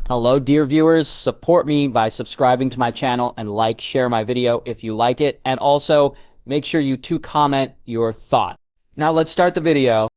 Hello dear viewers, support me by subscribing to my channel and share my video if you like it, and also make sure you comment your thoughts. Now let's start the video.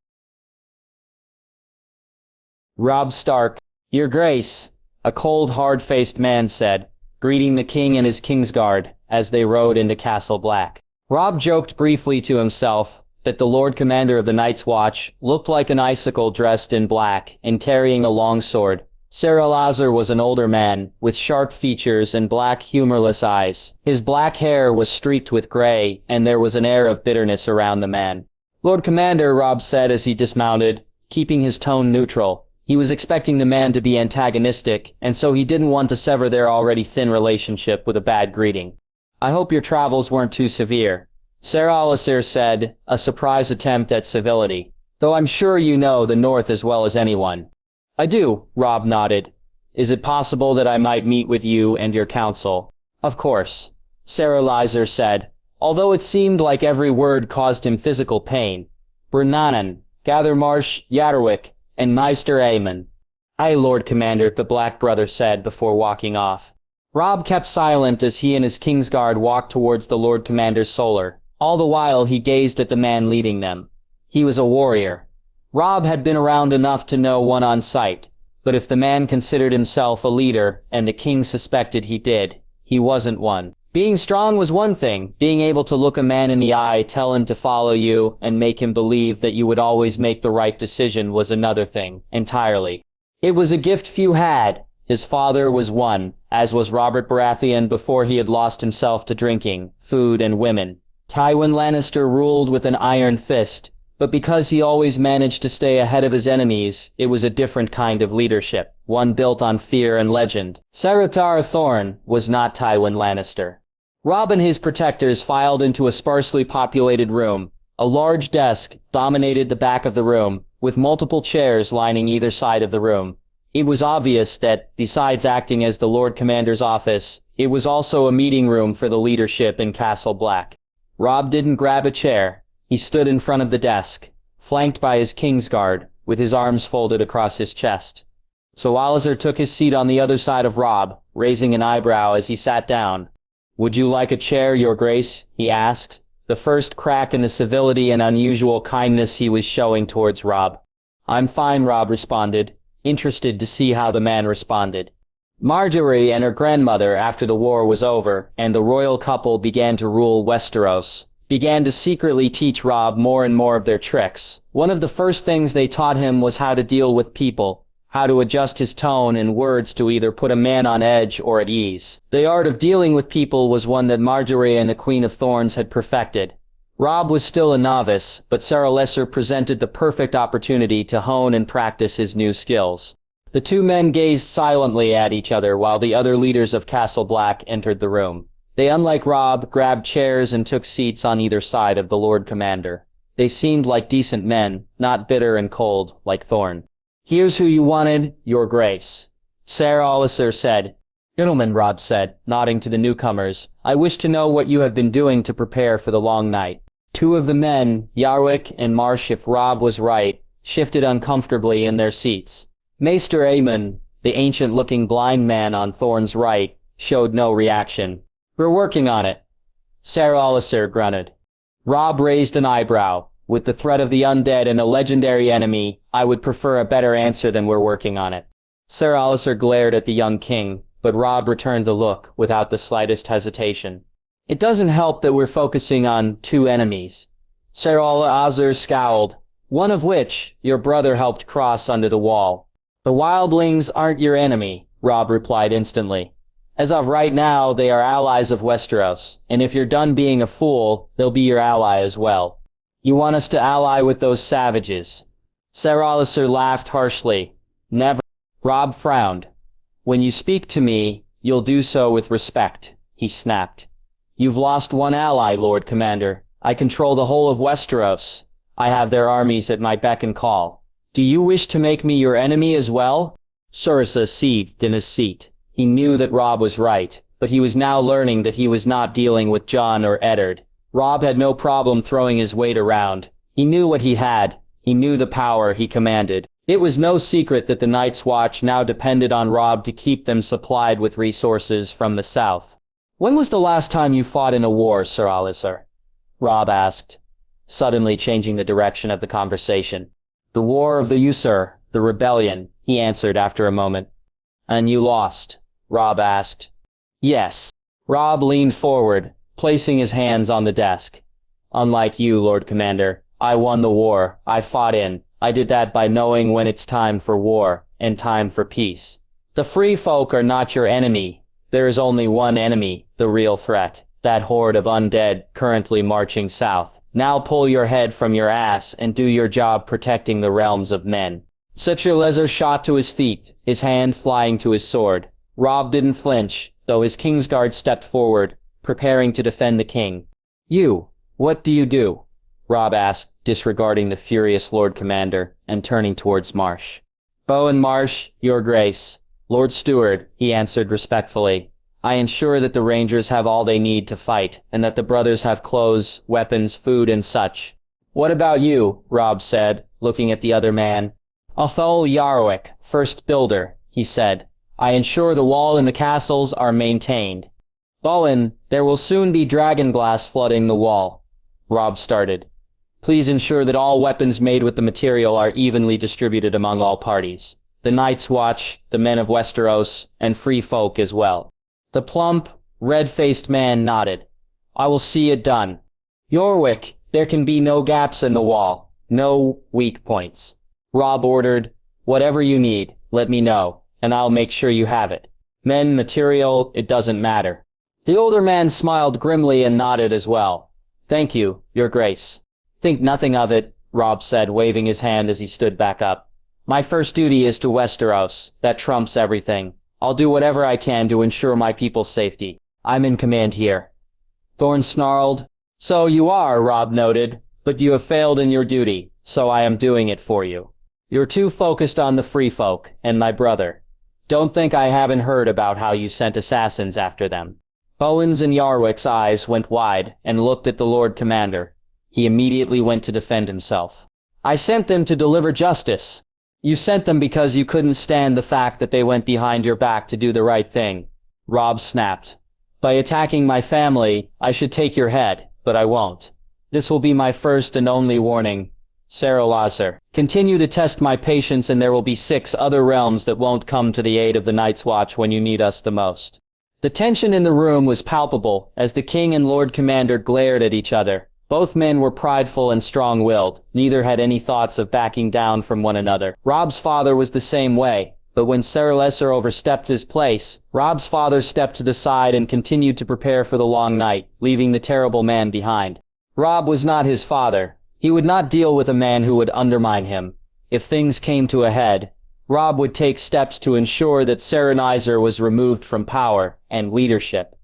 Robb Stark, Your Grace, a cold, hard-faced man said, greeting the king and his Kingsguard as they rode into Castle Black. Robb joked briefly to himself that the Lord Commander of the Night's Watch looked like an icicle dressed in black and carrying a long sword. Ser Alazar was an older man, with sharp features and black, humorless eyes. His black hair was streaked with gray, and there was an air of bitterness around the man. Lord Commander, Robb said as he dismounted, keeping his tone neutral. He was expecting the man to be antagonistic, and so he didn't want to sever their already thin relationship with a bad greeting. I hope your travels weren't too severe. Ser Alazar said, a surprise attempt at civility. Though I'm sure you know the North as well as anyone. I do, Robb nodded. Is it possible that I might meet with you and your council? Of course, Ser Alazar said, although it seemed like every word caused him physical pain. Bernanan, Gathermarsh, Yarwick, and Meister Aemon. Aye, Lord Commander, the Black Brother said before walking off. Robb kept silent as he and his Kingsguard walked towards the Lord Commander's solar. All the while he gazed at the man leading them. He was a warrior. Robb had been around enough to know one on sight, but if the man considered himself a leader, and the king suspected he did, he wasn't one. Being strong was one thing, being able to look a man in the eye, tell him to follow you, and make him believe that you would always make the right decision was another thing, entirely. It was a gift few had. His father was one, as was Robert Baratheon before he had lost himself to drinking, food, and women. Tywin Lannister ruled with an iron fist, but because he always managed to stay ahead of his enemies, it was a different kind of leadership, one built on fear and legend. Saratar Thorne was not Tywin Lannister. Robb and his protectors filed into a sparsely populated room. A large desk dominated the back of the room, with multiple chairs lining either side of the room. It was obvious that, besides acting as the Lord Commander's office, it was also a meeting room for the leadership in Castle Black. Robb didn't grab a chair. He stood in front of the desk, flanked by his Kingsguard, with his arms folded across his chest. So Alazar took his seat on the other side of Robb, raising an eyebrow as he sat down. Would you like a chair, Your Grace? He asked, the first crack in the civility and unusual kindness he was showing towards Robb. I'm fine, Robb responded, interested to see how the man responded. Marjorie and her grandmother, after the war was over, and the royal couple began to rule Westeros, began to secretly teach Robb more and more of their tricks. One of the first things they taught him was how to deal with people, how to adjust his tone and words to either put a man on edge or at ease. The art of dealing with people was one that Marjorie and the Queen of Thorns had perfected. Robb was still a novice, but Ser Alazar presented the perfect opportunity to hone and practice his new skills. The two men gazed silently at each other while the other leaders of Castle Black entered the room. They, unlike Robb, grabbed chairs and took seats on either side of the Lord Commander. They seemed like decent men, not bitter and cold, like Thorne. Here's who you wanted, Your Grace, Ser Alazar said. Gentlemen, Robb said, nodding to the newcomers, I wish to know what you have been doing to prepare for the long night. Two of the men, Yarwick and Marsh, if Robb was right, shifted uncomfortably in their seats. Maester Aemon, the ancient-looking blind man on Thorne's right, showed no reaction. We're working on it, Ser Alazar grunted. Robb raised an eyebrow. With the threat of the undead and a legendary enemy, I would prefer a better answer than we're working on it. Ser Alazar glared at the young king, but Robb returned the look without the slightest hesitation. It doesn't help that we're focusing on two enemies. Ser Alazar scowled, one of which your brother helped cross under the wall. The wildlings aren't your enemy, Robb replied instantly. As of right now, they are allies of Westeros, and if you're done being a fool, they'll be your ally as well. You want us to ally with those savages? Ser Alazar laughed harshly. Never. Robb frowned. When you speak to me, you'll do so with respect, he snapped. You've lost one ally, Lord Commander. I control the whole of Westeros. I have their armies at my beck and call. Do you wish to make me your enemy as well? Sursa seethed in his seat. He knew that Robb was right, but he was now learning that he was not dealing with Jon or Eddard. Robb had no problem throwing his weight around. He knew what he had. He knew the power he commanded. It was no secret that the Night's Watch now depended on Robb to keep them supplied with resources from the south. "When was the last time you fought in a war, Sir Alliser?" Robb asked, suddenly changing the direction of the conversation. "The War of the Usse, the rebellion," he answered after a moment. "And you lost?" Robb asked. "Yes." Robb leaned forward, placing his hands on the desk. "Unlike you, Lord Commander, I won the war I fought in. I did that by knowing when it's time for war and time for peace. The free folk are not your enemy. There is only one enemy, the real threat, that horde of undead currently marching south. Now pull your head from your ass and do your job protecting the realms of men." Sir shot to his feet, his hand flying to his sword. Robb didn't flinch, though his Kingsguard stepped forward, preparing to defend the king. "You, what do you do?" Robb asked, disregarding the furious Lord Commander, and turning towards Marsh. "Bowen Marsh, your grace. Lord Steward," he answered respectfully. "I ensure that the Rangers have all they need to fight, and that the brothers have clothes, weapons, food, and such." "What about you?" Robb said, looking at the other man. "Othel Yarwick, first builder," he said. "I ensure the wall and the castles are maintained." "Bowen, there will soon be dragon glass flooding the wall," Robb started. "Please ensure that all weapons made with the material are evenly distributed among all parties. The Night's Watch, the men of Westeros, and free folk as well." The plump, red-faced man nodded. "I will see it done. Yarwick, there can be no gaps in the wall, no weak points." Robb ordered, "Whatever you need, let me know, and I'll make sure you have it. Men, material, it doesn't matter." The older man smiled grimly and nodded as well. "Thank you, Your Grace." "Think nothing of it," Robb said, waving his hand as he stood back up. "My first duty is to Westeros. That trumps everything. I'll do whatever I can to ensure my people's safety. I'm in command here." Thorne snarled. "So you are," Robb noted, "but you have failed in your duty, so I am doing it for you. You're too focused on the free folk and my brother. Don't think I haven't heard about how you sent assassins after them." Bowen's and Yarwick's eyes went wide and looked at the Lord Commander. He immediately went to defend himself. "I sent them to deliver justice." "You sent them because you couldn't stand the fact that they went behind your back to do the right thing," Robb snapped. "By attacking my family, I should take your head, but I won't. This will be my first and only warning. Sir Alliser, continue to test my patience and there will be 6 other realms that won't come to the aid of the Night's Watch when you need us the most." The tension in the room was palpable as the king and Lord Commander glared at each other. Both men were prideful and strong-willed. Neither had any thoughts of backing down from one another. Robb's father was the same way, but when Sir Alliser overstepped his place, Robb's father stepped to the side and continued to prepare for the long night, leaving the terrible man behind. Robb was not his father. He would not deal with a man who would undermine him. If things came to a head, Robb would take steps to ensure that Sir Alliser was removed from power and leadership.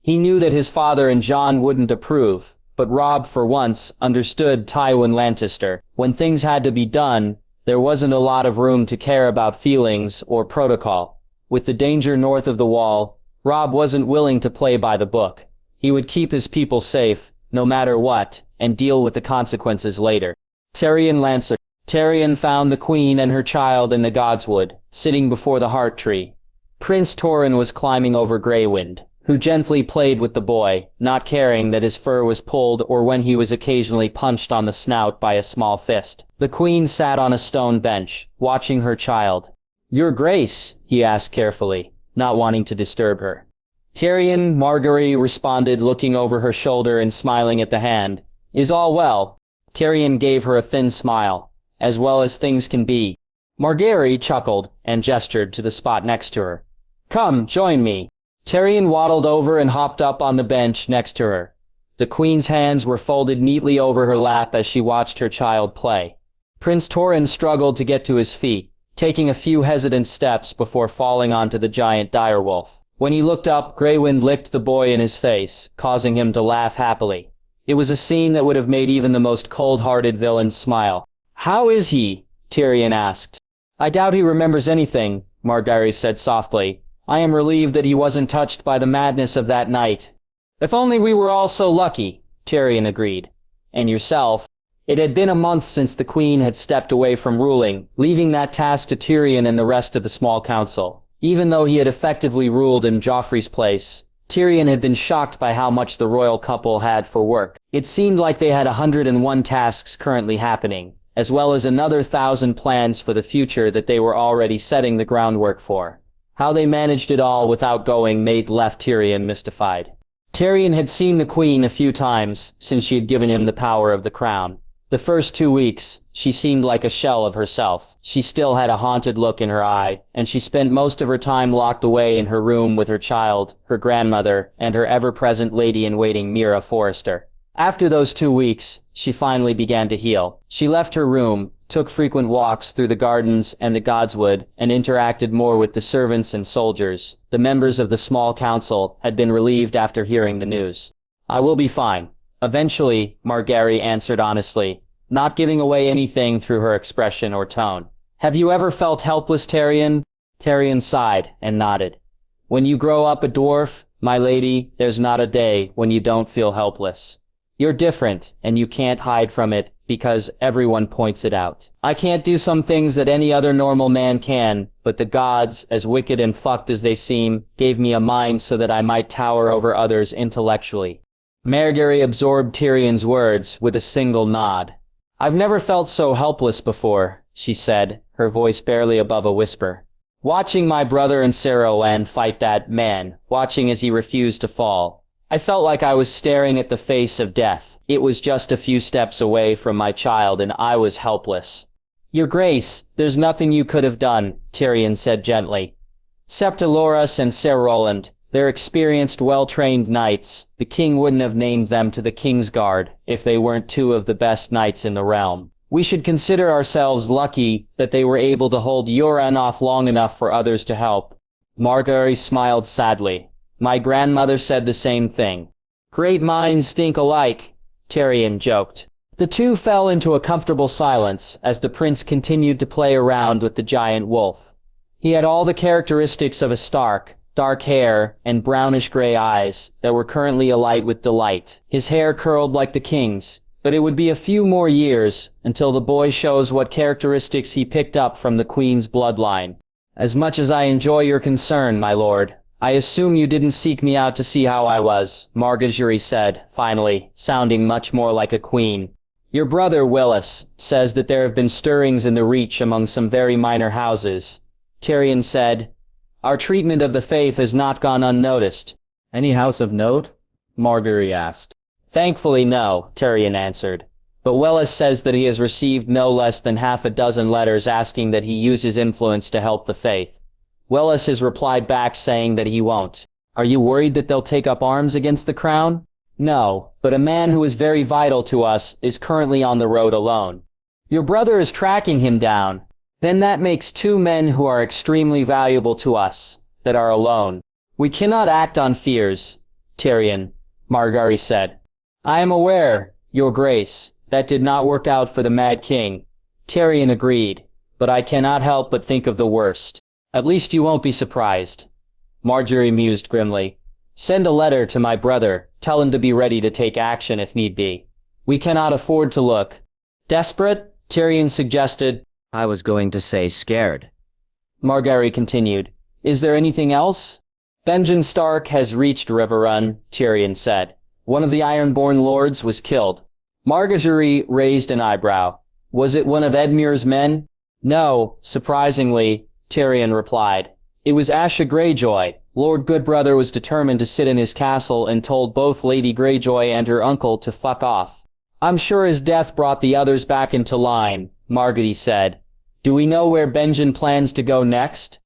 He knew that his father and Jon wouldn't approve, but Robb, for once, understood Tywin Lannister. When things had to be done, there wasn't a lot of room to care about feelings or protocol. With the danger north of the wall, Robb wasn't willing to play by the book. He would keep his people safe, no matter what, and deal with the consequences later. Tyrion found the queen and her child in the godswood, sitting before the heart tree. Prince Torrhen was climbing over Greywind, who gently played with the boy, not caring that his fur was pulled or when he was occasionally punched on the snout by a small fist. The queen sat on a stone bench, watching her child. "Your Grace," he asked carefully, not wanting to disturb her. "Tyrion," Margaery responded, looking over her shoulder and smiling at the hand. "Is all well?" Tyrion gave her a thin smile. "As well as things can be." Margaery chuckled and gestured to the spot next to her. "Come, join me." Tyrion waddled over and hopped up on the bench next to her. The queen's hands were folded neatly over her lap as she watched her child play. Prince Torrhen struggled to get to his feet, taking a few hesitant steps before falling onto the giant direwolf. When he looked up, Greywind licked the boy in his face, causing him to laugh happily. It was a scene that would have made even the most cold-hearted villain smile. "How is he?" Tyrion asked. "I doubt he remembers anything," Margaery said softly. "I am relieved that he wasn't touched by the madness of that night." "If only we were all so lucky," Tyrion agreed. "And yourself?" It had been a month since the queen had stepped away from ruling, leaving that task to Tyrion and the rest of the small council. Even though he had effectively ruled in Joffrey's place, Tyrion had been shocked by how much the royal couple had for work. It seemed like they had 101 tasks currently happening, as well as another 1,000 plans for the future that they were already setting the groundwork for. How they managed it all without going made left Tyrion mystified. Tyrion had seen the queen a few times since she had given him the power of the crown. The first 2 weeks, she seemed like a shell of herself. She still had a haunted look in her eye, and she spent most of her time locked away in her room with her child, her grandmother, and her ever-present lady-in-waiting Mira Forrester. After those 2 weeks, she finally began to heal. She left her room, took frequent walks through the gardens and the godswood, and interacted more with the servants and soldiers. The members of the small council had been relieved after hearing the news. "I will be fine." Eventually, Margaery answered honestly, not giving away anything through her expression or tone. "Have you ever felt helpless, Tyrion?" Tyrion sighed and nodded. "When you grow up a dwarf, my lady, there's not a day when you don't feel helpless. You're different, and you can't hide from it, because everyone points it out. I can't do some things that any other normal man can, but the gods, as wicked and fucked as they seem, gave me a mind so that I might tower over others intellectually." Margaery absorbed Tyrion's words with a single nod. "I've never felt so helpless before," she said, her voice barely above a whisper. "Watching my brother and Saruman fight that man, watching as he refused to fall, I felt like I was staring at the face of death. It was just a few steps away from my child and I was helpless." "Your Grace, there's nothing you could have done," Tyrion said gently. "Septa Loras and Saruman, they're experienced, well-trained knights. The king wouldn't have named them to the King's Guard if they weren't two of the best knights in the realm. We should consider ourselves lucky that they were able to hold Yoren off long enough for others to help." Margaery smiled sadly. "My grandmother said the same thing." "Great minds think alike," Tyrion joked. The two fell into a comfortable silence as the prince continued to play around with the giant wolf. He had all the characteristics of a Stark: dark hair and brownish-gray eyes that were currently alight with delight. His hair curled like the king's, but it would be a few more years until the boy shows what characteristics he picked up from the queen's bloodline. "As much as I enjoy your concern, my lord, I assume you didn't seek me out to see how I was," Margaery said, finally, sounding much more like a queen. "Your brother, Willis, says that there have been stirrings in the Reach among some very minor houses." Tyrion said, "Our treatment of the faith has not gone unnoticed." "Any house of note?" Margaery asked. "Thankfully no," Tyrion answered. "But Willis says that he has received no less than half a dozen letters asking that he use his influence to help the faith. Willis has replied back saying that he won't." "Are you worried that they'll take up arms against the crown?" "No, but a man who is very vital to us is currently on the road alone." "Your brother is tracking him down." "Then that makes 2 men who are extremely valuable to us, that are alone. We cannot act on fears, Tyrion," Margaery said. "I am aware, your grace, that did not work out for the Mad King," Tyrion agreed, "but I cannot help but think of the worst." "At least you won't be surprised," Margaery mused grimly. "Send a letter to my brother, tell him to be ready to take action if need be. We cannot afford to look desperate," Tyrion suggested. "I was going to say scared," Margaery continued. "Is there anything else?" "Benjen Stark has reached Riverrun," Tyrion said. "One of the Ironborn lords was killed." Margaery raised an eyebrow. "Was it one of Edmure's men?" "No, surprisingly," Tyrion replied. "It was Asha Greyjoy. Lord Goodbrother was determined to sit in his castle and told both Lady Greyjoy and her uncle to fuck off. I'm sure his death brought the others back into line," Margaery said. "Do we know where Benjen plans to go next?"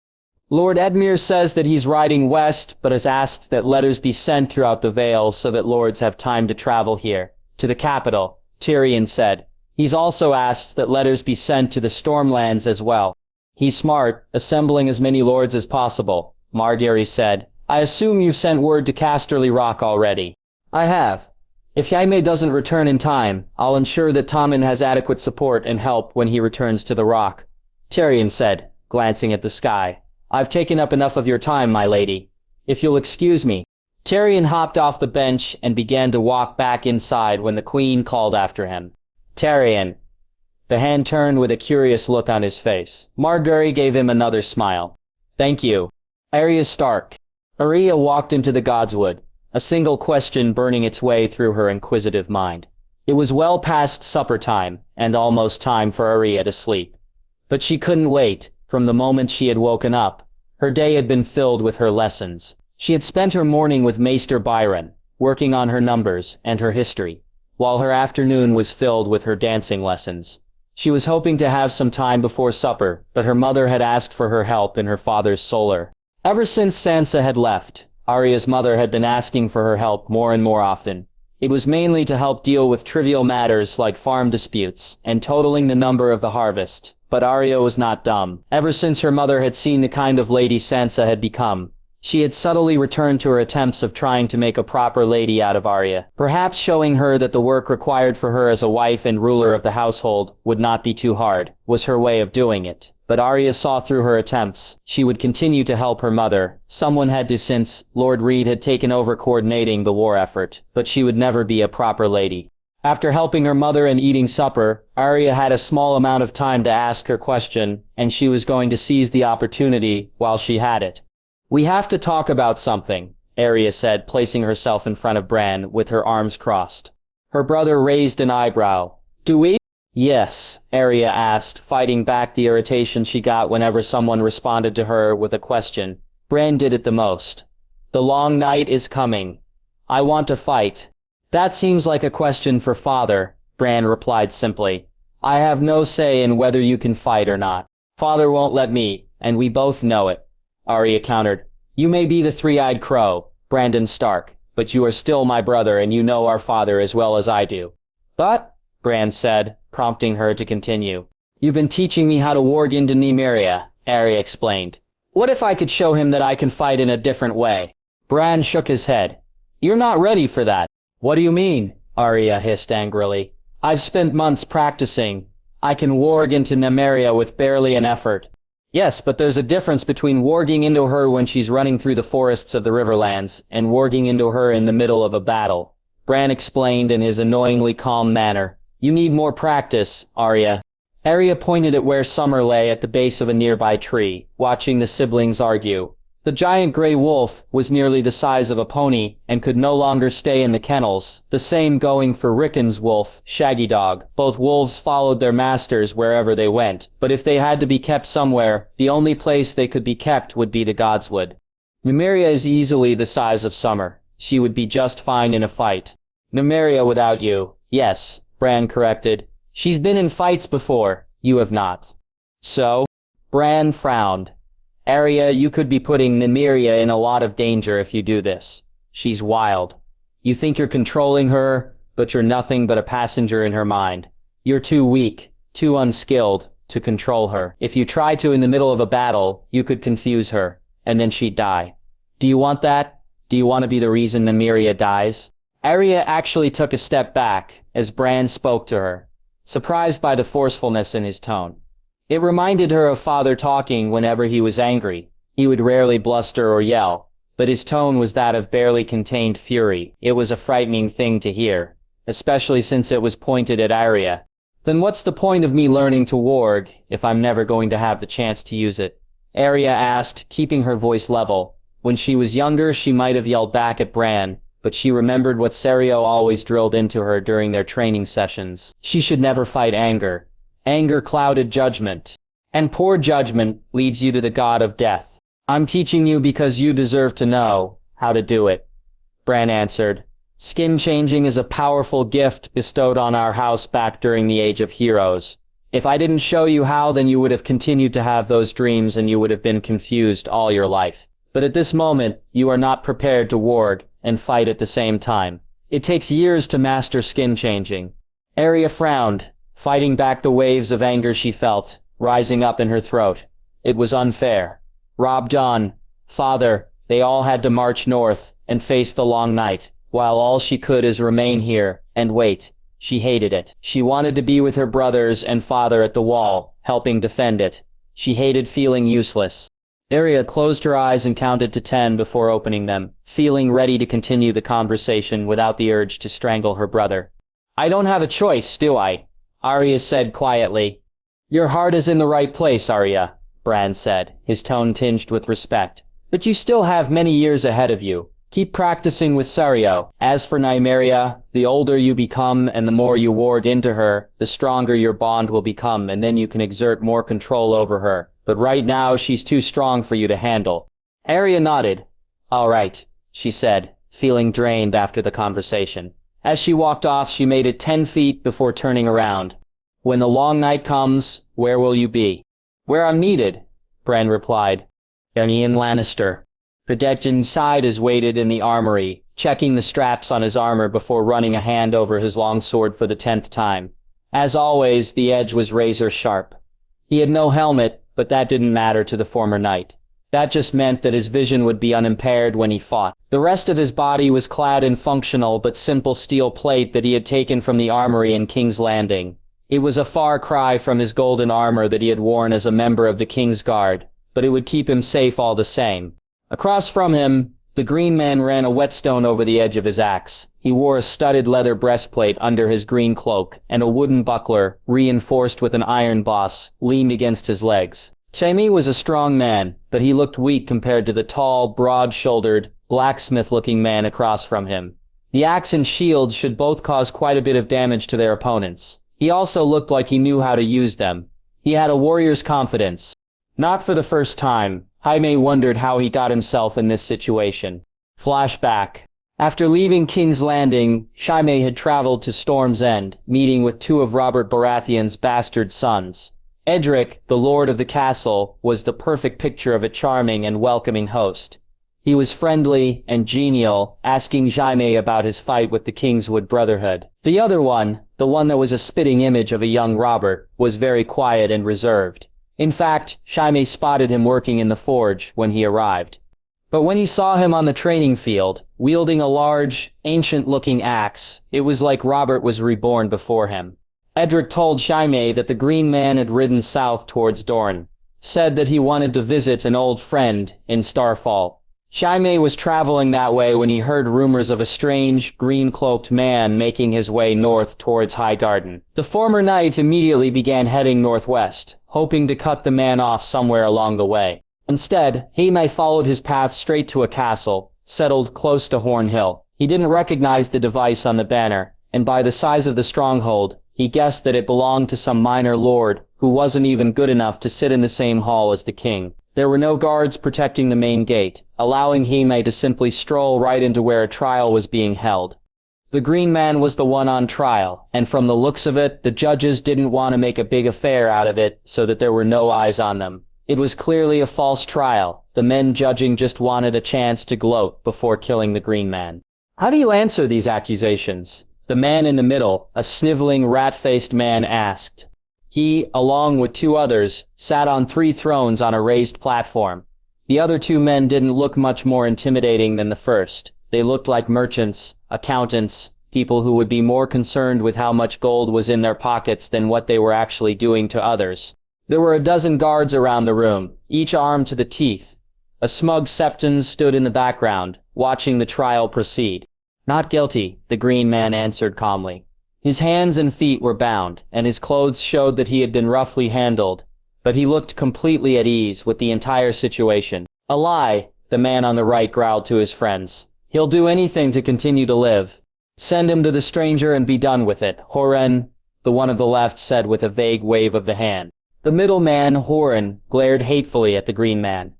"Lord Edmure says that he's riding west, but has asked that letters be sent throughout the Vale so that lords have time to travel here, to the capital," Tyrion said. "He's also asked that letters be sent to the Stormlands as well." "He's smart, assembling as many lords as possible," Margaery said. "I assume you've sent word to Casterly Rock already." "I have. If Jaime doesn't return in time, I'll ensure that Tommen has adequate support and help when he returns to the Rock," Tyrion said, glancing at the sky. "I've taken up enough of your time, my lady. If you'll excuse me." Tyrion hopped off the bench and began to walk back inside when the queen called after him. Tyrion. The hand turned with a curious look on his face. Margaery gave him another smile. Thank you. Arya Stark. Arya walked into the godswood, a single question burning its way through her inquisitive mind. It was well past supper time, and almost time for Arya to sleep. But she couldn't wait. From the moment she had woken up, her day had been filled with her lessons. She had spent her morning with Maester Byron, working on her numbers and her history, while her afternoon was filled with her dancing lessons. She was hoping to have some time before supper, but her mother had asked for her help in her father's solar. Ever since Sansa had left, Arya's mother had been asking for her help more and more often. It was mainly to help deal with trivial matters like farm disputes and totaling the number of the harvest. But Arya was not dumb. Ever since her mother had seen the kind of lady Sansa had become, she had subtly returned to her attempts of trying to make a proper lady out of Arya, perhaps showing her that the work required for her as a wife and ruler of the household would not be too hard, was her way of doing it. But Arya saw through her attempts. She would continue to help her mother. Someone had to, since Lord Reed had taken over coordinating the war effort, but she would never be a proper lady. After helping her mother and eating supper, Arya had a small amount of time to ask her question, and she was going to seize the opportunity while she had it. We have to talk about something, Arya said, placing herself in front of Bran with her arms crossed. Her brother raised an eyebrow. Do we? Yes, Arya asked, fighting back the irritation she got whenever someone responded to her with a question. Bran did it the most. The long night is coming. I want to fight. That seems like a question for father, Bran replied simply. I have no say in whether you can fight or not. Father won't let me, and we both know it, Arya countered. You may be the three-eyed crow, Brandon Stark, but you are still my brother and you know our father as well as I do. But, Bran said, prompting her to continue. You've been teaching me how to warg into Nymeria, Arya explained. What if I could show him that I can fight in a different way? Bran shook his head. You're not ready for that. What do you mean? Arya hissed angrily. I've spent months practicing. I can warg into Nymeria with barely an effort. Yes, but there's a difference between warging into her when she's running through the forests of the Riverlands and warging into her in the middle of a battle. Bran explained in his annoyingly calm manner. You need more practice, Arya. Arya pointed at where Summer lay at the base of a nearby tree, watching the siblings argue. The giant gray wolf was nearly the size of a pony and could no longer stay in the kennels, the same going for Rickon's wolf, Shaggy Dog. Both wolves followed their masters wherever they went, but if they had to be kept somewhere, the only place they could be kept would be the godswood. Nymeria is easily the size of Summer. She would be just fine in a fight. Nymeria without you. Yes, Bran corrected. She's been in fights before. You have not. So? Bran frowned. Arya, you could be putting Nymeria in a lot of danger if you do this. She's wild. You think you're controlling her, but you're nothing but a passenger in her mind. You're too weak, too unskilled, to control her. If you try to in the middle of a battle, you could confuse her, and then she'd die. Do you want that? Do you want to be the reason Nymeria dies? Arya actually took a step back as Bran spoke to her, surprised by the forcefulness in his tone. It reminded her of father talking whenever he was angry. He would rarely bluster or yell, but his tone was that of barely contained fury. It was a frightening thing to hear, especially since it was pointed at Arya. Then what's the point of me learning to warg if I'm never going to have the chance to use it? Arya asked, keeping her voice level. When she was younger, she might have yelled back at Bran, but she remembered what Serio always drilled into her during their training sessions. She should never fight anger. Anger clouded judgment, and poor judgment leads you to the god of death. I'm teaching you because you deserve to know how to do it, Bran answered. Skin changing is a powerful gift bestowed on our house back during the Age of Heroes. If I didn't show you how, then you would have continued to have those dreams and you would have been confused all your life. But at this moment, you are not prepared to warg and fight at the same time. It takes years to master skin changing. Arya frowned, fighting back the waves of anger she felt, rising up in her throat. It was unfair. Robb, Jon, father, they all had to march north and face the long night, while all she could is remain here and wait. She hated it. She wanted to be with her brothers and father at the wall, helping defend it. She hated feeling useless. Arya closed her eyes and counted to 10 before opening them, feeling ready to continue the conversation without the urge to strangle her brother. I don't have a choice, do I? Arya said quietly. Your heart is in the right place, Arya, Bran said, his tone tinged with respect. But you still have many years ahead of you. Keep practicing with Sario. As for Nymeria, the older you become and the more you ward into her, the stronger your bond will become, and then you can exert more control over her. But right now she's too strong for you to handle. Arya nodded. All right, she said, feeling drained after the conversation. As she walked off, she made it 10 feet before turning around. When the long night comes, where will you be? Where I'm needed, Bran replied. Ian Lannister. Fedetjin sighed as waited in the armory, checking the straps on his armor before running a hand over his longsword for the 10th time. As always, the edge was razor sharp. He had no helmet, but that didn't matter to the former knight. That just meant that his vision would be unimpaired when he fought. The rest of his body was clad in functional but simple steel plate that he had taken from the armory in King's Landing. It was a far cry from his golden armor that he had worn as a member of the King's Guard, but it would keep him safe all the same. Across from him, the green man ran a whetstone over the edge of his axe. He wore a studded leather breastplate under his green cloak, and a wooden buckler, reinforced with an iron boss, leaned against his legs. Jaime was a strong man, but he looked weak compared to the tall, broad-shouldered, blacksmith-looking man across from him. The axe and shield should both cause quite a bit of damage to their opponents. He also looked like he knew how to use them. He had a warrior's confidence. Not for the first time, Jaime wondered how he got himself in this situation. Flashback. After leaving King's Landing, Jaime had traveled to Storm's End, meeting with two of Robert Baratheon's bastard sons. Edric, the lord of the castle, was the perfect picture of a charming and welcoming host. He was friendly and genial, asking Jaime about his fight with the Kingswood Brotherhood. The other one, the one that was a spitting image of a young Robert, was very quiet and reserved. In fact, Jaime spotted him working in the forge when he arrived. But when he saw him on the training field, wielding a large, ancient-looking axe, it was like Robert was reborn before him. Edric told Jaime that the Green Man had ridden south towards Dorne, said that he wanted to visit an old friend in Starfall. Jaime was traveling that way when he heard rumors of a strange, green-cloaked man making his way north towards Highgarden. The former knight immediately began heading northwest, hoping to cut the man off somewhere along the way. Instead, Jaime followed his path straight to a castle, settled close to Horn Hill. He didn't recognize the device on the banner, and by the size of the stronghold, he guessed that it belonged to some minor lord who wasn't even good enough to sit in the same hall as the king. There were no guards protecting the main gate, allowing Jaime to simply stroll right into where a trial was being held. The Green Man was the one on trial, and from the looks of it, the judges didn't want to make a big affair out of it so that there were no eyes on them. It was clearly a false trial. The men judging just wanted a chance to gloat before killing the Green Man. How do you answer these accusations? The man in the middle, a sniveling, rat-faced man, asked. He, along with two others, sat on 3 thrones on a raised platform. The other 2 men didn't look much more intimidating than the first. They looked like merchants, accountants, people who would be more concerned with how much gold was in their pockets than what they were actually doing to others. There were a dozen guards around the room, each armed to the teeth. A smug septon stood in the background, watching the trial proceed. Not guilty, the Green Man answered calmly. His hands and feet were bound, and his clothes showed that he had been roughly handled, but he looked completely at ease with the entire situation. A lie, the man on the right growled to his friends. He'll do anything to continue to live. Send him to the stranger and be done with it, Horan, the one of the left said with a vague wave of the hand. The middle man, Horan, glared hatefully at the Green Man.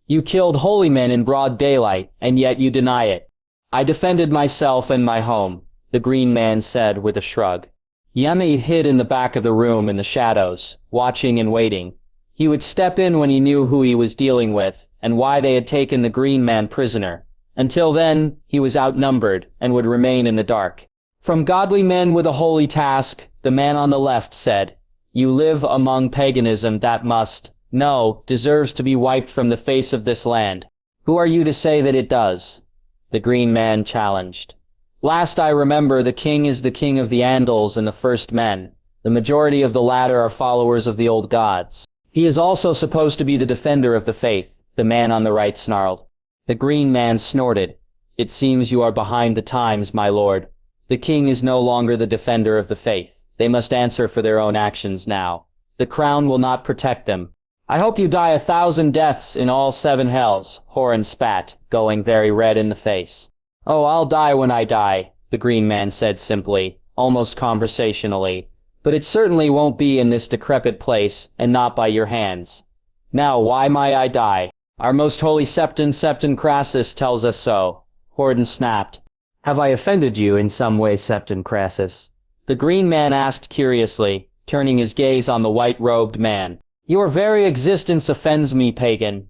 You killed holy men in broad daylight, and yet you deny it. I defended myself and my home, the Green Man said with a shrug. Jaime hid in the back of the room in the shadows, watching and waiting. He would step in when he knew who he was dealing with, and why they had taken the Green Man prisoner. Until then, he was outnumbered, and would remain in the dark. From godly men with a holy task, the man on the left said, You live among paganism that deserves to be wiped from the face of this land. Who are you to say that it does? The Green Man challenged. Last I remember, the king is the king of the Andals and the First Men. The majority of the latter are followers of the old gods. He is also supposed to be the defender of the faith, the man on the right snarled. The Green Man snorted. It seems you are behind the times, my lord. The king is no longer the defender of the faith. They must answer for their own actions now. The crown will not protect them. I hope you die 1,000 deaths in all 7 hells, Horan spat, going very red in the face. Oh, I'll die when I die, the Green Man said simply, almost conversationally. But it certainly won't be in this decrepit place, and not by your hands. Now, why might I die? Our most holy Septon Crassus tells us so, Horan snapped. Have I offended you in some way, Septon Crassus? The Green Man asked curiously, turning his gaze on the white-robed man. Your very existence offends me, pagan.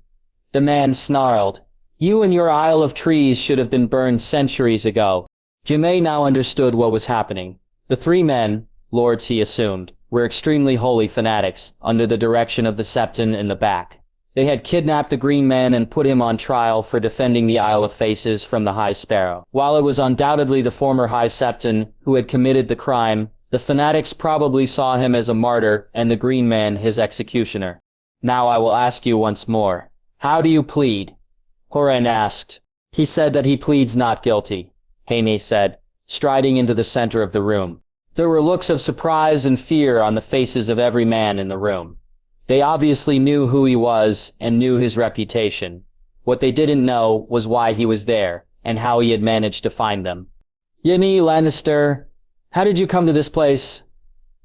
The man snarled. You and your Isle of Trees should have been burned centuries ago. Jaime now understood what was happening. The 3 men, lords he assumed, were extremely holy fanatics, under the direction of the Septon in the back. They had kidnapped the Green Man and put him on trial for defending the Isle of Faces from the High Sparrow. While it was undoubtedly the former High Septon who had committed the crime, the fanatics probably saw him as a martyr and the Green Man his executioner. Now I will ask you once more. How do you plead? Horan asked. He said that he pleads not guilty, Jaime said, striding into the center of the room. There were looks of surprise and fear on the faces of every man in the room. They obviously knew who he was and knew his reputation. What they didn't know was why he was there and how he had managed to find them. Jaime Lannister, how did you come to this place?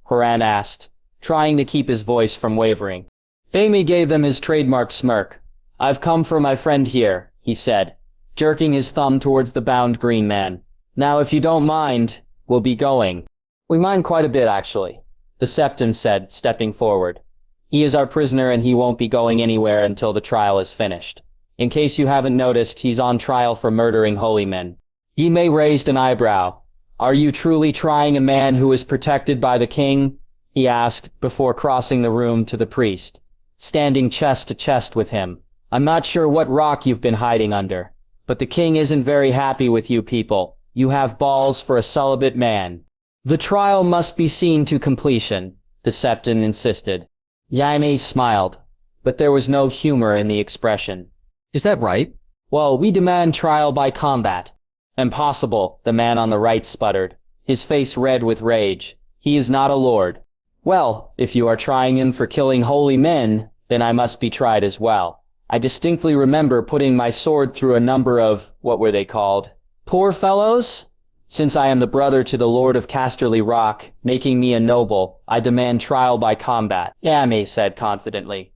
Horan asked, trying to keep his voice from wavering. Jaime gave them his trademark smirk. I've come for my friend here, he said, jerking his thumb towards the bound Green Man. Now if you don't mind, we'll be going. We mind quite a bit, actually, the Septon said, stepping forward. He is our prisoner and he won't be going anywhere until the trial is finished. In case you haven't noticed, he's on trial for murdering holy men. Jaime raised an eyebrow. Are you truly trying a man who is protected by the king? He asked, before crossing the room to the priest, standing chest to chest with him. I'm not sure what rock you've been hiding under, but the king isn't very happy with you people. You have balls for a celibate man. The trial must be seen to completion, the Septon insisted. Jaime smiled, but there was no humor in the expression. Is that right? Well, we demand trial by combat. Impossible, the man on the right sputtered, his face red with rage. He is not a lord. Well, if you are trying him for killing holy men, then I must be tried as well. I distinctly remember putting my sword through a number of, what were they called? Poor fellows? Since I am the brother to the Lord of Casterly Rock, making me a noble, I demand trial by combat, Jaime said confidently.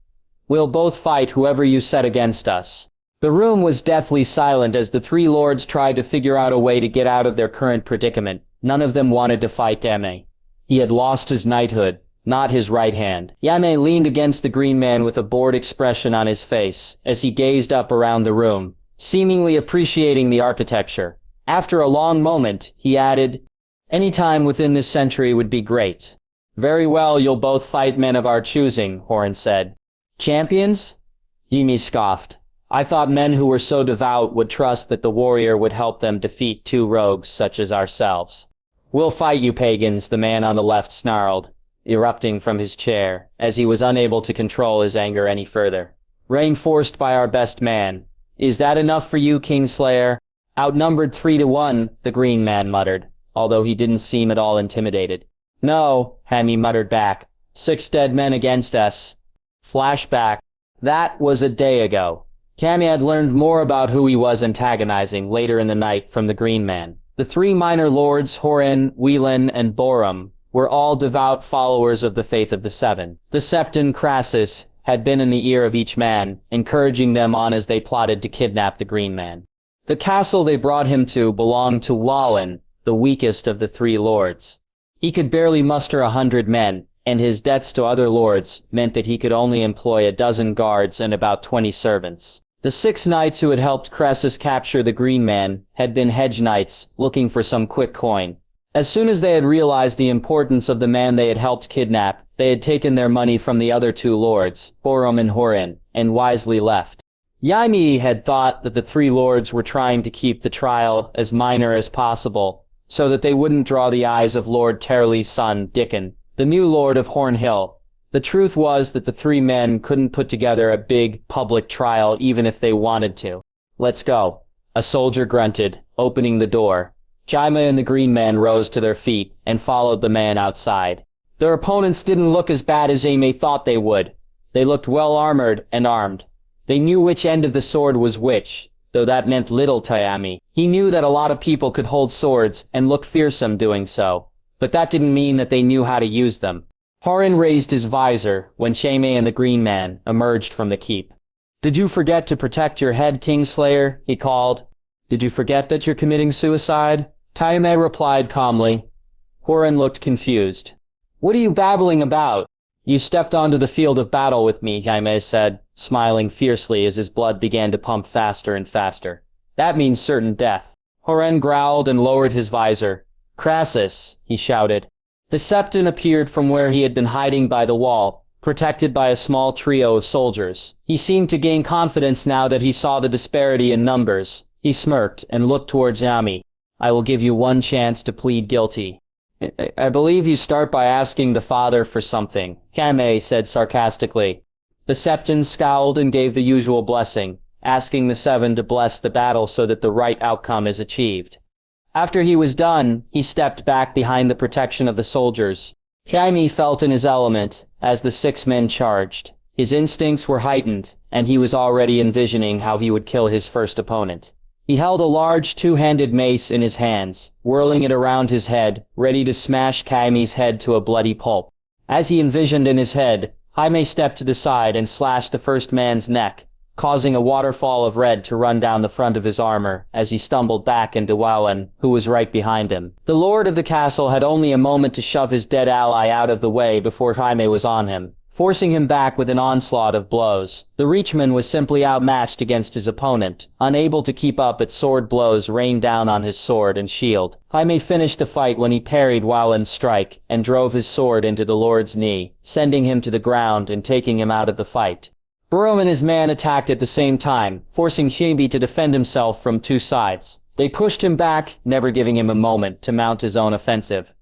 We'll both fight whoever you set against us. The room was deathly silent as the 3 lords tried to figure out a way to get out of their current predicament. None of them wanted to fight Jaime. He had lost his knighthood, not his right hand. Jaime leaned against the Green Man with a bored expression on his face as he gazed up around the room, seemingly appreciating the architecture. After a long moment, he added, any time within this century would be great. Very well, you'll both fight men of our choosing, Horan said. Champions? Jaime scoffed. I thought men who were so devout would trust that the warrior would help them defeat 2 rogues such as ourselves. We'll fight you pagans, the man on the left snarled, erupting from his chair, as he was unable to control his anger any further. Reinforced by our best man. Is that enough for you, Kingslayer? Outnumbered 3-1, the Green Man muttered, although he didn't seem at all intimidated. No, Jaime muttered back. 6 dead men against us. Flashback. That was a day ago. Jaime had learned more about who he was antagonizing later in the night from the Green Man. The 3 minor lords, Horan, Whelan, and Borum, were all devout followers of the faith of the 7. The Septon Crassus had been in the ear of each man, encouraging them on as they plotted to kidnap the Green Man. The castle they brought him to belonged to Wallen, the weakest of the 3 lords. He could barely muster 100 men, and his debts to other lords meant that he could only employ 12 guards and about 20 servants. The 6 knights who had helped Crassus capture the Green Man had been hedge knights looking for some quick coin. As soon as they had realized the importance of the man they had helped kidnap, they had taken their money from the other 2 lords, Borum and Horan, and wisely left. Jaime had thought that the 3 lords were trying to keep the trial as minor as possible, so that they wouldn't draw the eyes of Lord Terley's son, Dickon, the new lord of Hornhill. The truth was that the 3 men couldn't put together a big, public trial even if they wanted to. Let's go, a soldier grunted, opening the door. Jaime and the Green Man rose to their feet and followed the man outside. Their opponents didn't look as bad as Jaime thought they would. They looked well armored and armed. They knew which end of the sword was which, though that meant little to Jaime. He knew that a lot of people could hold swords and look fearsome doing so, but that didn't mean that they knew how to use them. Horan raised his visor when Jaime and the Green Man emerged from the keep. "Did you forget to protect your head, Kingslayer?" he called. "Did you forget that you're committing suicide?" Jaime replied calmly. Horan looked confused. "What are you babbling about?" "You stepped onto the field of battle with me," Jaime said, smiling fiercely as his blood began to pump faster and faster. "That means certain death." Horan growled and lowered his visor. "Crassus," he shouted. The Septon appeared from where he had been hiding by the wall, protected by a small trio of soldiers. He seemed to gain confidence now that he saw the disparity in numbers. He smirked and looked towards Jaime. "I will give you one chance to plead guilty." I believe you start by asking the father for something," Jaime said sarcastically. The Septon scowled and gave the usual blessing, asking the Seven to bless the battle so that the right outcome is achieved. After he was done, he stepped back behind the protection of the soldiers. Jaime felt in his element as the 6 men charged. His instincts were heightened, and he was already envisioning how he would kill his first opponent. He held a large 2-handed mace in his hands, whirling it around his head, ready to smash Jaime's head to a bloody pulp. As he envisioned in his head, Jaime stepped to the side and slashed the first man's neck, causing a waterfall of red to run down the front of his armor as he stumbled back into Wallen, who was right behind him. The lord of the castle had only a moment to shove his dead ally out of the way before Jaime was on him, forcing him back with an onslaught of blows. The Reachman was simply outmatched against his opponent, unable to keep up as sword blows rained down on his sword and shield. Jaime finished the fight when he parried Wallen's strike and drove his sword into the lord's knee, sending him to the ground and taking him out of the fight. Baratheon and his man attacked at the same time, forcing Jaime to defend himself from 2 sides. They pushed him back, never giving him a moment to mount his own offensive.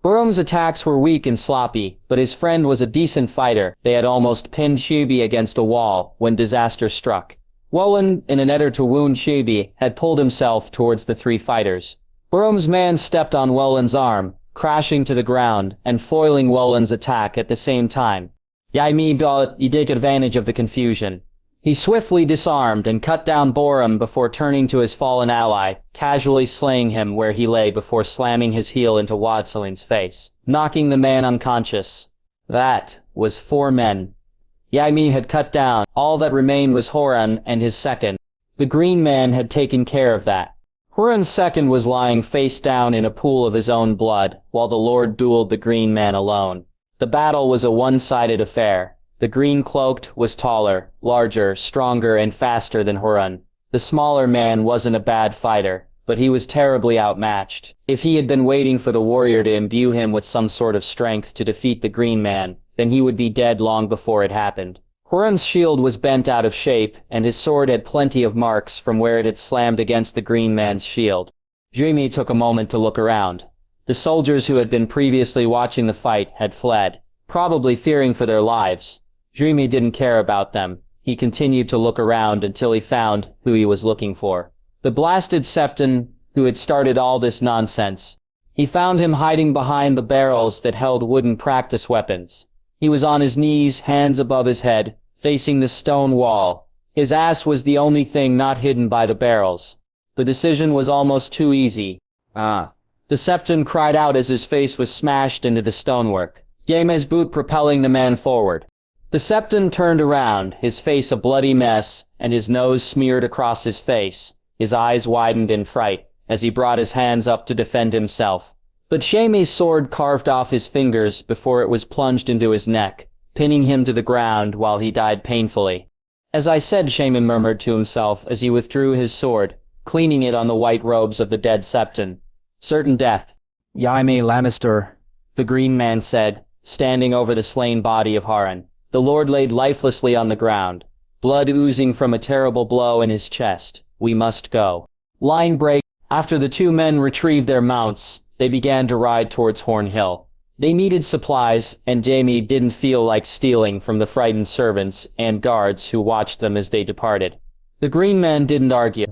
Baratheon's attacks were weak and sloppy, but his friend was a decent fighter. They had almost pinned Jaime against a wall when disaster struck. Wallen, in an effort to wound Jaime, had pulled himself towards the 3 fighters. Baratheon's man stepped on Wallen's arm, crashing to the ground and foiling Wallen's attack at the same time. Jaime took advantage of the confusion. He swiftly disarmed and cut down Baratheon before turning to his fallen ally, casually slaying him where he lay before slamming his heel into Wadsling's face, knocking the man unconscious. That was 4 men. Jaime had cut down. All that remained was Horan and his second. The Green Man had taken care of that. Horan's second was lying face down in a pool of his own blood, while the Lord dueled the Green Man alone. The battle was a one-sided affair. The green-cloaked was taller, larger, stronger, and faster than Horan. The smaller man wasn't a bad fighter, but he was terribly outmatched. If he had been waiting for the warrior to imbue him with some sort of strength to defeat the Green Man, then he would be dead long before it happened. Horan's shield was bent out of shape, and his sword had plenty of marks from where it had slammed against the Green Man's shield. Jaime took a moment to look around. The soldiers who had been previously watching the fight had fled, probably fearing for their lives. Jaime didn't care about them. He continued to look around until he found who he was looking for. The blasted Septon who had started all this nonsense. He found him hiding behind the barrels that held wooden practice weapons. He was on his knees, hands above his head, facing the stone wall. His ass was the only thing not hidden by the barrels. The decision was almost too easy. The Septon cried out as his face was smashed into the stonework, Jaime's boot propelling the man forward. The Septon turned around, his face a bloody mess, and his nose smeared across his face. His eyes widened in fright, as he brought his hands up to defend himself. But Jaime's sword carved off his fingers before it was plunged into his neck, pinning him to the ground while he died painfully. "As I said," Jaime murmured to himself as he withdrew his sword, cleaning it on the white robes of the dead Septon. "Certain death." "Jaime Lannister," the Green Man said, standing over the slain body of Horan. The Lord laid lifelessly on the ground, blood oozing from a terrible blow in his chest. "We must go." Line break. After the 2 men retrieved their mounts, they began to ride towards Horn Hill. They needed supplies, and Jaime didn't feel like stealing from the frightened servants and guards who watched them as they departed. The Green Man didn't argue.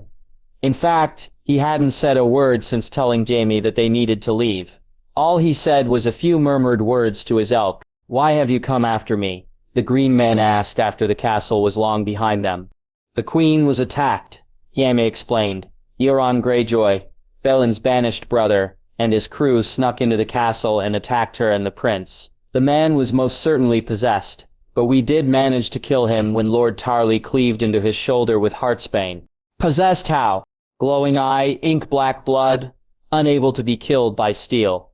In fact, He hadn't said a word since telling Jaime that they needed to leave. All he said was a few murmured words to his elk. "Why have you come after me?" the Green Man asked after the castle was long behind them. "The queen was attacked," Jaime explained. "Euron Greyjoy, Belen's banished brother, and his crew snuck into the castle and attacked her and the prince. The man was most certainly possessed, but we did manage to kill him when Lord Tarly cleaved into his shoulder with Heartsbane." "Possessed how?" "Glowing eye, ink-black blood, unable to be killed by steel,"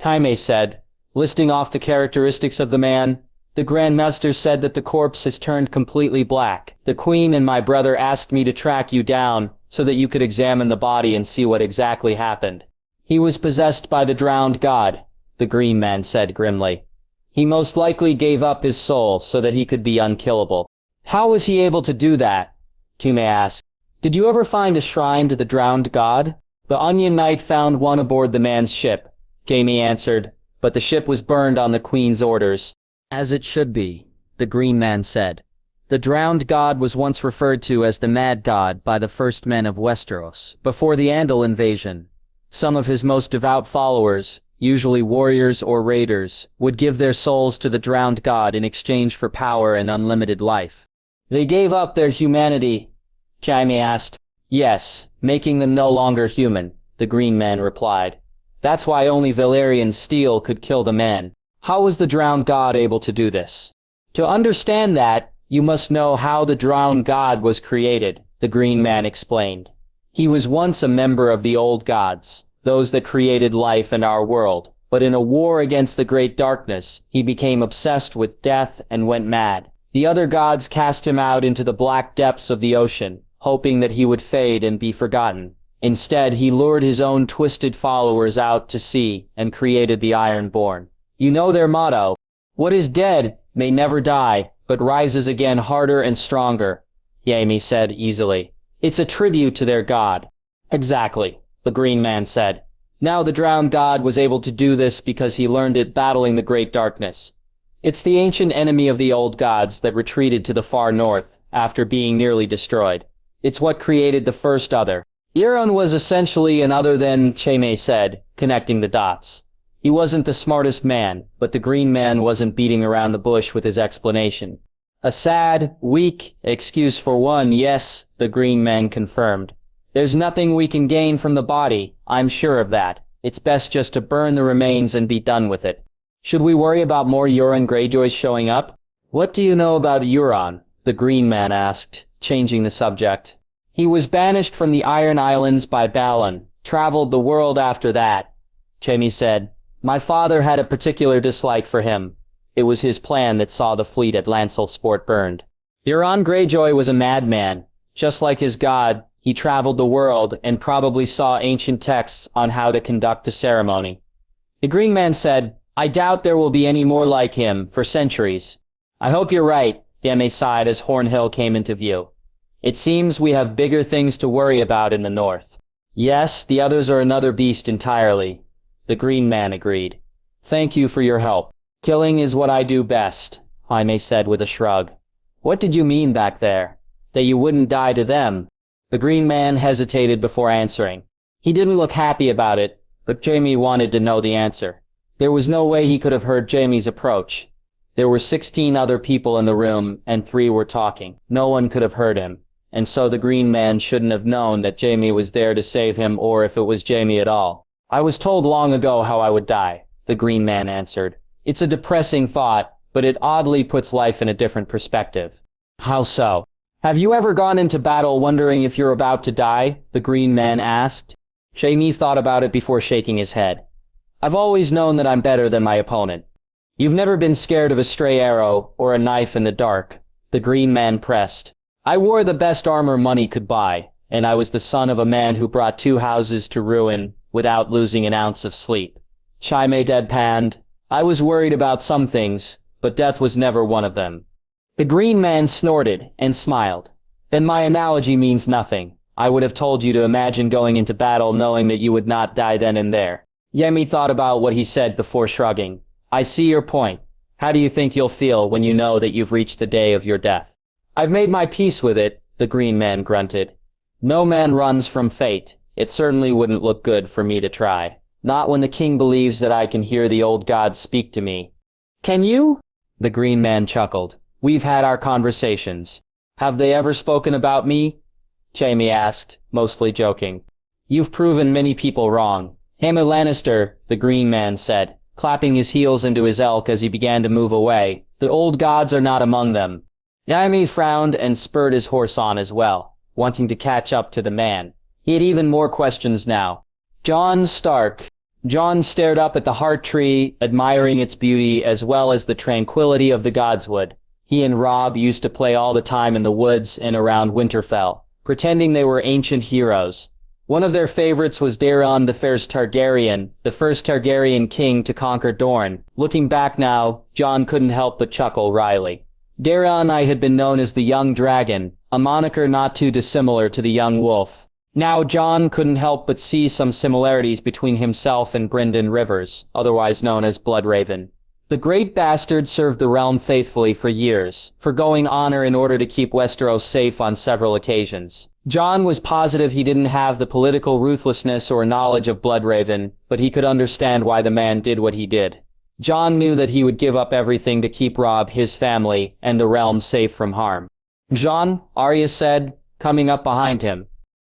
Jaime said, listing off the characteristics of the man. "The Grand Master said that the corpse has turned completely black. The queen and my brother asked me to track you down so that you could examine the body and see what exactly happened." "He was possessed by the drowned god," the Green Man said grimly. "He most likely gave up his soul so that he could be unkillable." "How was he able to do that?" Jaime asked. "Did you ever find a shrine to the drowned god?" "The Onion Knight found one aboard the man's ship," Jaime answered, "but the ship was burned on the Queen's orders." "As it should be," the Green Man said. "The drowned god was once referred to as the Mad God by the first men of Westeros, before the Andal invasion. Some of his most devout followers, usually warriors or raiders, would give their souls to the drowned god in exchange for power and unlimited life." "They gave up their humanity?" Jaime asked. "Yes, making them no longer human," the Green Man replied. "That's why only Valyrian steel could kill the man." "How was the drowned god able to do this?" "To understand that, you must know how the drowned god was created," the Green Man explained. "He was once a member of the old gods, those that created life and our world, but in a war against the great darkness, he became obsessed with death and went mad. The other gods cast him out into the black depths of the ocean, hoping that he would fade and be forgotten. Instead, he lured his own twisted followers out to sea and created the Ironborn. You know their motto, 'What is dead may never die, but rises again harder and stronger,'" Jaime said easily. "It's a tribute to their god." "Exactly," the Green Man said. "Now the drowned god was able to do this because he learned it battling the great darkness. It's the ancient enemy of the old gods that retreated to the far north after being nearly destroyed. It's what created the first other." "Euron was essentially an other than," Jaime said, connecting the dots. He wasn't the smartest man, but the Green Man wasn't beating around the bush with his explanation. "A sad, weak excuse for one, yes," the Green Man confirmed. "There's nothing we can gain from the body, I'm sure of that. It's best just to burn the remains and be done with it." "Should we worry about more Euron Greyjoys showing up?" "What do you know about Euron?" the Green Man asked, changing the subject. "He was banished from the Iron Islands by Balon, traveled the world after that," Jaime said. "My father had a particular dislike for him. It was his plan that saw the fleet at Lancel Sport burned. Euron Greyjoy was a madman. Just like his god, he traveled the world and probably saw ancient texts on how to conduct a ceremony." The Green Man said, "I doubt there will be any more like him for centuries." "I hope you're right," Jaime sighed as Hornhill came into view. "It seems we have bigger things to worry about in the north." "Yes, the others are another beast entirely," the Green Man agreed. "Thank you for your help." "Killing is what I do best," Jaime said with a shrug. "What did you mean back there? That you wouldn't die to them?" The Green Man hesitated before answering. He didn't look happy about it, but Jaime wanted to know the answer. There was no way he could have heard Jaime's approach. There were 16 other people in the room, and 3 were talking. No one could have heard him, and so the Green Man shouldn't have known that Jaime was there to save him or if it was Jaime at all. "I was told long ago how I would die," the Green Man answered. "It's a depressing thought, but it oddly puts life in a different perspective." "How so?" "Have you ever gone into battle wondering if you're about to die?" the Green Man asked. Jaime thought about it before shaking his head. "I've always known that I'm better than my opponent." "You've never been scared of a stray arrow or a knife in the dark," the Green Man pressed. "I wore the best armor money could buy, and I was the son of a man who brought 2 houses to ruin without losing an ounce of sleep." Jaime deadpanned. "I was worried about some things, but death was never one of them." The Green Man snorted and smiled. "Then my analogy means nothing. I would have told you to imagine going into battle knowing that you would not die then and there." Jaime thought about what he said before shrugging. "I see your point. How do you think you'll feel when you know that you've reached the day of your death?" "I've made my peace with it," the Green Man grunted. "No man runs from fate," It certainly wouldn't look good for me to try. Not when the king believes that I can hear the old gods speak to me. Can you? The green man chuckled. We've had our conversations. Have they ever spoken about me? Jaime asked, mostly joking. You've proven many people wrong. Jaime Lannister, the green man said, clapping his heels into his elk as he began to move away. The old gods are not among them. Jaime frowned and spurred his horse on as well, wanting to catch up to the man. He had even more questions now. Jon Stark. Jon stared up at the heart tree, admiring its beauty as well as the tranquility of the godswood. He and Robb used to play all the time in the woods and around Winterfell, pretending they were ancient heroes. One of their favorites was Daeron the First Targaryen, the first Targaryen king to conquer Dorne. Looking back now, Jon couldn't help but chuckle wryly. Daeron I had been known as the Young Dragon, a moniker not too dissimilar to the Young Wolf. Now Jon couldn't help but see some similarities between himself and Brynden Rivers, otherwise known as Bloodraven. The great bastard served the realm faithfully for years, forgoing honor in order to keep Westeros safe on several occasions. Jon was positive he didn't have the political ruthlessness or knowledge of Bloodraven, but he could understand why the man did what he did. Jon knew that he would give up everything to keep Robb, his family, and the realm safe from harm. Jon, Arya said, coming up behind him.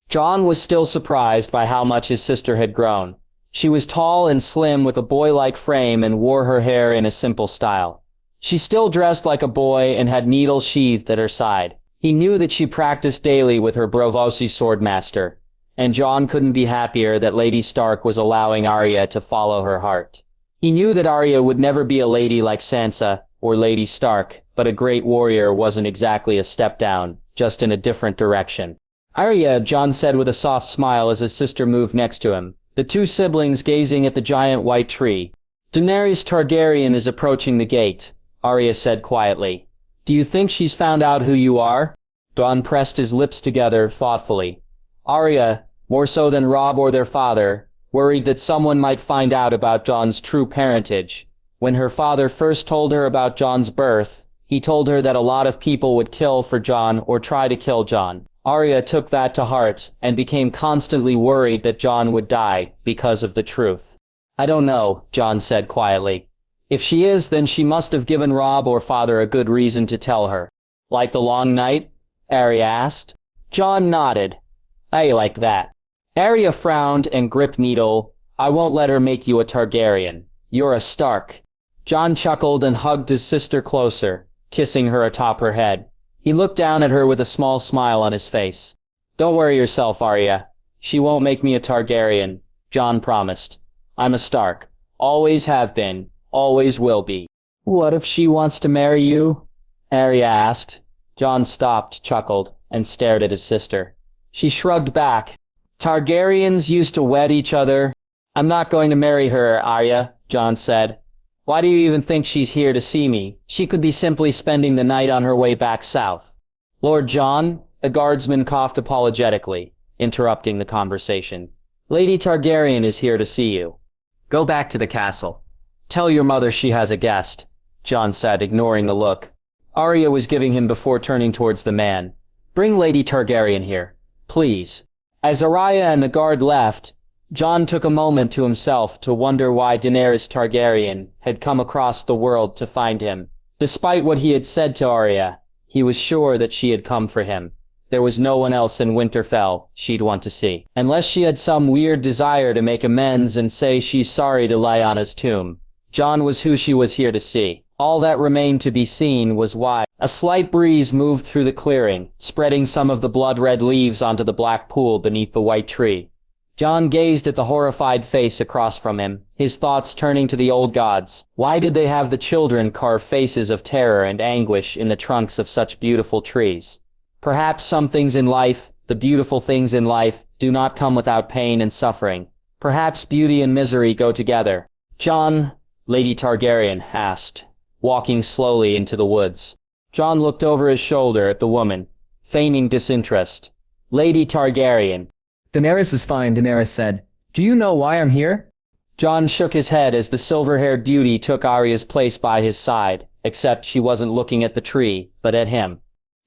Jon was still surprised by how much his sister had grown. She was tall and slim with a boy-like frame and wore her hair in a simple style. She still dressed like a boy and had needles sheathed at her side. He knew that she practiced daily with her Braavosi swordmaster, and Jon couldn't be happier that Lady Stark was allowing Arya to follow her heart. He knew that Arya would never be a lady like Sansa or Lady Stark, but a great warrior wasn't exactly a step down, just in a different direction. Arya, Jon said with a soft smile as his sister moved next to him, the two siblings gazing at the giant white tree. Daenerys Targaryen is approaching the gate, Arya said quietly. Do you think she's found out who you are? Jon pressed his lips together thoughtfully. Arya, more so than Robb or their father, worried that someone might find out about Jon's true parentage. When her father first told her about Jon's birth, he told her that a lot of people would kill for Jon or try to kill Jon. Arya took that to heart and became constantly worried that Jon would die because of the truth. I don't know, Jon said quietly. If she is, then she must have given Robb or father a good reason to tell her. Like the long night? Arya asked. Jon nodded. I like that. Arya frowned and gripped Needle. I won't let her make you a Targaryen. You're a Stark. Jon chuckled and hugged his sister closer, kissing her atop her head. He looked down at her with a small smile on his face. Don't worry yourself, Arya. She won't make me a Targaryen, Jon promised. I'm a Stark. Always have been. Always will be. What if she wants to marry you? Arya asked. Jon stopped, chuckled, and stared at his sister. She shrugged back. Targaryens used to wed each other. I'm not going to marry her, Arya, Jon said. Why do you even think she's here to see me? She could be simply spending the night on her way back south. Lord Jon, a guardsman coughed apologetically, interrupting the conversation. Lady Targaryen is here to see you. Go back to the castle. Tell your mother she has a guest, Jon said, ignoring the look Arya was giving him before turning towards the man. Bring Lady Targaryen here, please. As Arya and the guard left, Jon took a moment to himself to wonder why Daenerys Targaryen had come across the world to find him. Despite what he had said to Arya, he was sure that she had come for him. There was no one else in Winterfell she'd want to see. Unless she had some weird desire to make amends and say she's sorry to Lyanna's tomb. Jon was who she was here to see. All that remained to be seen was why. A slight breeze moved through the clearing, spreading some of the blood-red leaves onto the black pool beneath the white tree. Jon gazed at the horrified face across from him, his thoughts turning to the old gods. Why did they have the children carve faces of terror and anguish in the trunks of such beautiful trees? Perhaps some things in life, the beautiful things in life, do not come without pain and suffering. Perhaps beauty and misery go together. Jon, Lady Targaryen asked, walking slowly into the woods. Jon looked over his shoulder at the woman, feigning disinterest. Lady Targaryen. Daenerys is fine, Daenerys said. Do you know why I'm here? Jon shook his head as the silver-haired beauty took Arya's place by his side, except she wasn't looking at the tree, but at him.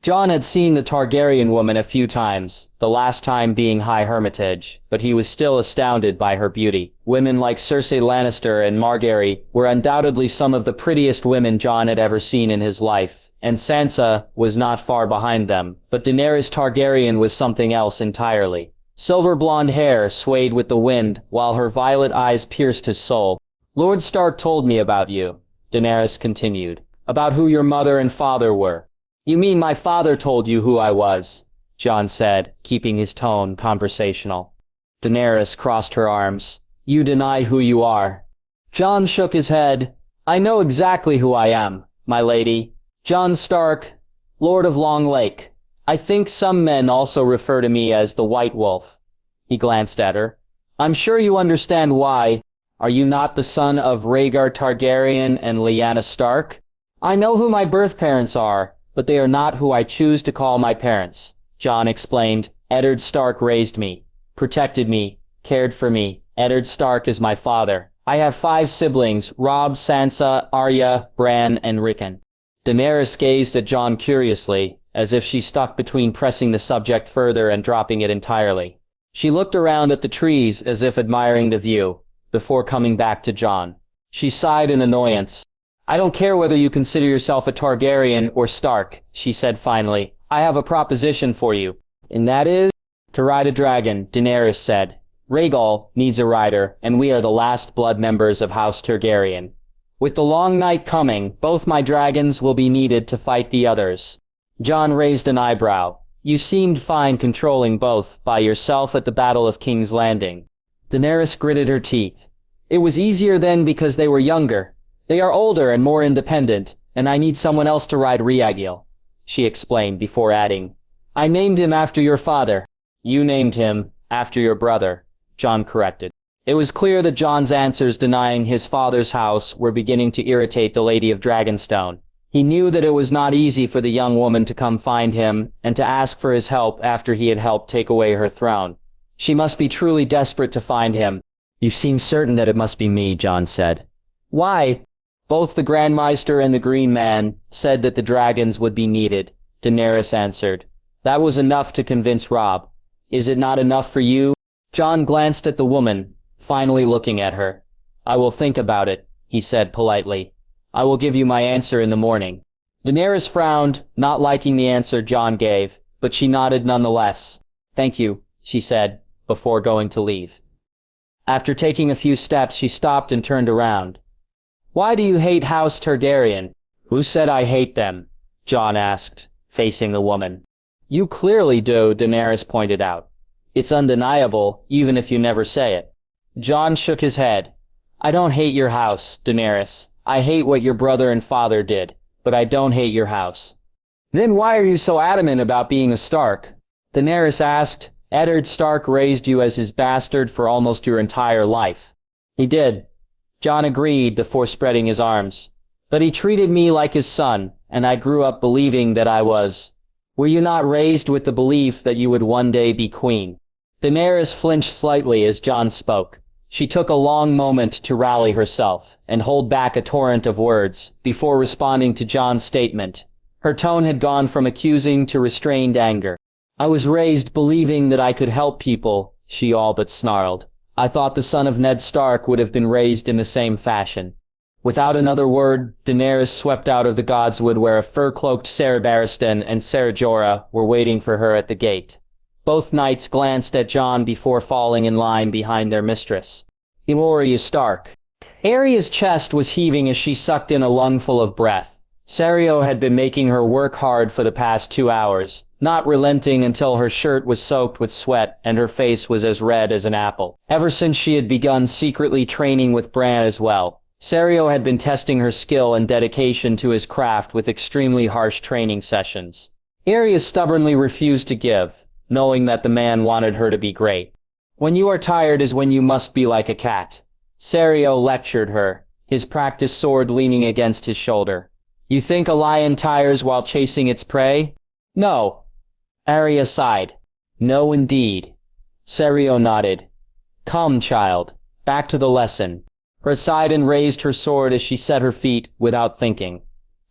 Jon had seen the Targaryen woman a few times, the last time being High Hermitage, but he was still astounded by her beauty. Women like Cersei Lannister and Margaery were undoubtedly some of the prettiest women Jon had ever seen in his life, and Sansa was not far behind them, but Daenerys Targaryen was something else entirely. Silver blonde hair swayed with the wind, while her violet eyes pierced his soul. "Lord Stark told me about you," Daenerys continued, "about who your mother and father were." "You mean my father told you who I was?" Jon said, keeping his tone conversational. Daenerys crossed her arms. "You deny who you are." Jon shook his head. "I know exactly who I am, my lady. Jon Stark, Lord of Long Lake. I think some men also refer to me as the White Wolf." He glanced at her. "I'm sure you understand why. Are you not the son of Rhaegar Targaryen and Lyanna Stark? I know who my birth parents are, but they are not who I choose to call my parents," Jon explained. "Eddard Stark raised me, protected me, cared for me. Eddard Stark is my father. I have 5 siblings, Robb, Sansa, Arya, Bran, and Rickon." Daenerys gazed at Jon curiously, as if she stuck between pressing the subject further and dropping it entirely. She looked around at the trees as if admiring the view, before coming back to Jon. She sighed in annoyance. "I don't care whether you consider yourself a Targaryen or Stark," she said finally. "I have a proposition for you. And that is?" "To ride a dragon," Daenerys said. "Rhaegal needs a rider, and we are the last blood members of House Targaryen. With the long night coming, both my dragons will be needed to fight the others." Jon raised an eyebrow. "You seemed fine controlling both by yourself at the Battle of King's Landing." Daenerys gritted her teeth. "It was easier then because they were younger. They are older and more independent, and I need someone else to ride Reimagined," she explained before adding, "I named him after your father." "You named him after your brother," Jon corrected. It was clear that Jon's answers denying his father's house were beginning to irritate the Lady of Dragonstone. He knew that it was not easy for the young woman to come find him and to ask for his help after he had helped take away her throne. She must be truly desperate to find him. "You seem certain that it must be me," Jon said. "Why?" "Both the Grand Maester and the Green Man said that the dragons would be needed," Daenerys answered. "That was enough to convince Robb. Is it not enough for you?" Jon glanced at the woman, finally looking at her. "I will think about it," he said politely. "I will give you my answer in the morning." Daenerys frowned, not liking the answer Jon gave, but she nodded nonetheless. "Thank you," she said, before going to leave. After taking a few steps, she stopped and turned around. "Why do you hate House Targaryen?" "Who said I hate them?" Jon asked, facing the woman. "You clearly do," Daenerys pointed out. "It's undeniable, even if you never say it." Jon shook his head. "I don't hate your house, Daenerys. I hate what your brother and father did, but I don't hate your house." "Then why are you so adamant about being a Stark?" Daenerys asked. "Eddard Stark raised you as his bastard for almost your entire life." "He did," Jon agreed before spreading his arms. "But he treated me like his son, and I grew up believing that I was. Were you not raised with the belief that you would one day be queen?" Daenerys flinched slightly as Jon spoke. She took a long moment to rally herself and hold back a torrent of words before responding to Jon's statement. Her tone had gone from accusing to restrained anger. "I was raised believing that I could help people," she all but snarled. "I thought the son of Ned Stark would have been raised in the same fashion." Without another word, Daenerys swept out of the godswood where a fur-cloaked Ser Barristan and Ser Jorah were waiting for her at the gate. Both knights glanced at Jon before falling in line behind their mistress. Arya Stark. Arya's chest was heaving as she sucked in a lungful of breath. Sario had been making her work hard for the past 2 hours, not relenting until her shirt was soaked with sweat and her face was as red as an apple. Ever since she had begun secretly training with Bran as well, Sario had been testing her skill and dedication to his craft with extremely harsh training sessions. Arya stubbornly refused to give, knowing that the man wanted her to be great. "When you are tired is when you must be like a cat," Sario lectured her, his practiced sword leaning against his shoulder. "You think a lion tires while chasing its prey?" "No." Arya sighed. "No indeed." Sario nodded. "Come, child. Back to the lesson." Her sighed and raised her sword as she set her feet, without thinking.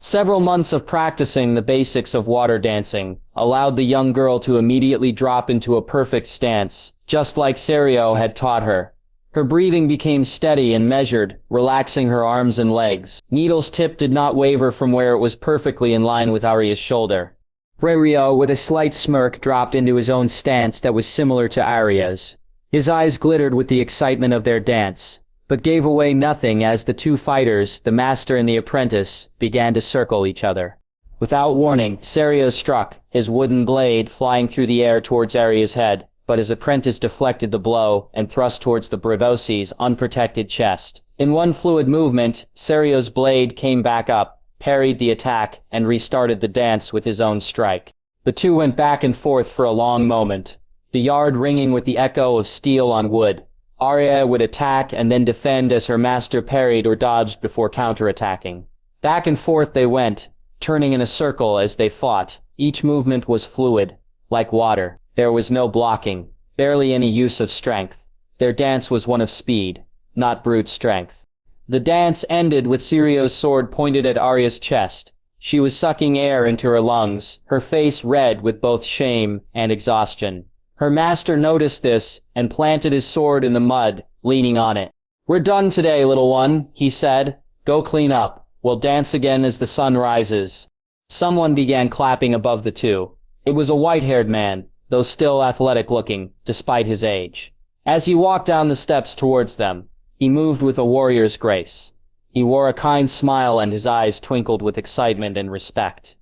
Several months of practicing the basics of water dancing allowed the young girl to immediately drop into a perfect stance, just like Syrio had taught her. Her breathing became steady and measured, relaxing her arms and legs. Needle's tip did not waver from where it was perfectly in line with Arya's shoulder. Reimagined, with a slight smirk, dropped into his own stance that was similar to Arya's. His eyes glittered with the excitement of their dance, but gave away nothing as the two fighters, the master and the apprentice, began to circle each other. Without warning, Syrio struck, his wooden blade flying through the air towards Arya's head, but his apprentice deflected the blow and thrust towards the Bravosi's unprotected chest. In one fluid movement, Syrio's blade came back up, parried the attack, and restarted the dance with his own strike. The two went back and forth for a long moment, the yard ringing with the echo of steel on wood. Arya would attack and then defend as her master parried or dodged before counterattacking. Back and forth they went, turning in a circle as they fought. Each movement was fluid, like water. There was no blocking, barely any use of strength. Their dance was one of speed, not brute strength. The dance ended with Syrio's sword pointed at Arya's chest. She was sucking air into her lungs, her face red with both shame and exhaustion. Her master noticed this and planted his sword in the mud, leaning on it. "We're done today, little one," he said. "Go clean up. We'll dance again as the sun rises." Someone began clapping above the two. It was a white-haired man, though still athletic-looking, despite his age. As he walked down the steps towards them, he moved with a warrior's grace. He wore a kind smile and his eyes twinkled with excitement and respect.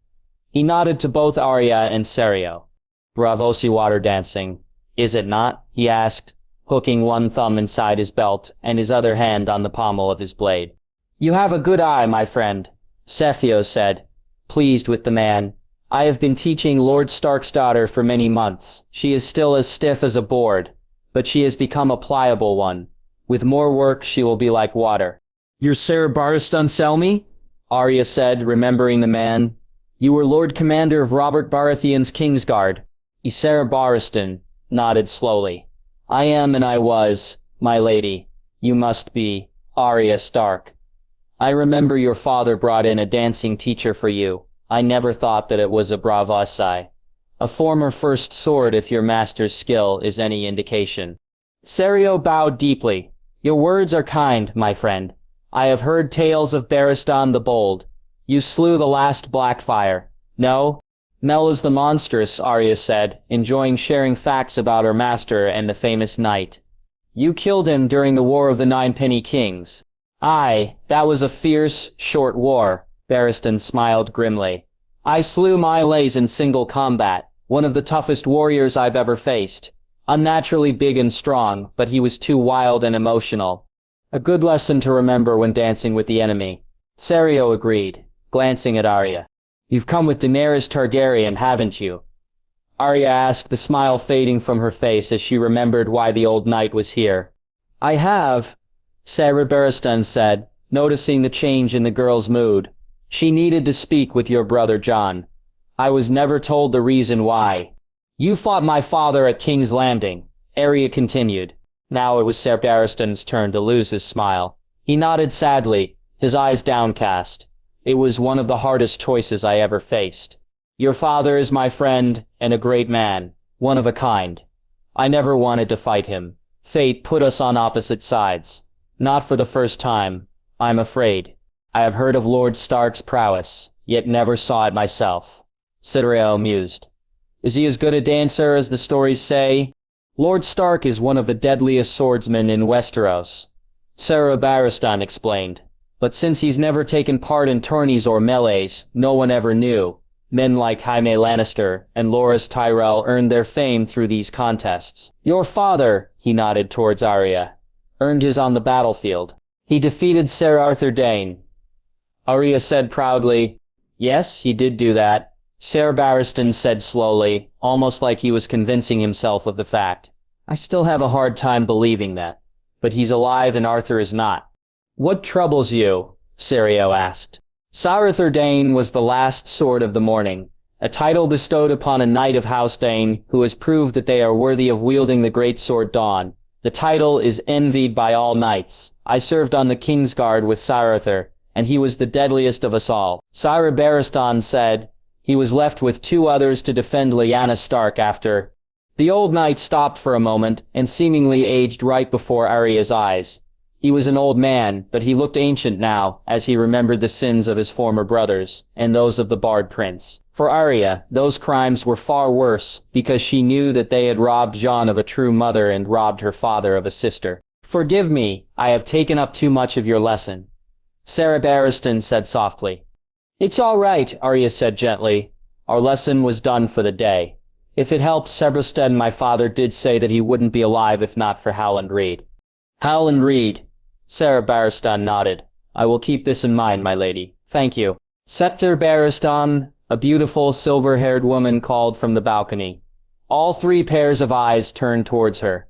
He nodded to both Arya and Syrio. "Bravosi water dancing, is it not?" he asked, hooking one thumb inside his belt and his other hand on the pommel of his blade. "You have a good eye, my friend," Syrio said, pleased with the man. "I have been teaching Lord Stark's daughter for many months. She is still as stiff as a board, but she has become a pliable one. With more work, she will be like water." "You're Ser Barristan Selmy?" Arya said, remembering the man. "You were Lord Commander of Robert Baratheon's Kingsguard." Ser Barristan nodded slowly. "I am and I was, my lady. You must be Arya Stark. I remember your father brought in a dancing teacher for you. I never thought that it was a Bravosi. A former first sword if your master's skill is any indication." Syrio bowed deeply. "Your words are kind, my friend. I have heard tales of Barristan the Bold. You slew the last Blackfire. No? Mel the monstrous," Arya said, enjoying sharing facts about her master and the famous knight. "You killed him during the War of the Ninepenny Kings." "Aye, that was a fierce, short war," Barristan smiled grimly. "I slew Miles in single combat, one of the toughest warriors I've ever faced. Unnaturally big and strong, but he was too wild and emotional. A good lesson to remember when dancing with the enemy." Syrio agreed, glancing at Arya. "You've come with Daenerys Targaryen, haven't you?" Arya asked, the smile fading from her face as she remembered why the old knight was here. "I have," Ser Barristan said, noticing the change in the girl's mood. "She needed to speak with your brother Jon. I was never told the reason why." "You fought my father at King's Landing," Arya continued. Now it was Ser Barristan's turn to lose his smile. He nodded sadly, his eyes downcast. "It was one of the hardest choices I ever faced. Your father is my friend and a great man, one of a kind. I never wanted to fight him. Fate put us on opposite sides. Not for the first time, I'm afraid. I have heard of Lord Stark's prowess, yet never saw it myself." Syrio mused. "Is he as good a dancer as the stories say?" "Lord Stark is one of the deadliest swordsmen in Westeros," Ser Barristan explained. "But since he's never taken part in tourneys or melees, no one ever knew. Men like Jaime Lannister and Loras Tyrell earned their fame through these contests. Your father," he nodded towards Arya, "earned his on the battlefield. He defeated Ser Arthur Dayne." Arya said proudly, "Yes, he did do that." Ser Barristan said slowly, almost like he was convincing himself of the fact. "I still have a hard time believing that. But he's alive and Arthur is not." "What troubles you?" Syrio asked. Ser Arthur Dayne was the last sword of the morning, a title bestowed upon a knight of House Dayne who has proved that they are worthy of wielding the great sword Dawn. The title is envied by all knights. I served on the Kingsguard with Ser Arthur, and he was the deadliest of us all. Sire Barristan said he was left with 2 others to defend Lyanna Stark after. The old knight stopped for a moment and seemingly aged right before Arya's eyes. He was an old man, but he looked ancient now, as he remembered the sins of his former brothers, and those of the Bard Prince. For Arya, those crimes were far worse, because she knew that they had robbed Jon of a true mother and robbed her father of a sister. "Forgive me, I have taken up too much of your lesson," Sir Barristan said softly. "It's all right," Arya said gently. "Our lesson was done for the day. If it helps, Sebastian, my father did say that he wouldn't be alive if not for Howland Reed." "Howland Reed," Sir Barristan nodded. "I will keep this in mind, my lady. Thank you." Scepter Barristan, a beautiful silver-haired woman called from the balcony. All 3 pairs of eyes turned towards her.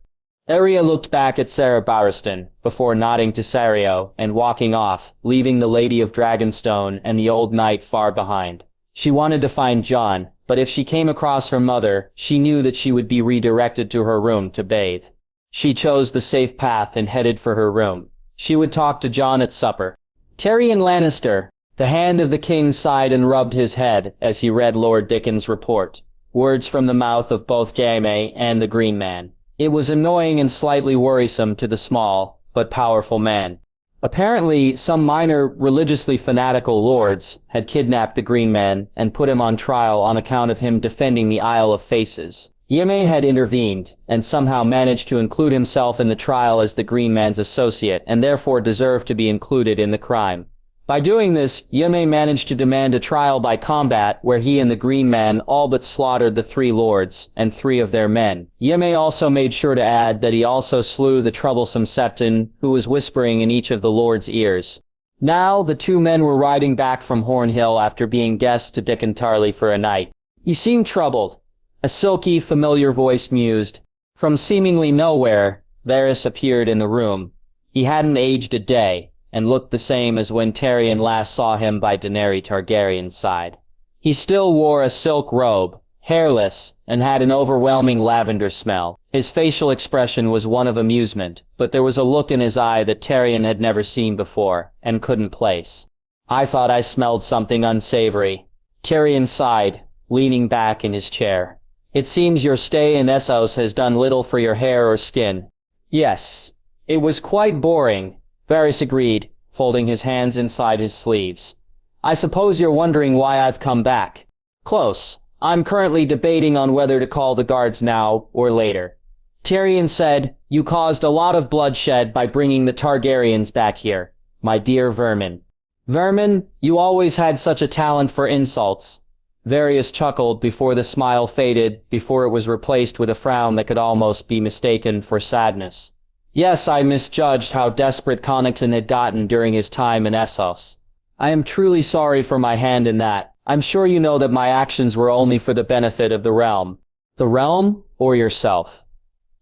Arya looked back at Sir Barristan, before nodding to Sario and walking off, leaving the Lady of Dragonstone and the old knight far behind. She wanted to find Jon, but if she came across her mother, she knew that she would be redirected to her room to bathe. She chose the safe path and headed for her room. She would talk to Jon at supper. Tyrion Lannister. The hand of the king sighed and rubbed his head as he read Lord Dickon's report. Words from the mouth of both Jaime and the Green Man. It was annoying and slightly worrisome to the small, but powerful man. Apparently, some minor, religiously fanatical lords had kidnapped the Green Man and put him on trial on account of him defending the Isle of Faces. Jaime had intervened, and somehow managed to include himself in the trial as the Green Man's associate, and therefore deserved to be included in the crime. By doing this, Jaime managed to demand a trial by combat where he and the Green Man all but slaughtered the 3 lords and 3 of their men. Jaime also made sure to add that he also slew the troublesome Septon, who was whispering in each of the lords' ears. Now, the 2 men were riding back from Hornhill after being guests to Dickon Tarley for a night. "You seem troubled," a silky, familiar voice mused. From seemingly nowhere, Varys appeared in the room. He hadn't aged a day, and looked the same as when Tyrion last saw him by Daenerys Targaryen's side. He still wore a silk robe, hairless, and had an overwhelming lavender smell. His facial expression was one of amusement, but there was a look in his eye that Tyrion had never seen before, and couldn't place. "I thought I smelled something unsavory." Tyrion sighed, leaning back in his chair. "It seems your stay in Essos has done little for your hair or skin." "Yes. It was quite boring," Varys agreed, folding his hands inside his sleeves. "I suppose you're wondering why I've come back." "Close. I'm currently debating on whether to call the guards now or later." Tyrion said, "You caused a lot of bloodshed by bringing the Targaryens back here, my dear vermin." "Vermin, you always had such a talent for insults." Varys chuckled before the smile faded, before it was replaced with a frown that could almost be mistaken for sadness. "Yes, I misjudged how desperate Connaughton had gotten during his time in Essos. I am truly sorry for my hand in that. I'm sure you know that my actions were only for the benefit of the realm." "The realm, or yourself?"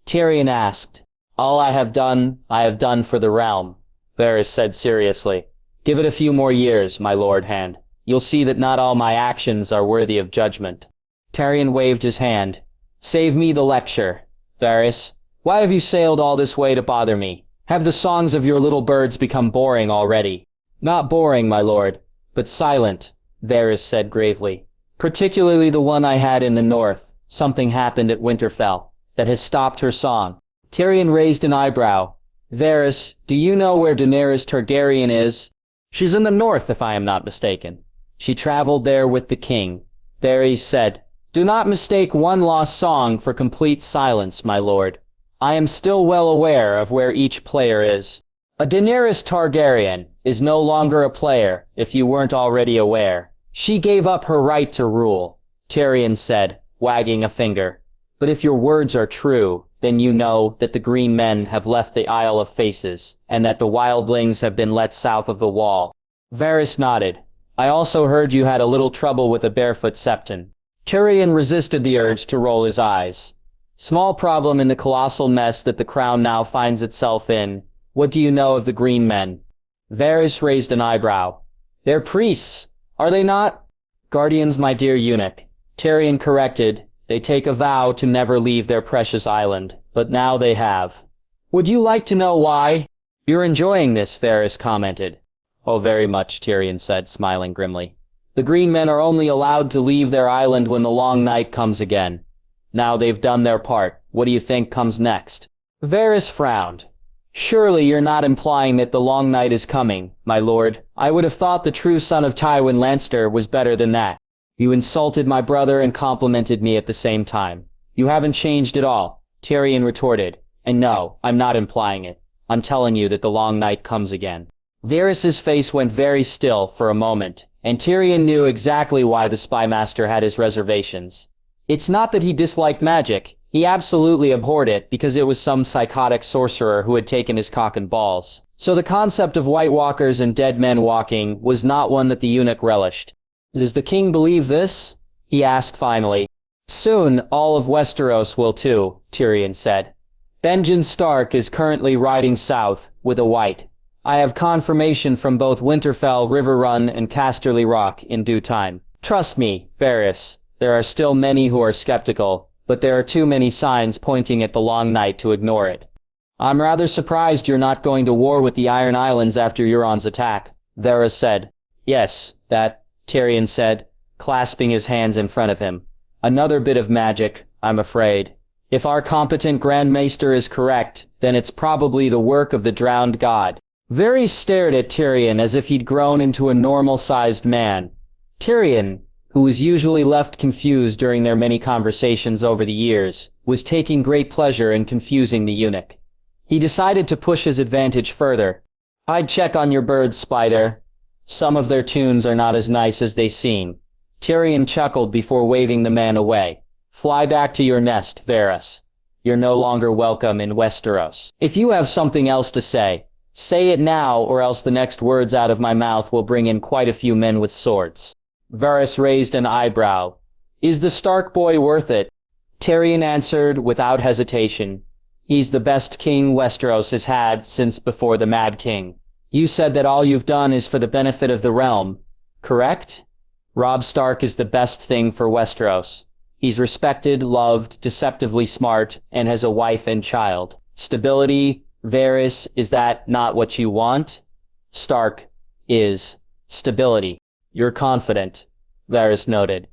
Tyrion asked. "All I have done for the realm," Varys said seriously. "Give it a few more years, my Lord Hand. You'll see that not all my actions are worthy of judgment." Tyrion waved his hand. "Save me the lecture, Varys. Why have you sailed all this way to bother me? Have the songs of your little birds become boring already?" "Not boring, my lord, but silent," Varys said gravely. "Particularly the one I had in the north. Something happened at Winterfell that has stopped her song." Tyrion raised an eyebrow. "Varys, do you know where Daenerys Targaryen is?" "She's in the north, if I am not mistaken." "She traveled there with the king," Varys said. "Do not mistake one lost song for complete silence, my lord. I am still well aware of where each player is. A Daenerys Targaryen is no longer a player, if you weren't already aware. She gave up her right to rule," Tyrion said, wagging a finger. "But if your words are true, then you know that the Green Men have left the Isle of Faces, and that the wildlings have been let south of the wall." Varys nodded. "I also heard you had a little trouble with a barefoot Septon." Tyrion resisted the urge to roll his eyes. "Small problem in the colossal mess that the crown now finds itself in. What do you know of the Green Men?" Varys raised an eyebrow. "They're priests, are they not?" "Guardians, my dear eunuch," Tyrion corrected. "They take a vow to never leave their precious island, but now they have." "Would you like to know why?" "You're enjoying this," Varys commented. Oh, very much, Tyrion said, smiling grimly. The Green Men are only allowed to leave their island when the long night comes again. Now they've done their part. What do you think comes next? Varys frowned. Surely you're not implying that the long night is coming, my lord. I would have thought the true son of Tywin Lannister was better than that. You insulted my brother and complimented me at the same time. You haven't changed at all, Tyrion retorted. And no, I'm not implying it. I'm telling you that the long night comes again. Varys' face went very still for a moment, and Tyrion knew exactly why the spymaster had his reservations. It's not that he disliked magic. He absolutely abhorred it because it was some psychotic sorcerer who had taken his cock and balls. So the concept of White Walkers and dead men walking was not one that the eunuch relished. Does the king believe this? He asked finally. Soon, all of Westeros will too, Tyrion said. Benjen Stark is currently riding south with a white. I have confirmation from both Winterfell, Riverrun, and Casterly Rock in due time. Trust me, Varys, there are still many who are skeptical, but there are too many signs pointing at the long night to ignore it. I'm rather surprised you're not going to war with the Iron Islands after Euron's attack, Varys said. Yes, that, Tyrion said, clasping his hands in front of him. Another bit of magic, I'm afraid. If our competent Grand Maester is correct, then it's probably the work of the drowned god. Varys stared at Tyrion as if he'd grown into a normal-sized man. Tyrion, who was usually left confused during their many conversations over the years, was taking great pleasure in confusing the eunuch. He decided to push his advantage further. I'd check on your birds, Spider. Some of their tunes are not as nice as they seem. Tyrion chuckled before waving the man away. Fly back to your nest, Varys. You're no longer welcome in Westeros. If you have something else to say, say it now, or else the next words out of my mouth will bring in quite a few men with swords. Varys raised an eyebrow. Is the Stark boy worth it? Tyrion answered without hesitation. He's the best king Westeros has had since before the Mad King. You said that all you've done is for the benefit of the realm, correct? Robb Stark is the best thing for Westeros. He's respected, loved, deceptively smart, and has a wife and child. Stability, Varys, is that not what you want? Stark is stability. You're confident, Varys noted.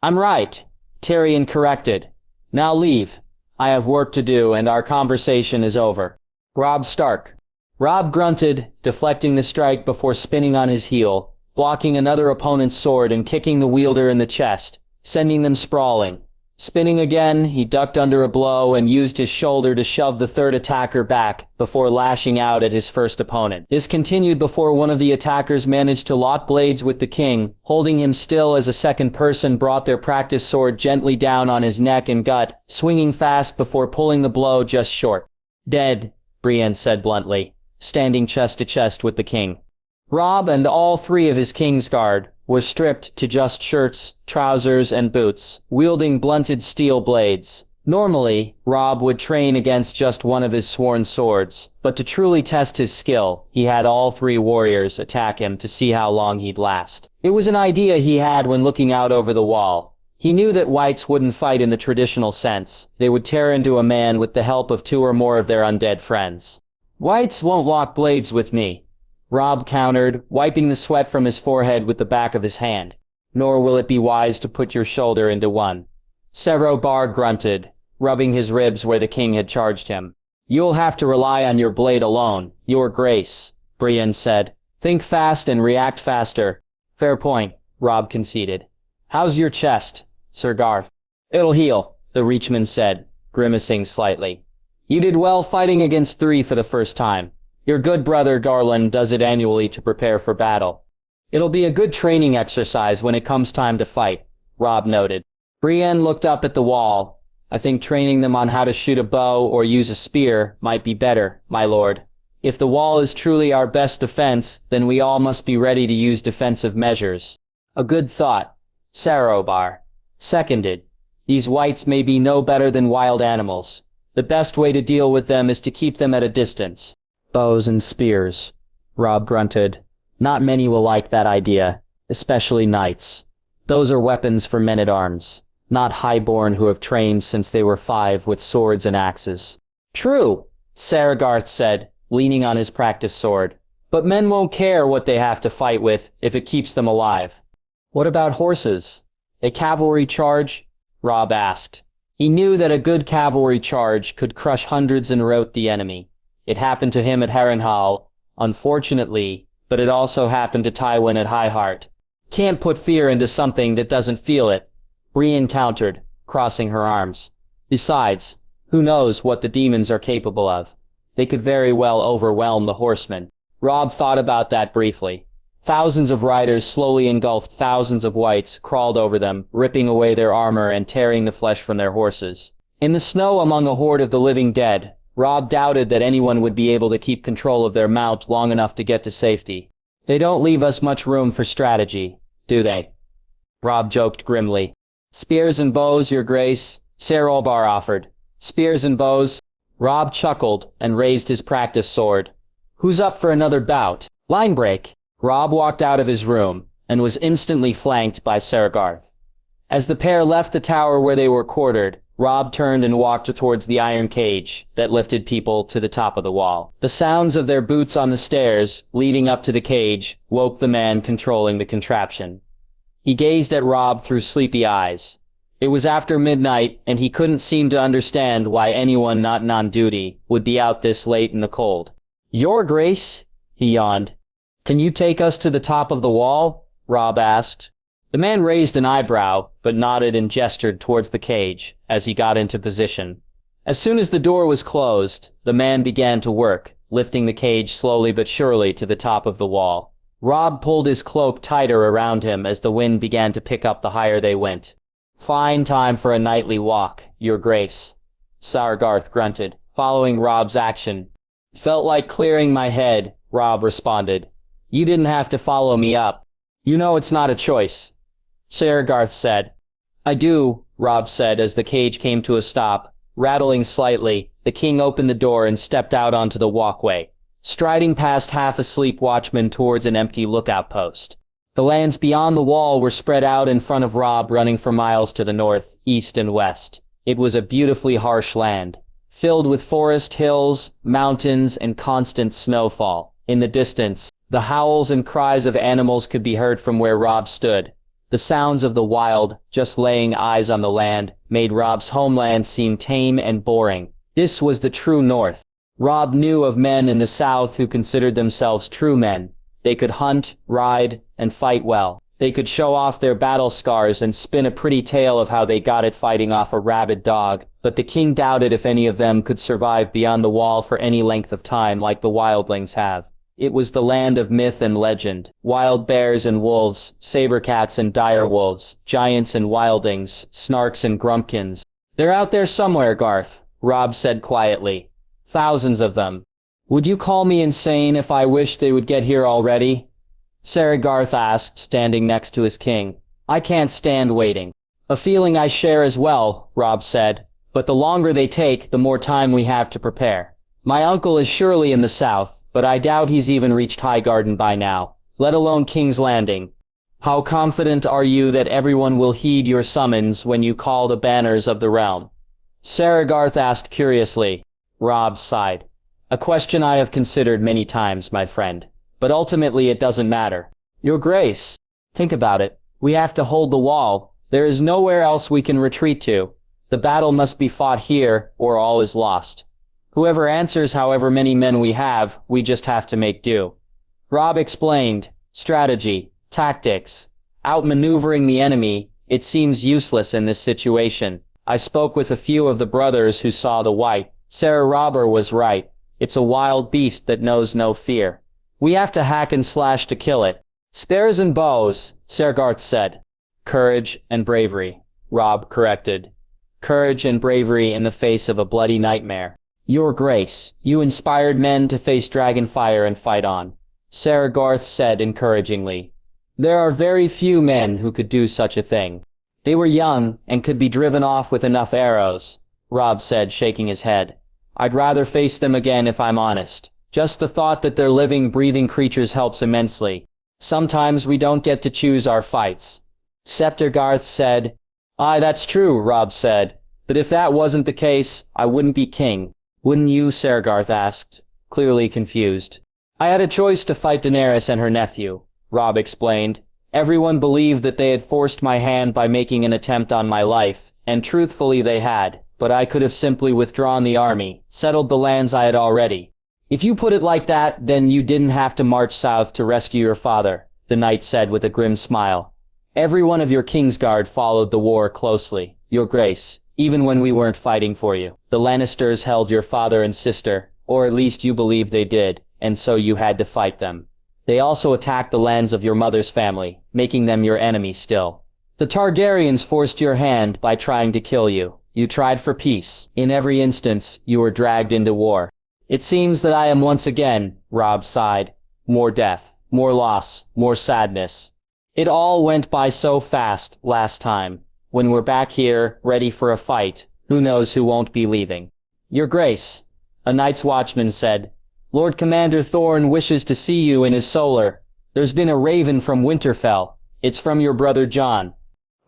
I'm right, Tyrion corrected. Now leave. I have work to do and our conversation is over. Robb Stark. Robb grunted, deflecting the strike before spinning on his heel, blocking another opponent's sword and kicking the wielder in the chest, sending them sprawling. Spinning again, he ducked under a blow and used his shoulder to shove the third attacker back before lashing out at his first opponent. This continued before one of the attackers managed to lock blades with the king, holding him still as a second person brought their practice sword gently down on his neck and gut, swinging fast before pulling the blow just short. Dead, Brienne said bluntly, standing chest to chest with the king. Robb and all three of his Kingsguard were stripped to just shirts, trousers, and boots, wielding blunted steel blades. Normally, Robb would train against just one of his sworn swords, but to truly test his skill, he had all three warriors attack him to see how long he'd last. It was an idea he had when looking out over the wall. He knew that whites wouldn't fight in the traditional sense. They would tear into a man with the help of two or more of their undead friends. Whites won't lock blades with me, Robb countered, wiping the sweat from his forehead with the back of his hand. Nor will it be wise to put your shoulder into one. Cerro Bar grunted, rubbing his ribs where the king had charged him. You'll have to rely on your blade alone, your grace, Brienne said. Think fast and react faster. Fair point, Robb conceded. How's your chest, Sir Garth? It'll heal, the Reachman said, grimacing slightly. You did well fighting against three for the first time. Your good brother Garland does it annually to prepare for battle. It'll be a good training exercise when it comes time to fight, Robb noted. Brienne looked up at the wall. I think training them on how to shoot a bow or use a spear might be better, my lord. If the wall is truly our best defense, then we all must be ready to use defensive measures. A good thought, Sarobar. Seconded. These whites may be no better than wild animals. The best way to deal with them is to keep them at a distance. Bows and spears, Robb grunted. Not many will like that idea, especially knights. Those are weapons for men-at-arms, not highborn who have trained since they were 5 with swords and axes. True, Saragarth said, leaning on his practice sword. But men won't care what they have to fight with if it keeps them alive. What about horses? A cavalry charge? Robb asked. He knew that a good cavalry charge could crush hundreds and rout the enemy. It happened to him at Harrenhal, unfortunately, but it also happened to Tywin at High Heart. Can't put fear into something that doesn't feel it, Brienne countered, crossing her arms. Besides, who knows what the demons are capable of? They could very well overwhelm the horsemen. Robb thought about that briefly. Thousands of riders slowly engulfed thousands of wights, crawled over them, ripping away their armor and tearing the flesh from their horses. In the snow among a horde of the living dead, Robb doubted that anyone would be able to keep control of their mount long enough to get to safety. They don't leave us much room for strategy, do they? Robb joked grimly. Spears and bows, your grace, Ser Olbar offered. Spears and bows? Robb chuckled and raised his practice sword. Who's up for another bout? Line break. Robb walked out of his room and was instantly flanked by Saragarth. As the pair left the tower where they were quartered, Robb turned and walked towards the iron cage that lifted people to the top of the wall. The sounds of their boots on the stairs leading up to the cage woke the man controlling the contraption. He gazed at Robb through sleepy eyes. It was after midnight, and he couldn't seem to understand why anyone not on duty would be out this late in the cold. Your Grace, he yawned. Can you take us to the top of the wall? Robb asked. The man raised an eyebrow, but nodded and gestured towards the cage as he got into position. As soon as the door was closed, the man began to work, lifting the cage slowly but surely to the top of the wall. Robb pulled his cloak tighter around him as the wind began to pick up the higher they went. Fine time for a nightly walk, your grace, Saragarth grunted, following Robb's action. Felt like clearing my head, Robb responded. You didn't have to follow me up. You know it's not a choice, Saragarth said. I do, Robb said as the cage came to a stop. Rattling slightly, the king opened the door and stepped out onto the walkway, striding past half-asleep watchmen towards an empty lookout post. The lands beyond the wall were spread out in front of Robb, running for miles to the north, east, and west. It was a beautifully harsh land, filled with forest, hills, mountains, and constant snowfall. In the distance, the howls and cries of animals could be heard from where Robb stood. The sounds of the wild, just laying eyes on the land, made Robb's homeland seem tame and boring. This was the true north. Robb knew of men in the south who considered themselves true men. They could hunt, ride, and fight well. They could show off their battle scars and spin a pretty tale of how they got it fighting off a rabid dog, but the king doubted if any of them could survive beyond the wall for any length of time like the wildlings have. It was the land of myth and legend. Wild bears and wolves, saber-cats and dire-wolves, giants and wildlings, snarks and grumpkins. They're out there somewhere, Garth, Robb said quietly. Thousands of them. Would you call me insane if I wished they would get here already? Saragarth asked, standing next to his king. I can't stand waiting. A feeling I share as well, Robb said. But the longer they take, the more time we have to prepare. My uncle is surely in the south, but I doubt he's even reached Highgarden by now, let alone King's Landing. How confident are you that everyone will heed your summons when you call the banners of the realm? Saragarth asked curiously. Robb sighed. A question I have considered many times, my friend. But ultimately it doesn't matter. Your Grace, think about it. We have to hold the wall. There is nowhere else we can retreat to. The battle must be fought here, or all is lost. Whoever answers however many men we have, we just have to make do. Robb explained. Strategy, tactics, outmaneuvering the enemy, it seems useless in this situation. I spoke with a few of the brothers who saw the white. Sarah Robber was right. It's a wild beast that knows no fear. We have to hack and slash to kill it. Spears and bows, Saragarth said. Courage and bravery, Robb corrected. Courage and bravery in the face of a bloody nightmare. Your Grace, you inspired men to face dragonfire and fight on, Saragarth said encouragingly. There are very few men who could do such a thing. They were young and could be driven off with enough arrows, Robb said, shaking his head. I'd rather face them again if I'm honest. Just the thought that they're living, breathing creatures helps immensely. Sometimes we don't get to choose our fights. Sceptergarth said. Aye, that's true, Robb said. But if that wasn't the case, I wouldn't be king. Wouldn't you? Saragarth asked, clearly confused. I had a choice to fight Daenerys and her nephew, Robb explained. Everyone believed that they had forced my hand by making an attempt on my life, and truthfully they had, but I could have simply withdrawn the army, settled the lands I had already. If you put it like that, then you didn't have to march south to rescue your father, the knight said with a grim smile. Every one of your Kingsguard followed the war closely, Your Grace, even when we weren't fighting for you. The Lannisters held your father and sister, or at least you believe they did, and so you had to fight them. They also attacked the lands of your mother's family, making them your enemy still. The Targaryens forced your hand by trying to kill you. You tried for peace. In every instance, you were dragged into war. It seems that I am once again, Robb sighed. More death, more loss, more sadness. It all went by so fast last time. When we're back here, ready for a fight, who knows who won't be leaving. Your Grace, a Night's Watchman said. Lord Commander Thorne wishes to see you in his solar. There's been a raven from Winterfell. It's from your brother Jon.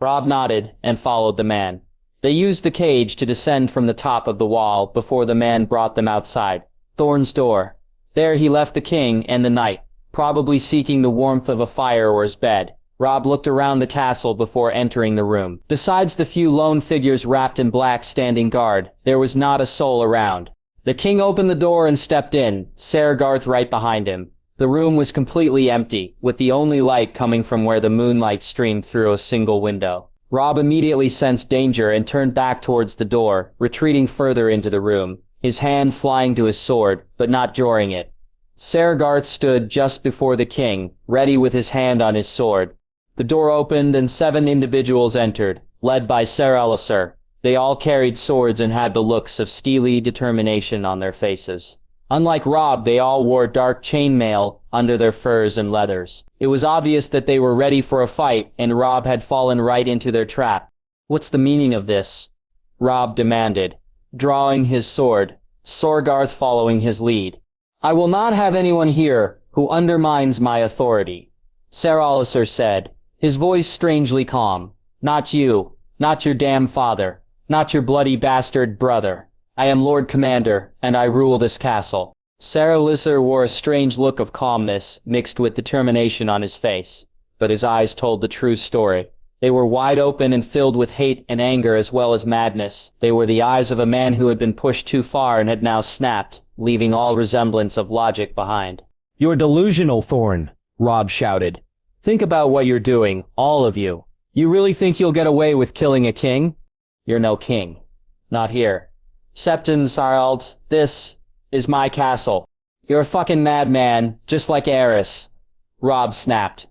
Robb nodded and followed the man. They used the cage to descend from the top of the wall before the man brought them outside Thorne's door. There he left the king and the knight, probably seeking the warmth of a fire or his bed. Robb looked around the castle before entering the room. Besides the few lone figures wrapped in black standing guard, there was not a soul around. The king opened the door and stepped in, Sarah right behind him. The room was completely empty, with the only light coming from where the moonlight streamed through a single window. Robb immediately sensed danger and turned back towards the door, retreating further into the room, his hand flying to his sword, but not drawing it. Sarah stood just before the king, ready with his hand on his sword. The door opened and 7 individuals entered, led by Ser. They all carried swords and had the looks of steely determination on their faces. Unlike Robb, they all wore dark chainmail under their furs and leathers. It was obvious that they were ready for a fight, and Robb had fallen right into their trap. What's the meaning of this? Robb demanded, drawing his sword, Sorgarth following his lead. I will not have anyone here who undermines my authority, Ser said, his voice strangely calm. Not you, not your damn father, not your bloody bastard brother. I am Lord Commander, and I rule this castle. Ser wore a strange look of calmness, mixed with determination on his face. But his eyes told the true story. They were wide open and filled with hate and anger as well as madness. They were the eyes of a man who had been pushed too far and had now snapped, leaving all resemblance of logic behind. You're delusional, Thorne, Robb shouted. Think about what you're doing, all of you. You really think you'll get away with killing a king? You're no king. Not here. Septon Sarald, this is my castle. You're a fucking madman, just like Aerys. Robb snapped.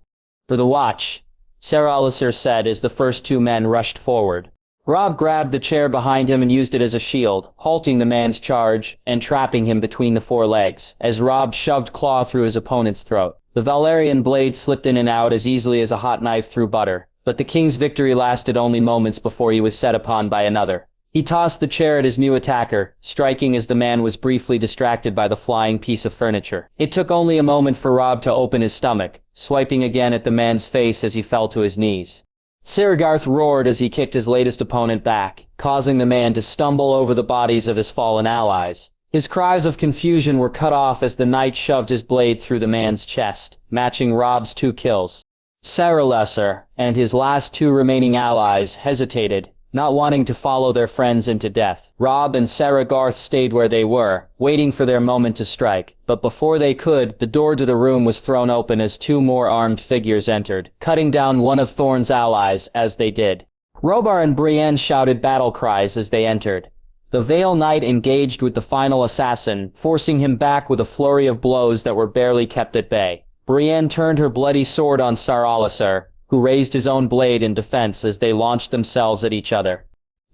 For the watch, Ser said as the first 2 men rushed forward. Robb grabbed the chair behind him and used it as a shield, halting the man's charge and trapping him between the 4 legs, as Robb shoved claw through his opponent's throat. The Valyrian blade slipped in and out as easily as a hot knife through butter, but the king's victory lasted only moments before he was set upon by another. He tossed the chair at his new attacker, striking as the man was briefly distracted by the flying piece of furniture. It took only a moment for Robb to open his stomach, swiping again at the man's face as he fell to his knees. Sargarth roared as he kicked his latest opponent back, causing the man to stumble over the bodies of his fallen allies. His cries of confusion were cut off as the knight shoved his blade through the man's chest, matching Robb's 2 kills. Ser and his last 2 remaining allies hesitated, not wanting to follow their friends into death. Robb and Sargarth stayed where they were, waiting for their moment to strike, but before they could, the door to the room was thrown open as 2 more armed figures entered, cutting down one of Thorne's allies as they did. Robb and Brienne shouted battle cries as they entered. The Vale Knight engaged with the final assassin, forcing him back with a flurry of blows that were barely kept at bay. Brienne turned her bloody sword on Ser, who raised his own blade in defense as they launched themselves at each other.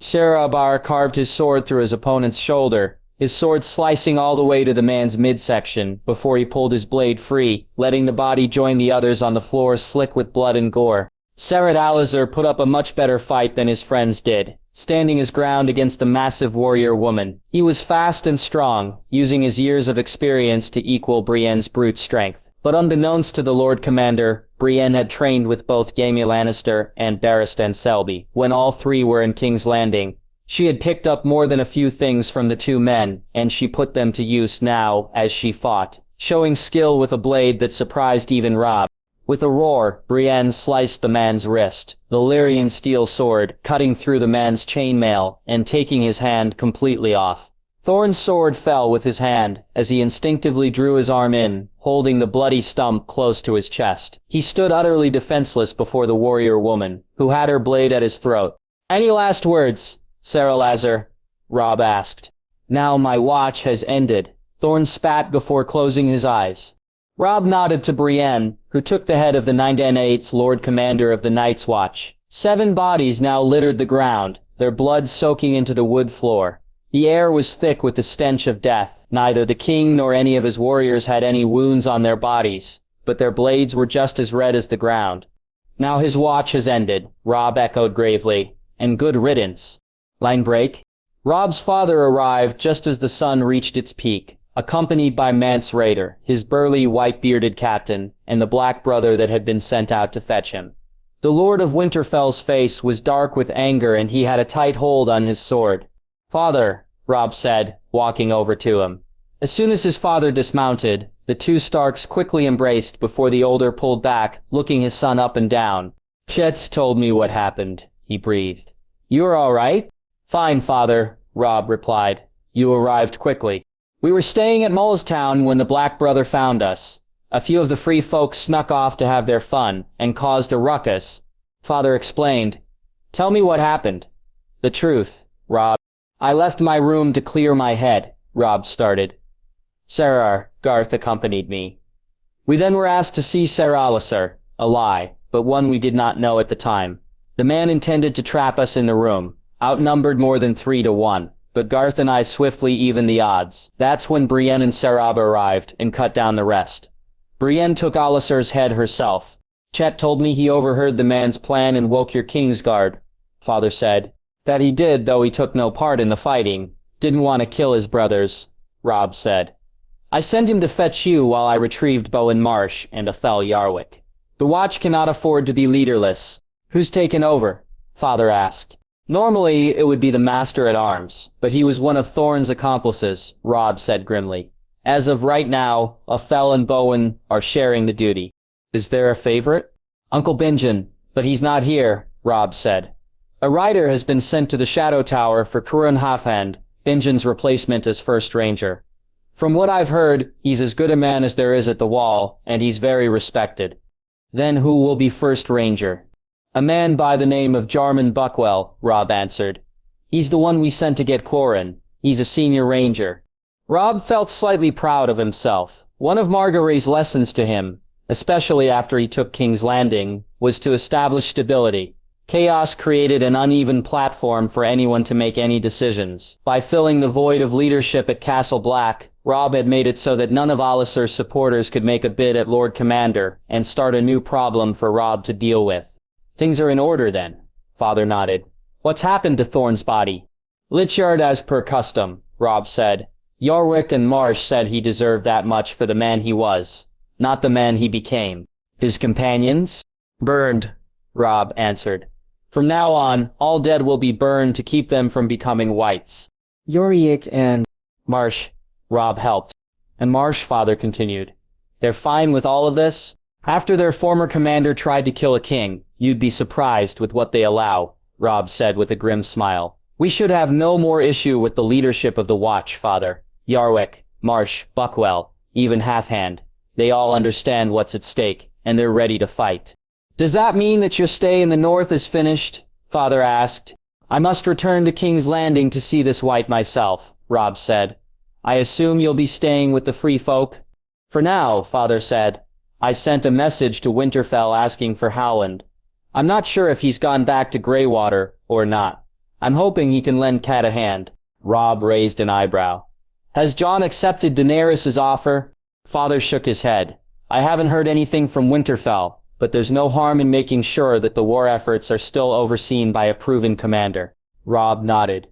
Sherabar carved his sword through his opponent's shoulder, his sword slicing all the way to the man's midsection before he pulled his blade free, letting the body join the others on the floor slick with blood and gore. Ser put up a much better fight than his friends did, standing his ground against the massive warrior woman. He was fast and strong, using his years of experience to equal Brienne's brute strength. But unbeknownst to the Lord Commander, Brienne had trained with both Jaime Lannister and Barristan Selby when all 3 were in King's Landing. She had picked up more than a few things from the 2 men, and she put them to use now as she fought. showing skill with a blade that surprised even Robb. With a roar, Brienne sliced the man's wrist, the Valyrian steel sword cutting through the man's chainmail and taking his hand completely off. Thorne's sword fell with his hand as he instinctively drew his arm in, holding the bloody stump close to his chest. He stood utterly defenseless before the warrior woman, who had her blade at his throat. "Any last words, Sarah Lazar?" Robb asked. "Now my watch has ended." Thorne spat before closing his eyes. Robb nodded to Brienne, who took the head of the 9th Lord Commander of the Night's Watch. 7 bodies now littered the ground, their blood soaking into the wood floor. The air was thick with the stench of death. Neither the king nor any of his warriors had any wounds on their bodies, but their blades were just as red as the ground. "Now his watch has ended," Robb echoed gravely, "and good riddance." Line break. Robb's father arrived just as the sun reached its peak, accompanied by Mance Rayder, his burly white-bearded captain, and the black brother that had been sent out to fetch him. The Lord of Winterfell's face was dark with anger and he had a tight hold on his sword. "Father," Robb said, walking over to him. As soon as his father dismounted, the 2 Starks quickly embraced before the older pulled back, looking his son up and down. "Chet's told me what happened," he breathed. "You're all right?" "Fine, father," Robb replied. "You arrived quickly. We were staying at Mullstown when the Black Brother found us. A few of the free folk snuck off to have their fun, and caused a ruckus." Father explained. "Tell me what happened." "The truth, Robb." "I left my room to clear my head," Robb started. "Sarah, Garth accompanied me. We then were asked to see Ser Alisar, a lie, but one we did not know at the time. The man intended to trap us in the room, outnumbered more than 3 to 1. But Garth and I swiftly evened the odds. That's when Brienne and Sarab arrived and cut down the rest. Brienne took Alisar's head herself. "Chet told me he overheard the man's plan and woke your Kingsguard," Father said. "That he did, though he took no part in the fighting. Didn't want to kill his brothers," Robb said. "I sent him to fetch you while I retrieved Bowen Marsh and Athel Yarwick. The Watch cannot afford to be leaderless." "Who's taken over?" Father asked. "Normally, it would be the Master-at-Arms, but he was one of Thorne's accomplices," Robb said grimly. "As of right now, Athel and Bowen are sharing the duty." "Is there a favorite?" "Uncle Benjen, but he's not here," Robb said. "A rider has been sent to the Shadow Tower for Curran Halfhand, Benjen's replacement as First Ranger. From what I've heard, he's as good a man as there is at the Wall, and he's very respected." "Then who will be First Ranger?" "A man by the name of Jarman Buckwell," Robb answered. "He's the one we sent to get Quarren. He's a senior ranger." Robb felt slightly proud of himself. One of Margaery's lessons to him, especially after he took King's Landing, was to establish stability. Chaos created an uneven platform for anyone to make any decisions. By filling the void of leadership at Castle Black, Robb had made it so that none of Alisar's supporters could make a bid at Lord Commander and start a new problem for Robb to deal with. "Things are in order then," Father nodded. "What's happened to Thorne's body?" "Lychard as per custom," Robb said. "Yarwick and Marsh said he deserved that much for the man he was, not the man he became." "His companions?" "Burned," Robb answered. "From now on, all dead will be burned to keep them from becoming whites." "Yarwick and Marsh," Robb helped. "And Marsh," Father continued. "They're fine with all of this? After their former commander tried to kill a king, you'd be surprised with what they allow," Robb said with a grim smile. "We should have no more issue with the leadership of the Watch, Father. Yarwick, Marsh, Buckwell, even Halfhand. They all understand what's at stake, and they're ready to fight." "Does that mean that your stay in the north is finished?" Father asked. "I must return to King's Landing to see this white myself," Robb said. "I assume you'll be staying with the free folk?" "For now," Father said. "I sent a message to Winterfell asking for Howland. I'm not sure if he's gone back to Greywater or not. I'm hoping he can lend Cat a hand." Robb raised an eyebrow. "Has Jon accepted Daenerys' offer?" Father shook his head. "I haven't heard anything from Winterfell, but there's no harm in making sure that the war efforts are still overseen by a proven commander." Robb nodded.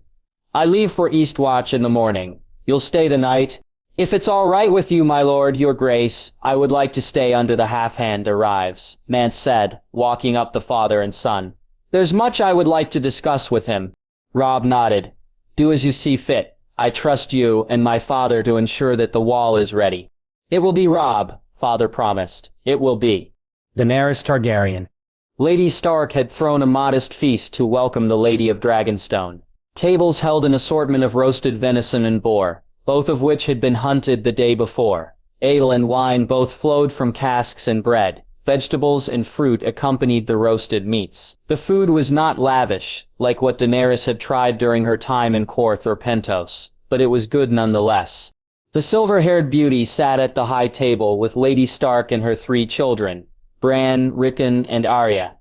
"I leave for Eastwatch in the morning. You'll stay the night?" "If it's all right with you, my lord, your grace, I would like to stay under the Halfhand arrives," Mance said, walking up the father and son. "There's much I would like to discuss with him." Robb nodded. "Do as you see fit. I trust you and my father to ensure that the wall is ready." It will be Robb, father promised. It will be. Daenerys Targaryen. Lady Stark had thrown a modest feast to welcome the Lady of Dragonstone. Tables held an assortment of roasted venison and boar, both of which had been hunted the day before. Ale and wine both flowed from casks, and bread, vegetables and fruit accompanied the roasted meats. The food was not lavish, like what Daenerys had tried during her time in Korth or Pentos, but it was good nonetheless. The silver-haired beauty sat at the high table with Lady Stark and her 3 children, Bran, Rickon, and Arya.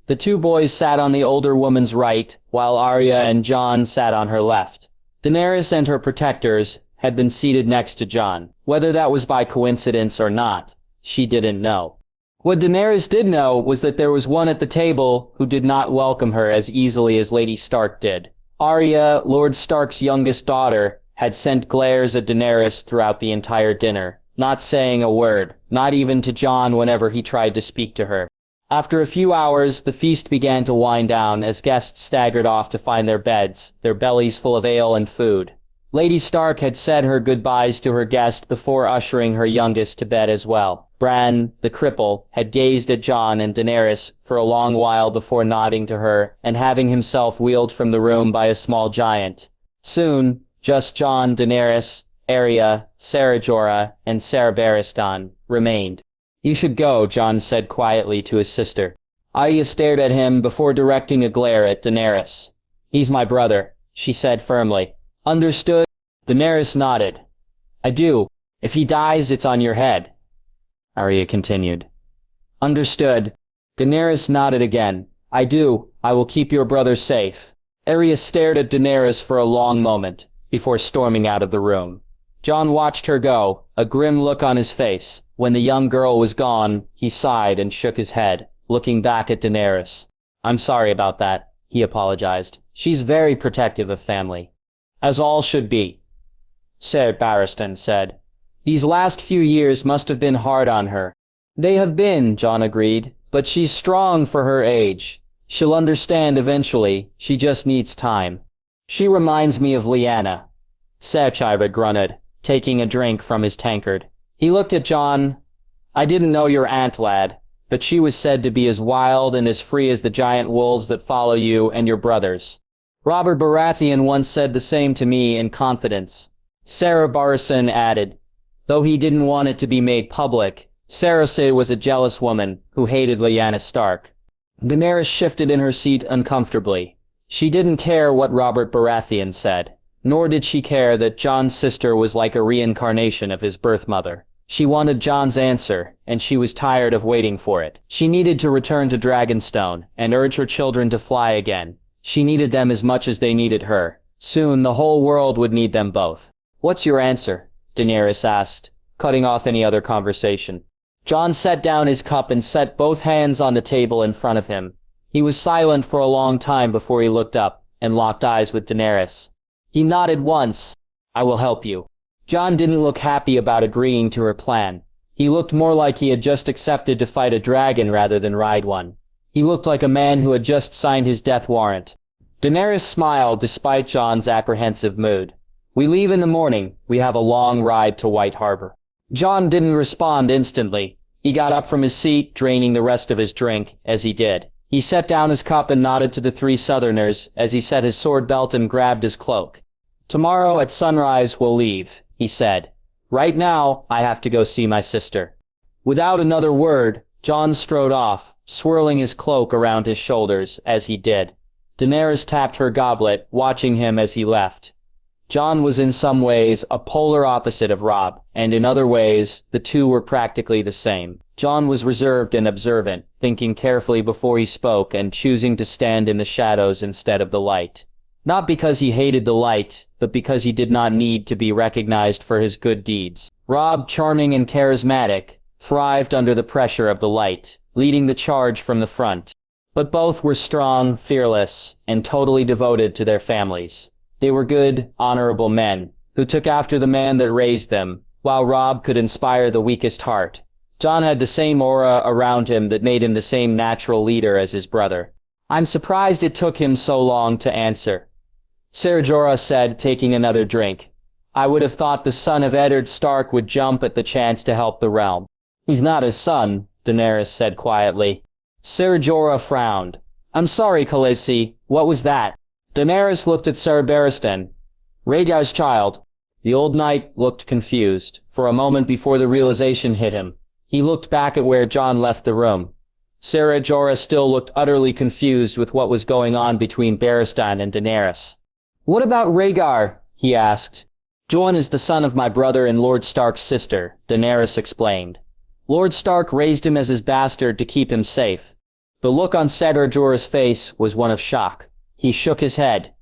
The 2 boys sat on the older woman's right, while Arya and Jon sat on her left. Daenerys and her protectors had been seated next to Jon. Whether that was by coincidence or not, she didn't know. What Daenerys did know was that there was one at the table who did not welcome her as easily as Lady Stark did. Arya, Lord Stark's youngest daughter, had sent glares at Daenerys throughout the entire dinner, not saying a word, not even to Jon whenever he tried to speak to her. After a few hours, the feast began to wind down as guests staggered off to find their beds, their bellies full of ale and food. Lady Stark had said her goodbyes to her guest before ushering her youngest to bed as well. Bran, the cripple, had gazed at Jon and Daenerys for a long while before nodding to her and having himself wheeled from the room by a small giant. Soon, just Jon, Daenerys, Arya, Ser Jorah, and Ser Barristan remained. "You should go," Jon said quietly to his sister. Arya stared at him before directing a glare at Daenerys. "He's my brother," she said firmly. "Understood?" Daenerys nodded. "I do. If he dies, it's on your head," Arya continued. "Understood." Daenerys nodded again. "I do. I will keep your brother safe." Arya stared at Daenerys for a long moment, before storming out of the room. Jon watched her go, a grim look on his face. When the young girl was gone, he sighed and shook his head, looking back at Daenerys. "I'm sorry about that," he apologized. "She's very protective of family." "As all should be," Ser Barristan said. "These last few years must have been hard on her." "They have been," Jon agreed, "but she's strong for her age. She'll understand eventually, she just needs time." "She reminds me of Lyanna," Ser Chyra grunted, taking a drink from his tankard. He looked at Jon. "I didn't know your aunt, lad, but she was said to be as wild and as free as the giant wolves that follow you and your brothers. Robert Baratheon once said the same to me in confidence." Ser Barristan added, "Though he didn't want it to be made public, Cersei was a jealous woman who hated Lyanna Stark." Daenerys shifted in her seat uncomfortably. She didn't care what Robert Baratheon said, nor did she care that Jon's sister was like a reincarnation of his birth mother. She wanted Jon's answer, and she was tired of waiting for it. She needed to return to Dragonstone and urge her children to fly again. She needed them as much as they needed her. Soon the whole world would need them both. "What's your answer?" Daenerys asked, cutting off any other conversation. Jon set down his cup and set both hands on the table in front of him. He was silent for a long time before he looked up and locked eyes with Daenerys. He nodded once. "I will help you." Jon didn't look happy about agreeing to her plan. He looked more like he had just accepted to fight a dragon rather than ride one. He looked like a man who had just signed his death warrant. Daenerys smiled despite Jon's apprehensive mood. "We leave in the morning. We have a long ride to White Harbor." Jon didn't respond instantly. He got up from his seat, draining the rest of his drink, as he did. He set down his cup and nodded to the 3 Southerners as he set his sword belt and grabbed his cloak. "Tomorrow at sunrise we'll leave," he said. "Right now, I have to go see my sister." Without another word, Jon strode off, swirling his cloak around his shoulders as he did. Daenerys tapped her goblet, watching him as he left. Jon was in some ways a polar opposite of Robb, and in other ways, the two were practically the same. Jon was reserved and observant, thinking carefully before he spoke and choosing to stand in the shadows instead of the light. Not because he hated the light, but because he did not need to be recognized for his good deeds. Robb, charming and charismatic, thrived under the pressure of the light, leading the charge from the front. But both were strong, fearless, and totally devoted to their families. They were good, honorable men, who took after the man that raised them, while Robb could inspire the weakest heart. Jon had the same aura around him that made him the same natural leader as his brother. "I'm surprised it took him so long to answer," Ser Jorah said, taking another drink. I would have thought the son of Eddard Stark would jump at the chance to help the realm. He's not his son, Daenerys said quietly. Ser Jorah frowned. I'm sorry, Khaleesi, what was that? Daenerys looked at Ser Barristan. Rhaegar's child. The old knight looked confused, for a moment before the realization hit him. He looked back at where Jon left the room. Ser Jorah still looked utterly confused with what was going on between Barristan and Daenerys. What about Rhaegar? He asked. Jon is the son of my brother and Lord Stark's sister, Daenerys explained. Lord Stark raised him as his bastard to keep him safe. The look on Ser Jorah's face was one of shock. He shook his head.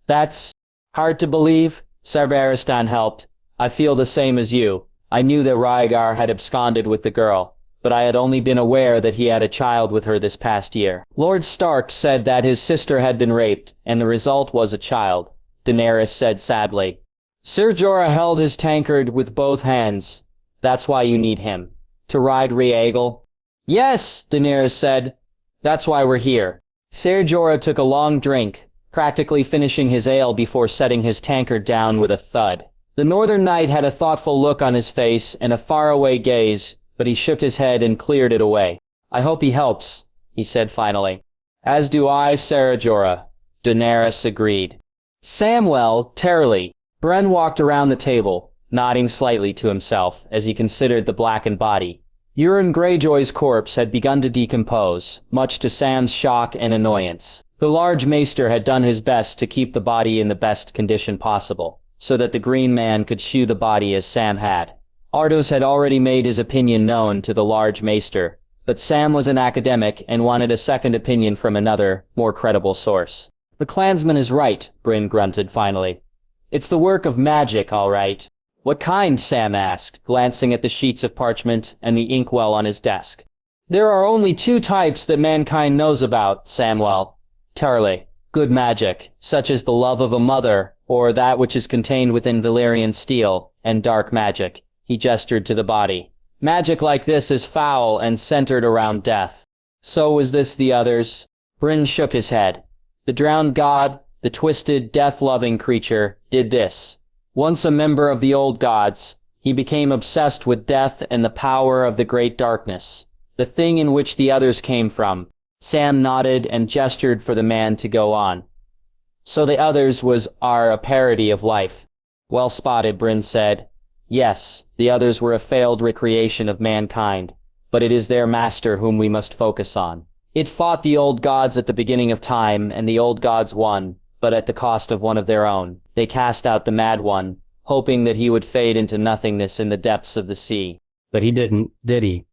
That's hard to believe, Ser Barristan helped. I feel the same as you. I knew that Rhaegar had absconded with the girl, but I had only been aware that he had a child with her this past year. Lord Stark said that his sister had been raped, and the result was a child, Daenerys said sadly. Ser Jorah held his tankard with both hands. That's why you need him. To ride Rhaegal? Yes, Daenerys said. That's why we're here. Ser Jorah took a long drink, practically finishing his ale before setting his tankard down with a thud. The Northern Knight had a thoughtful look on his face and a faraway gaze, but he shook his head and cleared it away. I hope he helps, he said finally. As do I, Ser Jorah, Daenerys agreed. Samwell, Tarly. Bran walked around the table, nodding slightly to himself as he considered the blackened body. Euron Greyjoy's corpse had begun to decompose, much to Sam's shock and annoyance. The large maester had done his best to keep the body in the best condition possible, so that the Green Man could shoe the body as Sam had. Ardos had already made his opinion known to the large maester, but Sam was an academic and wanted a second opinion from another, more credible source. The clansman is right, Bran grunted finally. It's the work of magic, all right. What kind? Sam asked, glancing at the sheets of parchment and the inkwell on his desk. There are only two types that mankind knows about, Samwell. Tarly. Good magic, such as the love of a mother, or that which is contained within Valyrian steel, and dark magic. He gestured to the body. Magic like this is foul and centered around death. So was this the others? Bran shook his head. The drowned god, the twisted, death-loving creature, did this. Once a member of the old gods, he became obsessed with death and the power of the great darkness, the thing in which the others came from. Sam nodded and gestured for the man to go on. So the others are a parody of life. Well spotted, Bran said. Yes, the others were a failed recreation of mankind, but it is their master whom we must focus on. It fought the old gods at the beginning of time, and the old gods won, but at the cost of one of their own. They cast out the Mad One, hoping that he would fade into nothingness in the depths of the sea. But he didn't, did he?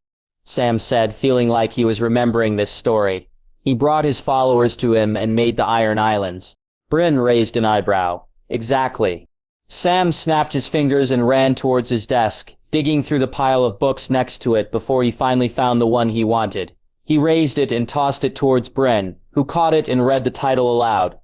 Sam said, feeling like he was remembering this story. He brought his followers to him and made the Iron Islands. Bran raised an eyebrow. Exactly. Sam snapped his fingers and ran towards his desk, digging through the pile of books next to it before he finally found the one he wanted. He raised it and tossed it towards Bran, who caught it and read the title aloud.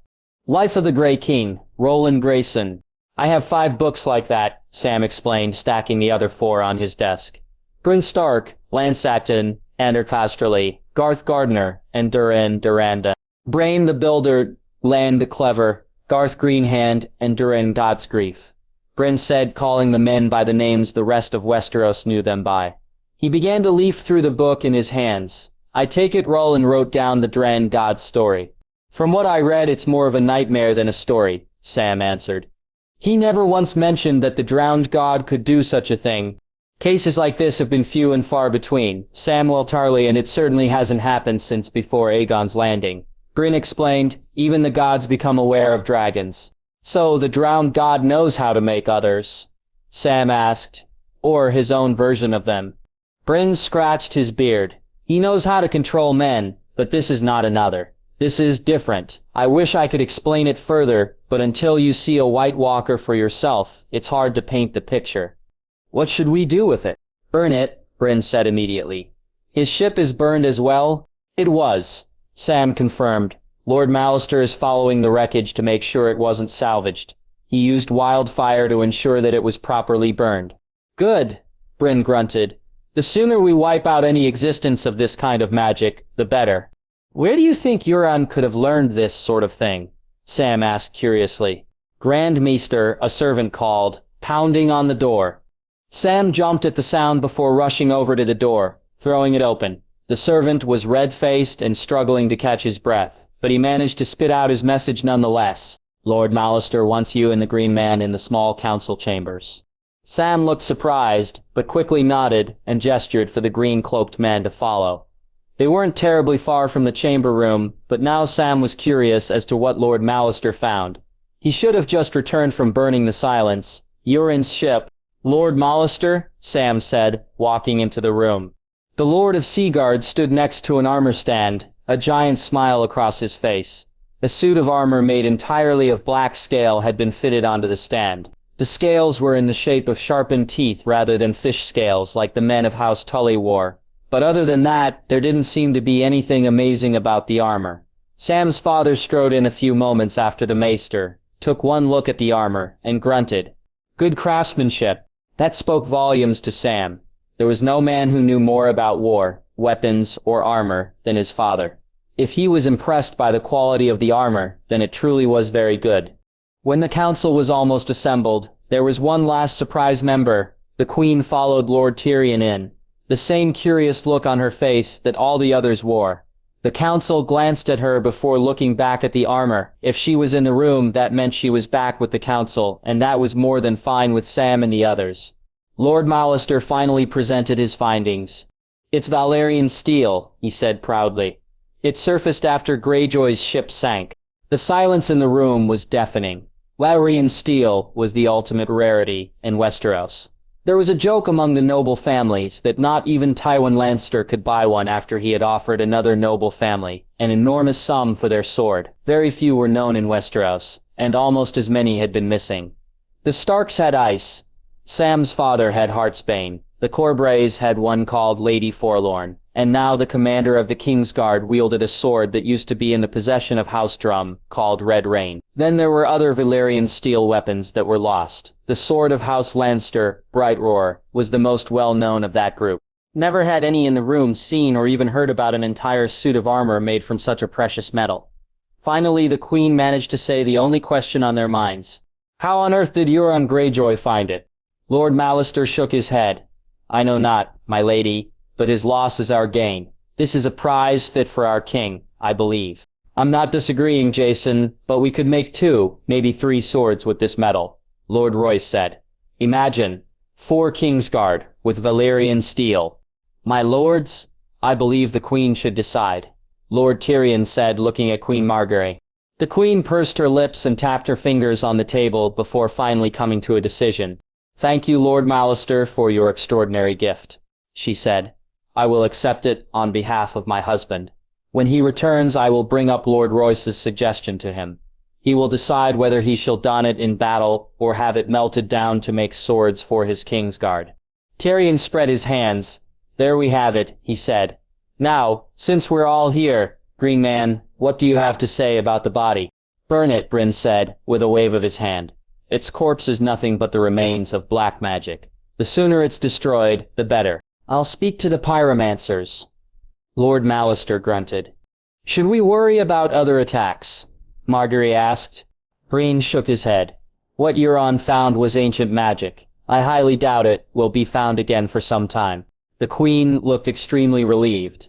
Life of the Grey King, Roland Grayson. I have 5 books like that, Sam explained, stacking the other 4 on his desk. Bran Stark, Lance Acton, Andrew Casterly, Garth Gardner, and Duran Duranda. Bran the Builder, Land the Clever, Garth Greenhand, and Duran Godsgrief. Bran said, calling the men by the names the rest of Westeros knew them by. He began to leaf through the book in his hands. I take it Roland wrote down the Dran God's story. From what I read, it's more of a nightmare than a story, Sam answered. He never once mentioned that the drowned god could do such a thing. Cases like this have been few and far between, Samwell Tarly, and it certainly hasn't happened since before Aegon's Landing. Bran explained, even the gods become aware of dragons. So the drowned god knows how to make others? Sam asked. Or his own version of them. Bran scratched his beard. He knows how to control men, but this is not another. This is different. I wish I could explain it further, but until you see a White Walker for yourself, it's hard to paint the picture. What should we do with it? Burn it, Bran said immediately. His ship is burned as well? It was, Sam confirmed. Lord Mallister is following the wreckage to make sure it wasn't salvaged. He used wildfire to ensure that it was properly burned. Good, Bran grunted. The sooner we wipe out any existence of this kind of magic, the better. Where do you think Euron could have learned this sort of thing? Sam asked curiously. Grand Maester, a servant called, pounding on the door. Sam jumped at the sound before rushing over to the door, throwing it open. The servant was red-faced and struggling to catch his breath, but he managed to spit out his message nonetheless. Lord Mallister wants you and the Green Man in the small council chambers. Sam looked surprised, but quickly nodded and gestured for the green-cloaked man to follow. They weren't terribly far from the chamber room, but now Sam was curious as to what Lord Mallister found. He should have just returned from burning the Silence. Euron's ship. Lord Mallister, Sam said, walking into the room. The Lord of Seaguard stood next to an armor stand, a giant smile across his face. A suit of armor made entirely of black scale had been fitted onto the stand. The scales were in the shape of sharpened teeth rather than fish scales like the men of House Tully wore. But other than that, there didn't seem to be anything amazing about the armor. Sam's father strode in a few moments after the maester, took one look at the armor, and grunted. Good craftsmanship. That spoke volumes to Sam. There was no man who knew more about war, weapons, or armor than his father. If he was impressed by the quality of the armor, then it truly was very good. When the council was almost assembled, there was one last surprise member. The Queen followed Lord Tyrion in, the same curious look on her face that all the others wore. The council glanced at her before looking back at the armor. If she was in the room, that meant she was back with the council, and that was more than fine with Sam and the others. Lord Mallister finally presented his findings. It's Valyrian steel, he said proudly. It surfaced after Greyjoy's ship sank. The silence in the room was deafening. Valyrian steel was the ultimate rarity in Westeros. There was a joke among the noble families that not even Tywin Lannister could buy one after he had offered another noble family an enormous sum for their sword. Very few were known in Westeros, and almost as many had been missing. The Starks had ice. Sam's father had Heartsbane, the Corbrays had one called Lady Forlorn, and now the commander of the Kingsguard wielded a sword that used to be in the possession of House Drum, called Red Rain. Then there were other Valyrian steel weapons that were lost. The sword of House Lannister, Bright Roar, was the most well-known of that group. Never had any in the room seen or even heard about an entire suit of armor made from such a precious metal. Finally, the Queen managed to say the only question on their minds. How on earth did Euron Greyjoy find it? Lord Mallister shook his head. I know not, my lady, but his loss is our gain. This is a prize fit for our king, I believe. I'm not disagreeing, Jason, but we could make 2, maybe 3 swords with this metal, Lord Royce said. Imagine, 4 Kingsguard with Valyrian steel. My lords, I believe the Queen should decide, Lord Tyrion said, looking at Queen Margaery. The Queen pursed her lips and tapped her fingers on the table before finally coming to a decision. Thank you, Lord Mallister, for your extraordinary gift, she said. I will accept it on behalf of my husband. When he returns, I will bring up Lord Royce's suggestion to him. He will decide whether he shall don it in battle or have it melted down to make swords for his Kingsguard. Tyrion spread his hands. There we have it, he said. Now, since we're all here, Green Man, what do you have to say about the body? Burn it, Bran said, with a wave of his hand. Its corpse is nothing but the remains of black magic. The sooner it's destroyed, the better. I'll speak to the pyromancers. Lord Mallister grunted. Should we worry about other attacks? Margaery asked. Bran shook his head. What Euron found was ancient magic. I highly doubt it will be found again for some time. The Queen looked extremely relieved.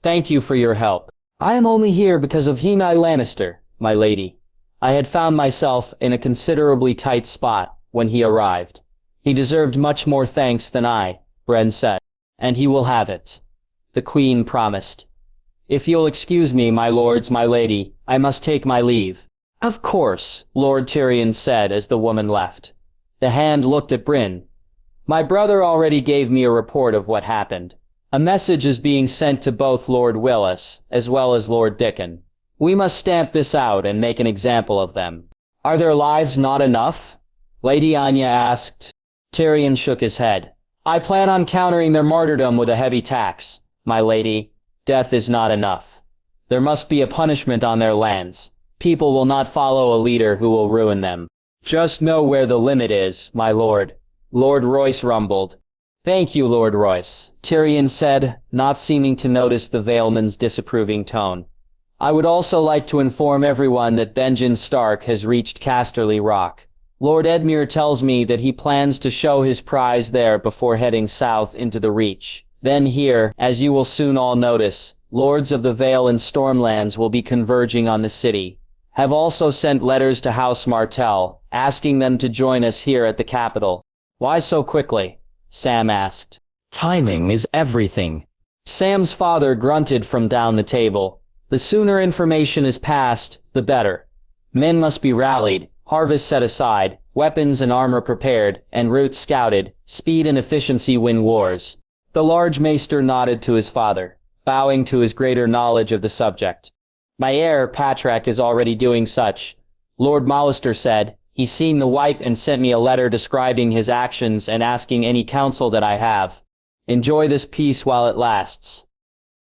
Thank you for your help. I am only here because of Jaime Lannister, my lady. I had found myself in a considerably tight spot when he arrived. He deserved much more thanks than I, Bran said. And he will have it. The Queen promised. If you'll excuse me, my lords, my lady, I must take my leave. Of course, Lord Tyrion said as the woman left. The Hand looked at Bran. My brother already gave me a report of what happened. A message is being sent to both Lord Willis as well as Lord Dickon. We must stamp this out and make an example of them. Are their lives not enough? Lady Anya asked. Tyrion shook his head. I plan on countering their martyrdom with a heavy tax, my lady. Death is not enough. There must be a punishment on their lands. People will not follow a leader who will ruin them. Just know where the limit is, my lord. Lord Royce rumbled. Thank you, Lord Royce, Tyrion said, not seeming to notice the Valeman's disapproving tone. I would also like to inform everyone that Benjen Stark has reached Casterly Rock. Lord Edmure tells me that he plans to show his prize there before heading south into the Reach. Then here, as you will soon all notice, lords of the Vale and Stormlands will be converging on the city. Have also sent letters to House Martell, asking them to join us here at the capital. Why so quickly? Sam asked. Timing is everything. Sam's father grunted from down the table. The sooner information is passed, the better. Men must be rallied, harvest set aside, weapons and armor prepared, and routes scouted. Speed and efficiency win wars. The large maester nodded to his father, bowing to his greater knowledge of the subject. My heir, Patrick, is already doing such. Lord Mollister said. He's seen the wipe and sent me a letter describing his actions and asking any counsel that I have. Enjoy this peace while it lasts.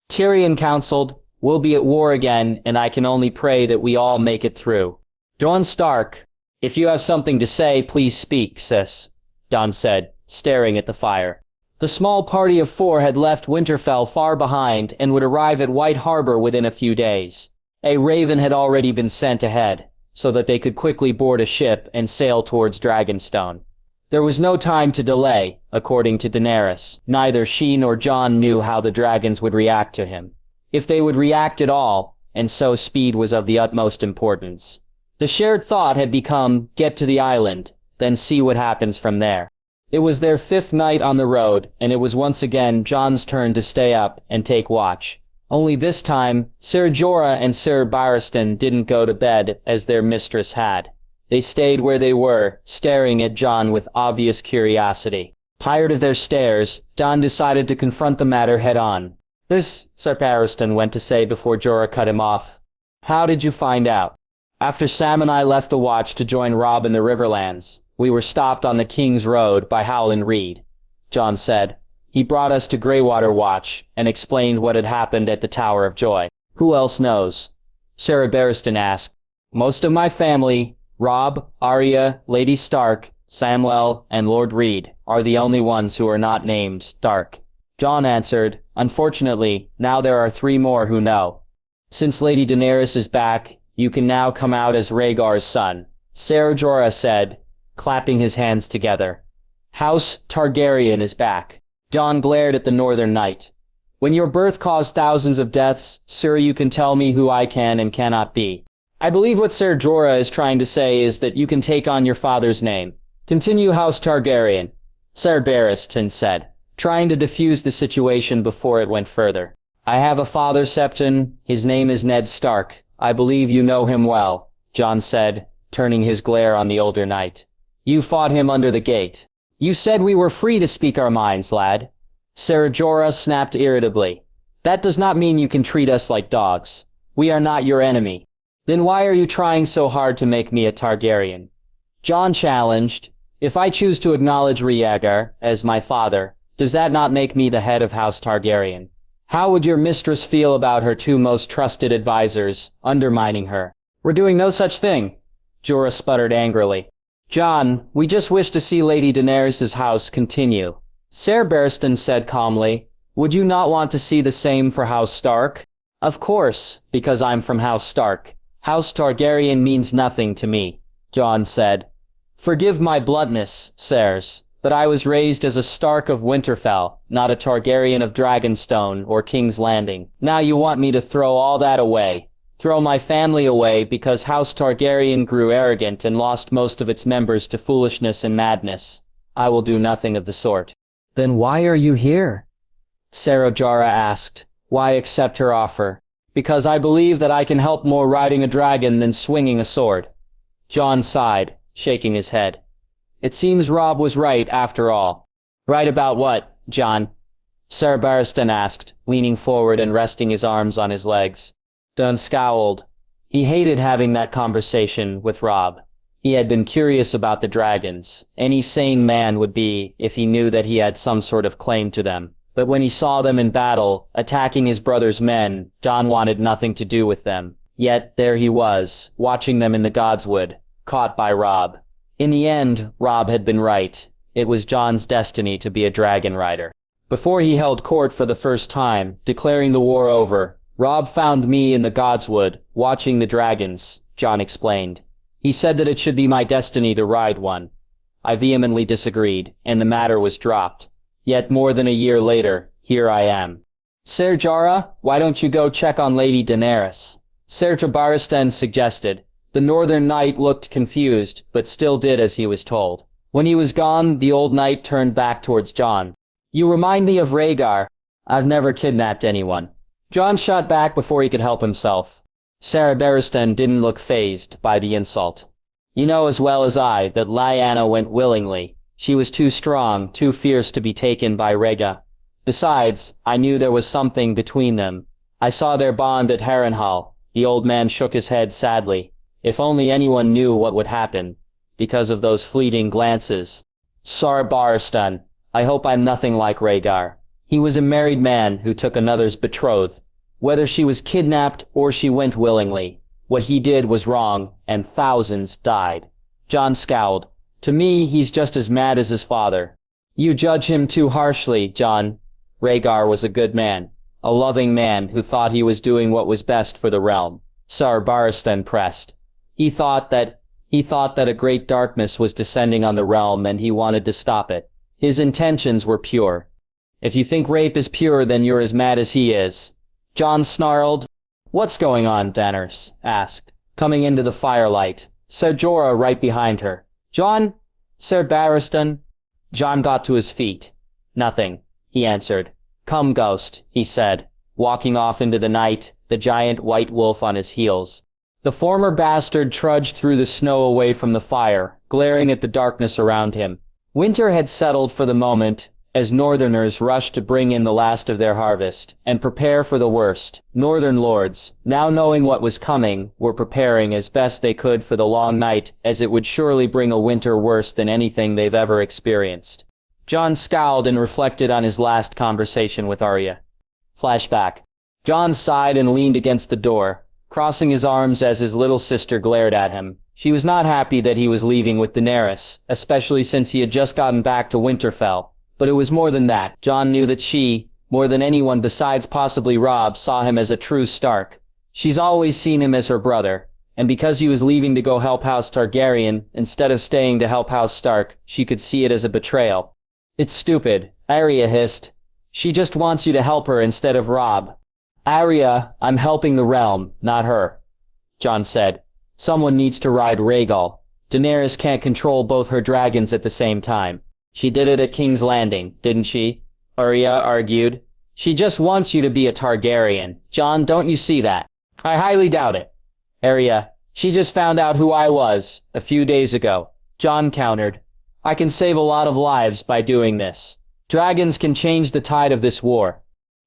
Tyrion counseled, we'll be at war again, and I can only pray that we all make it through. Jon Stark, if you have something to say, please speak, sis, Jon said, staring at the fire. The small party of 4 had left Winterfell far behind and would arrive at White Harbor within a few days. A raven had already been sent ahead, so that they could quickly board a ship and sail towards Dragonstone. There was no time to delay, according to Daenerys. Neither she nor Jon knew how the dragons would react to him. If they would react at all, and so speed was of the utmost importance. The shared thought had become, get to the island, then see what happens from there. It was their 5th night on the road, and it was once again Jon's turn to stay up and take watch. Only this time, Ser Jorah and Ser Barristan didn't go to bed as their mistress had. They stayed where they were, staring at Jon with obvious curiosity. Tired of their stares, Jon decided to confront the matter head-on. This, Ser Barristan went to say before Jorah cut him off. How did you find out? After Sam and I left the watch to join Robb in the Riverlands, we were stopped on the King's Road by Howland Reed, Jon said. He brought us to Greywater Watch and explained what had happened at the Tower of Joy. Who else knows? Ser Barristan asked. Most of my family, Robb, Arya, Lady Stark, Samwell, and Lord Reed, are the only ones who are not named Stark. Jon answered, unfortunately, now there are 3 more who know. Since Lady Daenerys is back, you can now come out as Rhaegar's son, Ser Jorah said, clapping his hands together. House Targaryen is back. Jon glared at the Northern Knight. When your birth caused thousands of deaths, sir, you can tell me who I can and cannot be. I believe what Ser Jorah is trying to say is that you can take on your father's name. Continue House Targaryen, Ser Barristan said, trying to defuse the situation before it went further. I have a father, Septon. His name is Ned Stark. I believe you know him well, Jon said, turning his glare on the older knight. You fought him under the gate. You said we were free to speak our minds, lad. Ser Jorah snapped irritably. That does not mean you can treat us like dogs. We are not your enemy. Then why are you trying so hard to make me a Targaryen? Jon challenged. If I choose to acknowledge Rhaegar as my father, does that not make me the head of House Targaryen? How would your mistress feel about her 2 most trusted advisors, undermining her? We're doing no such thing, Jorah sputtered angrily. Jon, we just wish to see Lady Daenerys' house continue. Ser Barristan said calmly, would you not want to see the same for House Stark? Of course, because I'm from House Stark. House Targaryen means nothing to me, Jon said. Forgive my bluntness, sirs, but I was raised as a Stark of Winterfell, not a Targaryen of Dragonstone or King's Landing. Now you want me to throw all that away. Throw my family away because House Targaryen grew arrogant and lost most of its members to foolishness and madness. I will do nothing of the sort. Then why are you here? Ser Jorah asked. Why accept her offer? Because I believe that I can help more riding a dragon than swinging a sword. Jon sighed, shaking his head. It seems Robb was right after all. Right about what, Jon? Ser Barristan asked, leaning forward and resting his arms on his legs. Jon scowled. He hated having that conversation with Robb. He had been curious about the dragons. Any sane man would be if he knew that he had some sort of claim to them. But when he saw them in battle, attacking his brother's men, Jon wanted nothing to do with them. Yet there he was, watching them in the godswood, caught by Robb. In the end, Robb had been right. It was Jon's destiny to be a dragon rider. Before he held court for the first time, declaring the war over, Robb found me in the godswood, watching the dragons, Jon explained. He said that it should be my destiny to ride one. I vehemently disagreed, and the matter was dropped. Yet more than a year later, here I am. Ser Jorah, why don't you go check on Lady Daenerys? Ser Barristan suggested. The Northern Knight looked confused, but still did as he was told. When he was gone, the old knight turned back towards Jon. You remind me of Rhaegar. I've never kidnapped anyone. Jon shot back before he could help himself. Ser Barristan didn't look fazed by the insult. You know as well as I that Lyanna went willingly. She was too strong, too fierce to be taken by Rhaegar. Besides, I knew there was something between them. I saw their bond at Harrenhal. The old man shook his head sadly. If only anyone knew what would happen. Because of those fleeting glances. Ser Barristan, I hope I'm nothing like Rhaegar. He was a married man who took another's betrothed. Whether she was kidnapped or she went willingly, what he did was wrong, and thousands died. Jon scowled. To me, he's just as mad as his father. You judge him too harshly, Jon. Rhaegar was a good man, a loving man who thought he was doing what was best for the realm. Ser Barristan pressed. He thought that a great darkness was descending on the realm and he wanted to stop it. His intentions were pure. If you think rape is pure, then you're as mad as he is. Jon snarled. What's going on, Daenerys asked, coming into the firelight. Ser Jorah right behind her. Jon? Ser Barristan? Jon got to his feet. Nothing, he answered. Come, ghost, he said, walking off into the night, the giant white wolf on his heels. The former bastard trudged through the snow away from the fire, glaring at the darkness around him. Winter had settled for the moment, as northerners rushed to bring in the last of their harvest, and prepare for the worst. Northern lords, now knowing what was coming, were preparing as best they could for the long night, as it would surely bring a winter worse than anything they've ever experienced. Jon scowled and reflected on his last conversation with Arya. Flashback. Jon sighed and leaned against the door, crossing his arms as his little sister glared at him. She was not happy that he was leaving with Daenerys, especially since he had just gotten back to Winterfell. But it was more than that. Jon knew that she, more than anyone besides possibly Robb, saw him as a true Stark. She's always seen him as her brother, and because he was leaving to go help House Targaryen, instead of staying to help House Stark, she could see it as a betrayal. It's stupid, Arya hissed. She just wants you to help her instead of Robb. Arya, I'm helping the realm, not her. Jon said. Someone needs to ride Rhaegal. Daenerys can't control both her dragons at the same time. She did it at King's Landing, didn't she? Arya argued. She just wants you to be a Targaryen. Jon, don't you see that? I highly doubt it. Arya, she just found out who I was, a few days ago. Jon countered. I can save a lot of lives by doing this. Dragons can change the tide of this war.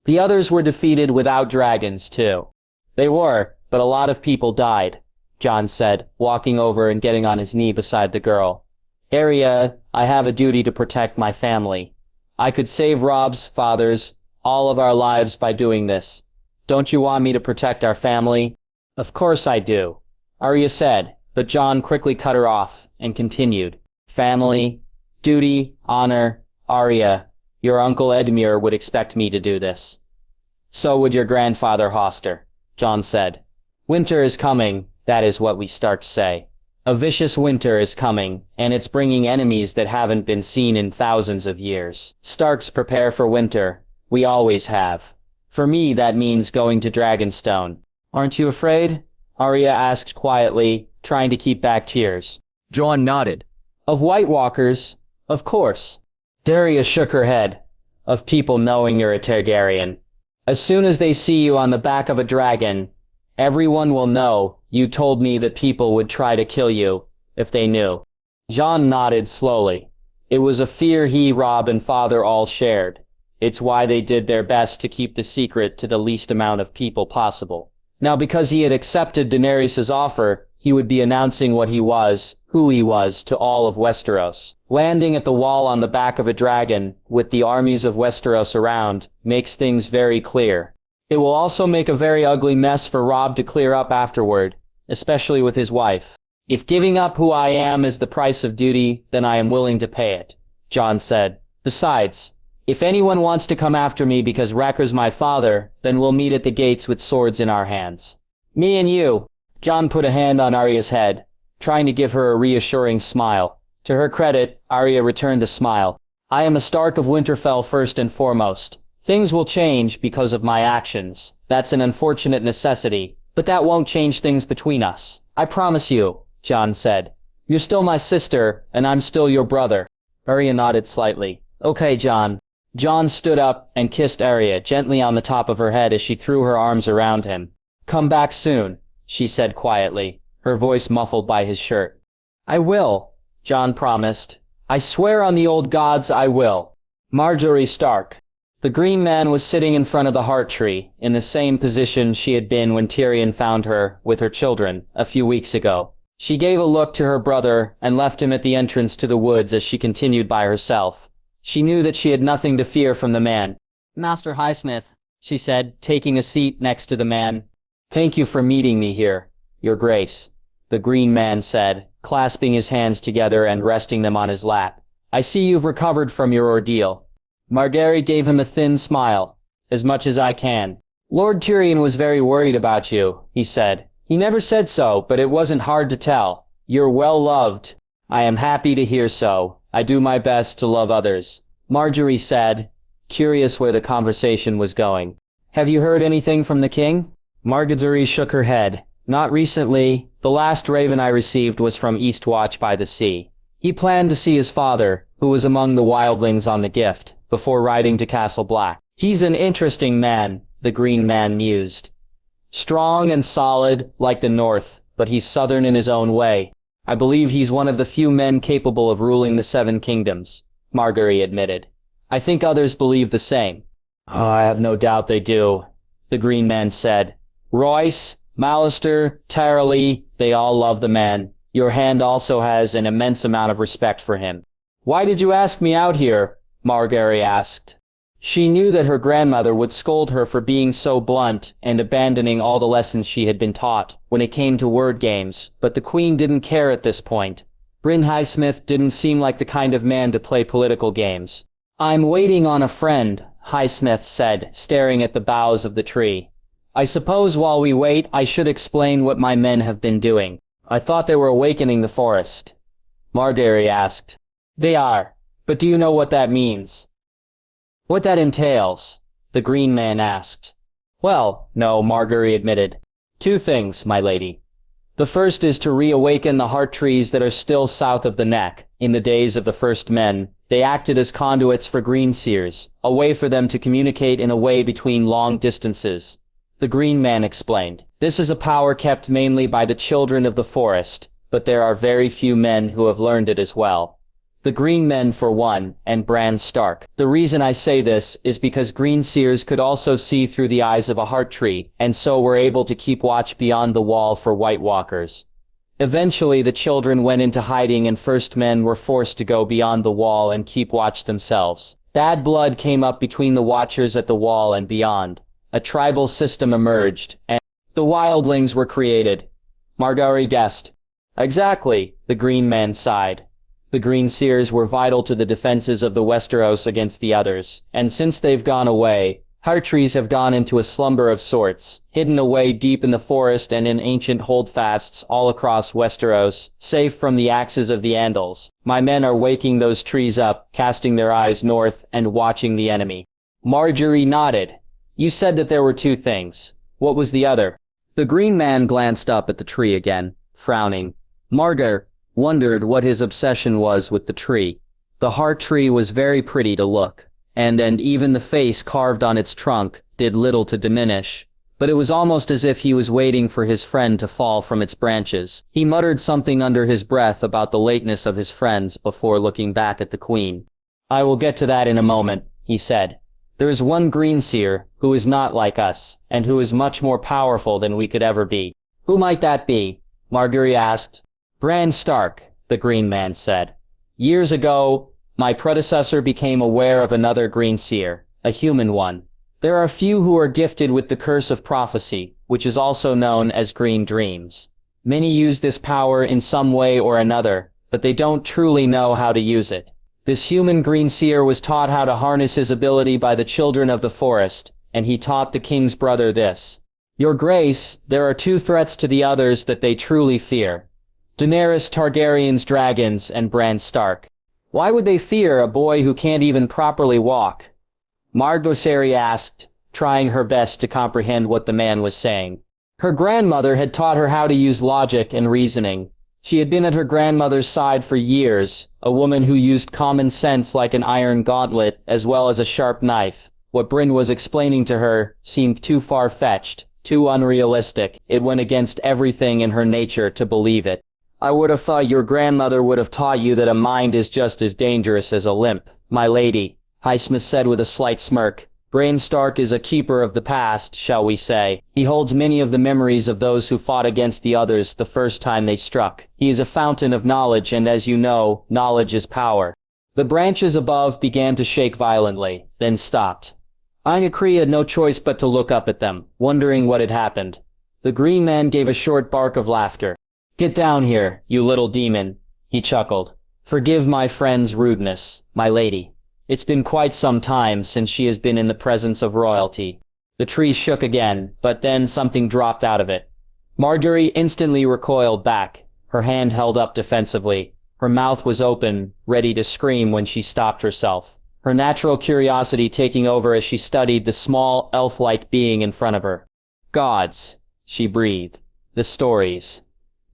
The others were defeated without dragons, too. They were, but a lot of people died, Jon said, walking over and getting on his knee beside the girl. Arya, I have a duty to protect my family. I could save Robb's, father's, all of our lives by doing this. Don't you want me to protect our family? Of course I do, Arya said, but Jon quickly cut her off and continued. Family, duty, honor, Arya, your uncle Edmure would expect me to do this. So would your grandfather Hoster, Jon said. Winter is coming, that is what we Starks say. A vicious winter is coming, and it's bringing enemies that haven't been seen in thousands of years. Starks prepare for winter. We always have. For me, that means going to Dragonstone. Aren't you afraid? Arya asked quietly, trying to keep back tears. Jon nodded. Of White Walkers, of course. Daria shook her head. Of people knowing you're a Targaryen. As soon as they see you on the back of a dragon, everyone will know. You told me that people would try to kill you, if they knew. Jon nodded slowly. It was a fear he, Robb, and father all shared. It's why they did their best to keep the secret to the least amount of people possible. Now, because he had accepted Daenerys' offer, he would be announcing what he was, who he was, to all of Westeros. Landing at the wall on the back of a dragon, with the armies of Westeros around, makes things very clear. It will also make a very ugly mess for Robb to clear up afterward, especially with his wife. If giving up who I am is the price of duty, then I am willing to pay it, Jon said. Besides, if anyone wants to come after me because Rhaegar's my father, then we'll meet at the gates with swords in our hands. Me and you. Jon put a hand on Arya's head, trying to give her a reassuring smile. To her credit, Arya returned the smile. I am a Stark of Winterfell first and foremost. Things will change because of my actions. That's an unfortunate necessity, but that won't change things between us. I promise you, Jon said. You're still my sister, and I'm still your brother. Arya nodded slightly. Okay, Jon. Jon stood up and kissed Arya gently on the top of her head as she threw her arms around him. Come back soon, she said quietly, her voice muffled by his shirt. I will, Jon promised. I swear on the old gods I will. Marjorie Stark. The Green Man was sitting in front of the heart tree, in the same position she had been when Tyrion found her, with her children, a few weeks ago. She gave a look to her brother and left him at the entrance to the woods as she continued by herself. She knew that she had nothing to fear from the man. Master Highsmith, she said, taking a seat next to the man. Thank you for meeting me here, Your Grace, the Green Man said, clasping his hands together and resting them on his lap. I see you've recovered from your ordeal. Margaery gave him a thin smile. As much as I can. Lord Tyrion was very worried about you, he said. He never said so, but it wasn't hard to tell. You're well loved. I am happy to hear so. I do my best to love others. Marjorie said, curious where the conversation was going. Have you heard anything from the king? Marjorie shook her head. Not recently. The last raven I received was from Eastwatch by the sea. He planned to see his father, who was among the wildlings on the gift, before riding to Castle Black. He's an interesting man, the Green Man mused. Strong and solid, like the North, but he's southern in his own way. I believe he's one of the few men capable of ruling the Seven Kingdoms, Margaery admitted. I think others believe the same. Oh, I have no doubt they do, the Green Man said. Royce, Mallister, Tarly, they all love the man. Your hand also has an immense amount of respect for him. Why did you ask me out here? Margaery asked. She knew that her grandmother would scold her for being so blunt and abandoning all the lessons she had been taught when it came to word games, but the queen didn't care at this point. Bryn Highsmith didn't seem like the kind of man to play political games. I'm waiting on a friend, Highsmith said, staring at the boughs of the tree. I suppose while we wait, I should explain what my men have been doing. I thought they were awakening the forest. Margaery asked. They are. But do you know what that means? What that entails? The Green Man asked. Well, no, Margaery admitted. Two things, my lady. The first is to reawaken the heart trees that are still south of the neck. In the days of the first men, they acted as conduits for green seers, a way for them to communicate in a way between long distances. The Green Man explained. This is a power kept mainly by the children of the forest, but there are very few men who have learned it as well. The Green Men for one, and Bran Stark. The reason I say this is because green seers could also see through the eyes of a heart tree, and so were able to keep watch beyond the wall for White Walkers. Eventually the children went into hiding and first men were forced to go beyond the wall and keep watch themselves. Bad blood came up between the watchers at the wall and beyond. A tribal system emerged, and the wildlings were created. Margaery guessed. Exactly, the Green Man sighed. The Green Seers were vital to the defenses of the Westeros against the others, and since they've gone away, heart trees have gone into a slumber of sorts, hidden away deep in the forest and in ancient holdfasts all across Westeros, safe from the axes of the Andals. My men are waking those trees up, casting their eyes north and watching the enemy. Marjorie nodded. You said that there were two things. What was the other? The Green Man glanced up at the tree again, frowning. Margaery wondered what his obsession was with the tree. The heart tree was very pretty to look, and even the face carved on its trunk did little to diminish, but it was almost as if he was waiting for his friend to fall from its branches. He muttered something under his breath about the lateness of his friends before looking back at the queen. I will get to that in a moment, he said. There is one green seer who is not like us, and who is much more powerful than we could ever be. Who might that be? Margaery asked. Bran Stark, the Green Man said. Years ago, my predecessor became aware of another green seer, a human one. There are few who are gifted with the curse of prophecy, which is also known as green dreams. Many use this power in some way or another, but they don't truly know how to use it. This human green seer was taught how to harness his ability by the children of the forest, and he taught the king's brother this. Your Grace, there are two threats to the others that they truly fear. Daenerys Targaryen's dragons and Bran Stark. Why would they fear a boy who can't even properly walk? Margosari asked, trying her best to comprehend what the man was saying. Her grandmother had taught her how to use logic and reasoning. She had been at her grandmother's side for years, a woman who used common sense like an iron gauntlet as well as a sharp knife. What Bran was explaining to her seemed too far-fetched, too unrealistic. It went against everything in her nature to believe it. I would have thought your grandmother would have taught you that a mind is just as dangerous as a limp, my lady, Highsmith said with a slight smirk. Bran Stark is a keeper of the past, shall we say. He holds many of the memories of those who fought against the others the first time they struck. He is a fountain of knowledge, and as you know, knowledge is power. The branches above began to shake violently, then stopped. Ianacri had no choice but to look up at them, wondering what had happened. The green man gave a short bark of laughter. Get down here, you little demon, he chuckled. Forgive my friend's rudeness, my lady. It's been quite some time since she has been in the presence of royalty. The tree shook again, but then something dropped out of it. Margaery instantly recoiled back, her hand held up defensively. Her mouth was open, ready to scream when she stopped herself, her natural curiosity taking over as she studied the small, elf-like being in front of her. Gods, she breathed. The stories.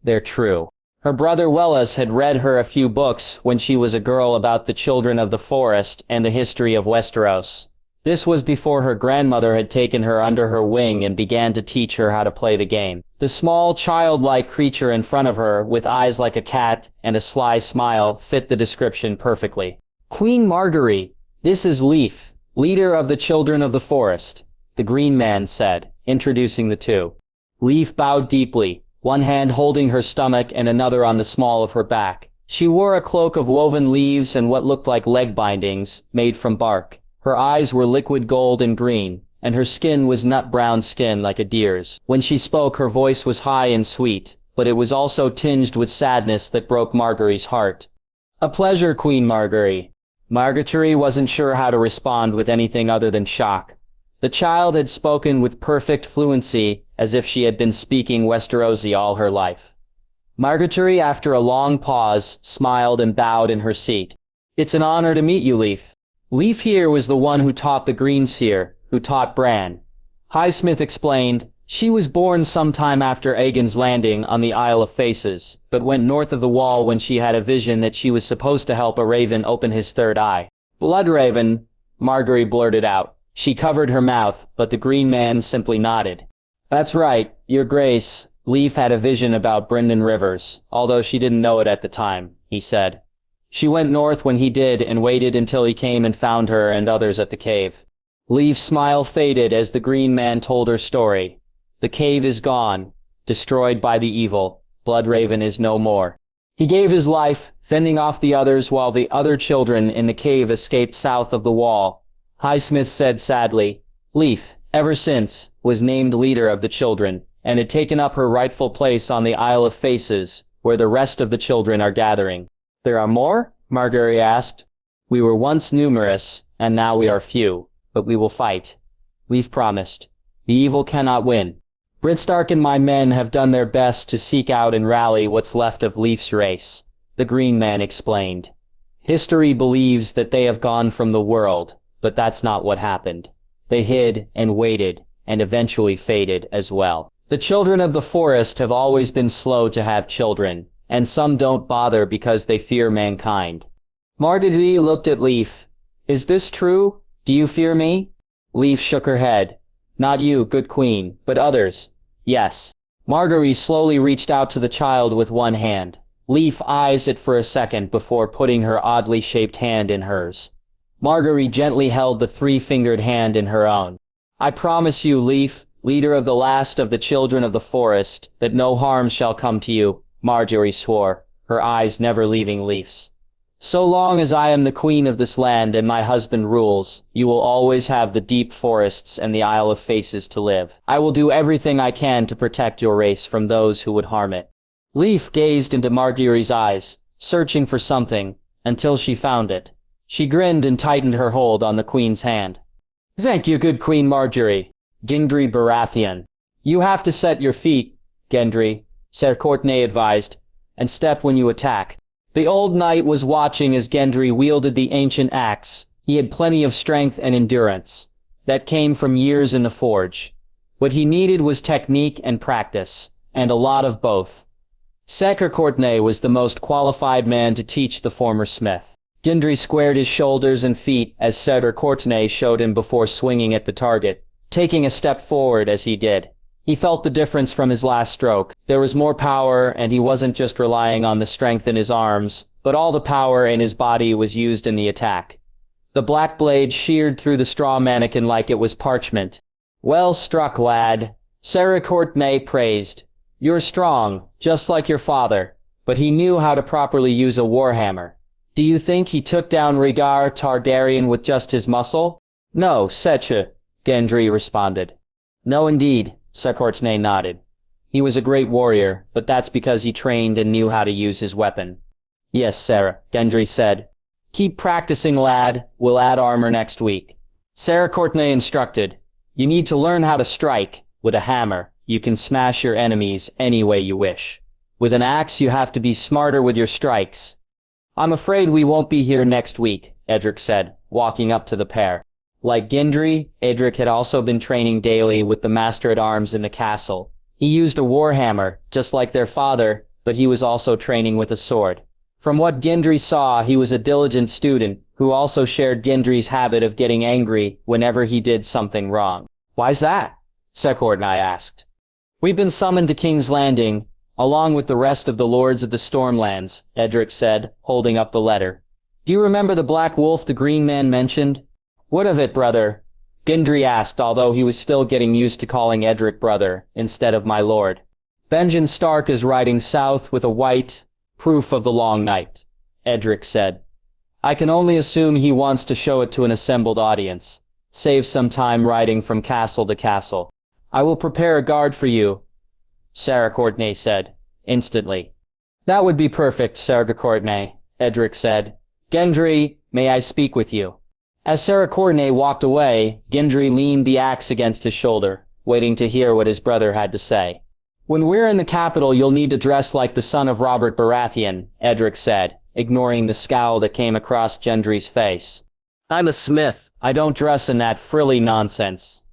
They're true. Her brother Wellas had read her a few books when she was a girl about the children of the forest and the history of Westeros. This was before her grandmother had taken her under her wing and began to teach her how to play the game. The small, childlike creature in front of her, with eyes like a cat and a sly smile, fit the description perfectly. Queen Margaery, this is Leaf, leader of the children of the forest, the green man said, introducing the two. Leaf bowed deeply, one hand holding her stomach and another on the small of her back. She wore a cloak of woven leaves and what looked like leg bindings, made from bark. Her eyes were liquid gold and green, and her skin was nut-brown skin like a deer's. When she spoke, her voice was high and sweet, but it was also tinged with sadness that broke Margaery's heart. A pleasure, Queen Margaery. Margaery wasn't sure how to respond with anything other than shock. The child had spoken with perfect fluency, as if she had been speaking Westerosi all her life. Margaery, after a long pause, smiled and bowed in her seat. It's an honor to meet you, Leaf. Leaf here was the one who taught the Greenseer, who taught Bran. Highsmith explained, she was born sometime after Aegon's landing on the Isle of Faces, but went north of the wall when she had a vision that she was supposed to help a raven open his third eye. Bloodraven, Margaery blurted out. She covered her mouth, but the green man simply nodded. That's right, Your Grace. Leaf had a vision about Brynden Rivers, although she didn't know it at the time, he said. She went north when he did and waited until he came and found her and others at the cave. Leaf's smile faded as the green man told her story. The cave is gone, destroyed by the evil. Bloodraven is no more. He gave his life, fending off the others while the other children in the cave escaped south of the wall. Highsmith said sadly, Leaf, ever since, was named leader of the children, and had taken up her rightful place on the Isle of Faces, where the rest of the children are gathering. There are more? Margaery asked. We were once numerous, and now we are few, but we will fight. Leaf promised. The evil cannot win. Brit Stark and my men have done their best to seek out and rally what's left of Leaf's race, the green man explained. History believes that they have gone from the world, but that's not what happened. They hid and waited, and eventually faded as well. The children of the forest have always been slow to have children, and some don't bother because they fear mankind. Margaery looked at Leaf. Is this true? Do you fear me? Leaf shook her head. Not you, good queen, but others. Yes. Margaery slowly reached out to the child with one hand. Leaf eyes it for a second before putting her oddly shaped hand in hers. Margaery gently held the three-fingered hand in her own. I promise you, Leaf, leader of the last of the children of the forest, that no harm shall come to you, Margaery swore, her eyes never leaving Leaf's. So long as I am the queen of this land and my husband rules, you will always have the deep forests and the Isle of Faces to live. I will do everything I can to protect your race from those who would harm it. Leaf gazed into Margaery's eyes, searching for something, until she found it. She grinned and tightened her hold on the queen's hand. Thank you, good Queen Margaery. Gendry Baratheon. You have to set your feet, Gendry, Ser Courtenay advised, and step when you attack. The old knight was watching as Gendry wielded the ancient axe. He had plenty of strength and endurance that came from years in the forge. What he needed was technique and practice, and a lot of both. Ser Courtenay was the most qualified man to teach the former smith. Gendry squared his shoulders and feet as Ser Courtenay showed him before swinging at the target, taking a step forward as he did. He felt the difference from his last stroke. There was more power, and he wasn't just relying on the strength in his arms, but all the power in his body was used in the attack. The black blade sheared through the straw mannequin like it was parchment. "Well struck, lad," Ser Courtenay praised. "You're strong, just like your father." But he knew how to properly use a warhammer. "Do you think he took down Rhaegar Targaryen with just his muscle?" "No, Secha," Gendry responded. "No indeed," Ser Courtenay nodded. "He was a great warrior, but that's because he trained and knew how to use his weapon." "Yes, Sarah," Gendry said. "Keep practicing, lad. We'll add armor next week." Ser Courtenay instructed. "You need to learn how to strike. With a hammer, you can smash your enemies any way you wish. With an axe, you have to be smarter with your strikes." "I'm afraid we won't be here next week," Edric said, walking up to the pair. Like Gendry, Edric had also been training daily with the Master-at-Arms in the castle. He used a warhammer, just like their father, but he was also training with a sword. From what Gendry saw, he was a diligent student, who also shared Gendry's habit of getting angry whenever he did something wrong. "Why's that?" Ser Courtenay asked. "We've been summoned to King's Landing, along with the rest of the Lords of the Stormlands," Edric said, holding up the letter. "Do you remember the Black Wolf the Green Man mentioned?" "What of it, brother?" Gendry asked, although he was still getting used to calling Edric brother, instead of my lord. "Benjen Stark is riding south with a white, proof of the Long Night," Edric said. "I can only assume he wants to show it to an assembled audience. Save some time riding from castle to castle. I will prepare a guard for you," Ser Courtenay said, instantly. "That would be perfect, Ser Courtenay," Edric said. "Gendry, may I speak with you?" As Ser Courtenay walked away, Gendry leaned the axe against his shoulder, waiting to hear what his brother had to say. "When we're in the capital, you'll need to dress like the son of Robert Baratheon," Edric said, ignoring the scowl that came across Gendry's face. "I'm a smith. I don't dress in that frilly nonsense,"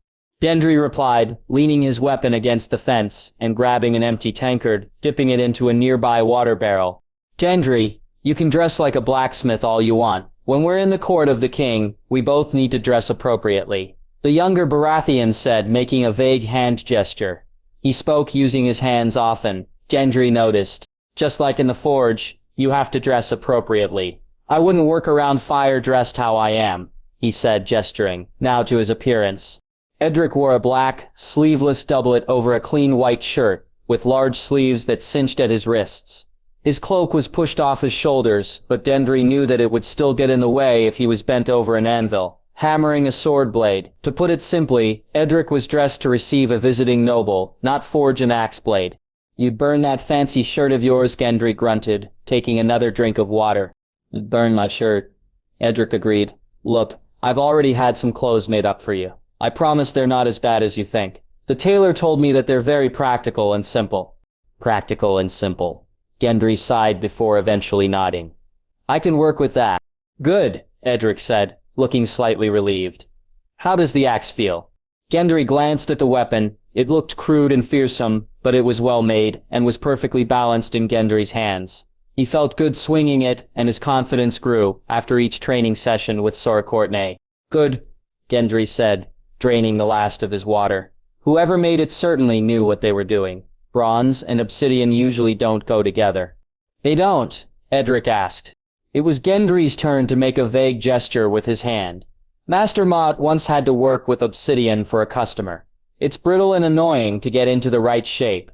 Gendry replied, leaning his weapon against the fence and grabbing an empty tankard, dipping it into a nearby water barrel. "Gendry, you can dress like a blacksmith all you want. When we're in the court of the king, we both need to dress appropriately," the younger Baratheon said, making a vague hand gesture. He spoke using his hands often, Gendry noticed. "Just like in the forge, you have to dress appropriately. I wouldn't work around fire dressed how I am," he said, gesturing, now to his appearance. Edric wore a black, sleeveless doublet over a clean white shirt, with large sleeves that cinched at his wrists. His cloak was pushed off his shoulders, but Gendry knew that it would still get in the way if he was bent over an anvil, hammering a sword blade. To put it simply, Edric was dressed to receive a visiting noble, not forge an axe blade. "You'd burn that fancy shirt of yours," Gendry grunted, taking another drink of water. "It'd burn my shirt," Edric agreed. "Look, I've already had some clothes made up for you. I promise they're not as bad as you think. The tailor told me that they're very practical and simple." "Practical and simple," Gendry sighed before eventually nodding. "I can work with that." "Good," Edric said, looking slightly relieved. "How does the axe feel?" Gendry glanced at the weapon. It looked crude and fearsome, but it was well made, and was perfectly balanced in Gendry's hands. He felt good swinging it, and his confidence grew, after each training session with Ser Courtenay. "Good," Gendry said, draining the last of his water. Whoever made it certainly knew what they were doing. Bronze and obsidian usually don't go together. "They don't?" Edric asked. It was Gendry's turn to make a vague gesture with his hand. "Master Mott once had to work with obsidian for a customer. It's brittle and annoying to get into the right shape.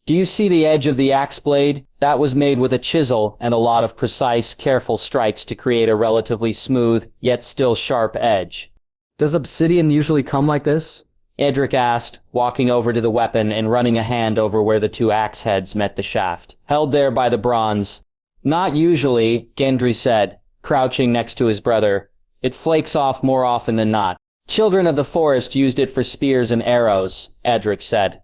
Do you see the edge of the axe blade? That was made with a chisel and a lot of precise, careful strikes to create a relatively smooth, yet still sharp edge." "Does obsidian usually come like this?" Edric asked, walking over to the weapon and running a hand over where the two axe heads met the shaft, held there by the bronze. "Not usually," Gendry said, crouching next to his brother. "It flakes off more often than not. Children of the forest used it for spears and arrows," Edric said.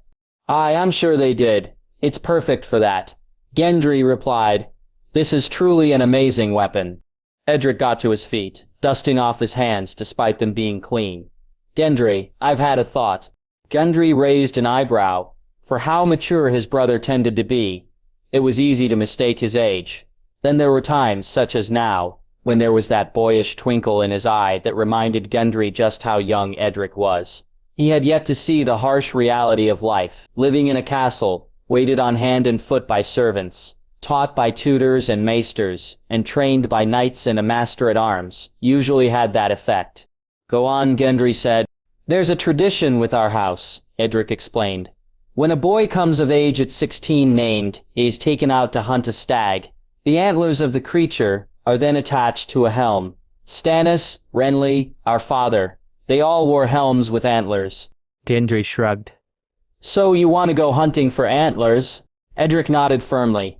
"Aye, I'm sure they did. It's perfect for that." Gendry replied, "This is truly an amazing weapon." Edric got to his feet, dusting off his hands despite them being clean. "Gendry, I've had a thought." Gendry raised an eyebrow. For how mature his brother tended to be, it was easy to mistake his age. Then there were times, such as now, when there was that boyish twinkle in his eye that reminded Gendry just how young Edric was. He had yet to see the harsh reality of life, living in a castle, waited on hand and foot by servants, taught by tutors and maesters, and trained by knights and a master-at-arms, usually had that effect. "Go on," Gendry said. "There's a tradition with our house," Edric explained. "When a boy comes of age at 16 named, he is taken out to hunt a stag. The antlers of the creature are then attached to a helm. Stannis, Renly, our father, they all wore helms with antlers." Gendry shrugged. "So you want to go hunting for antlers?" Edric nodded firmly.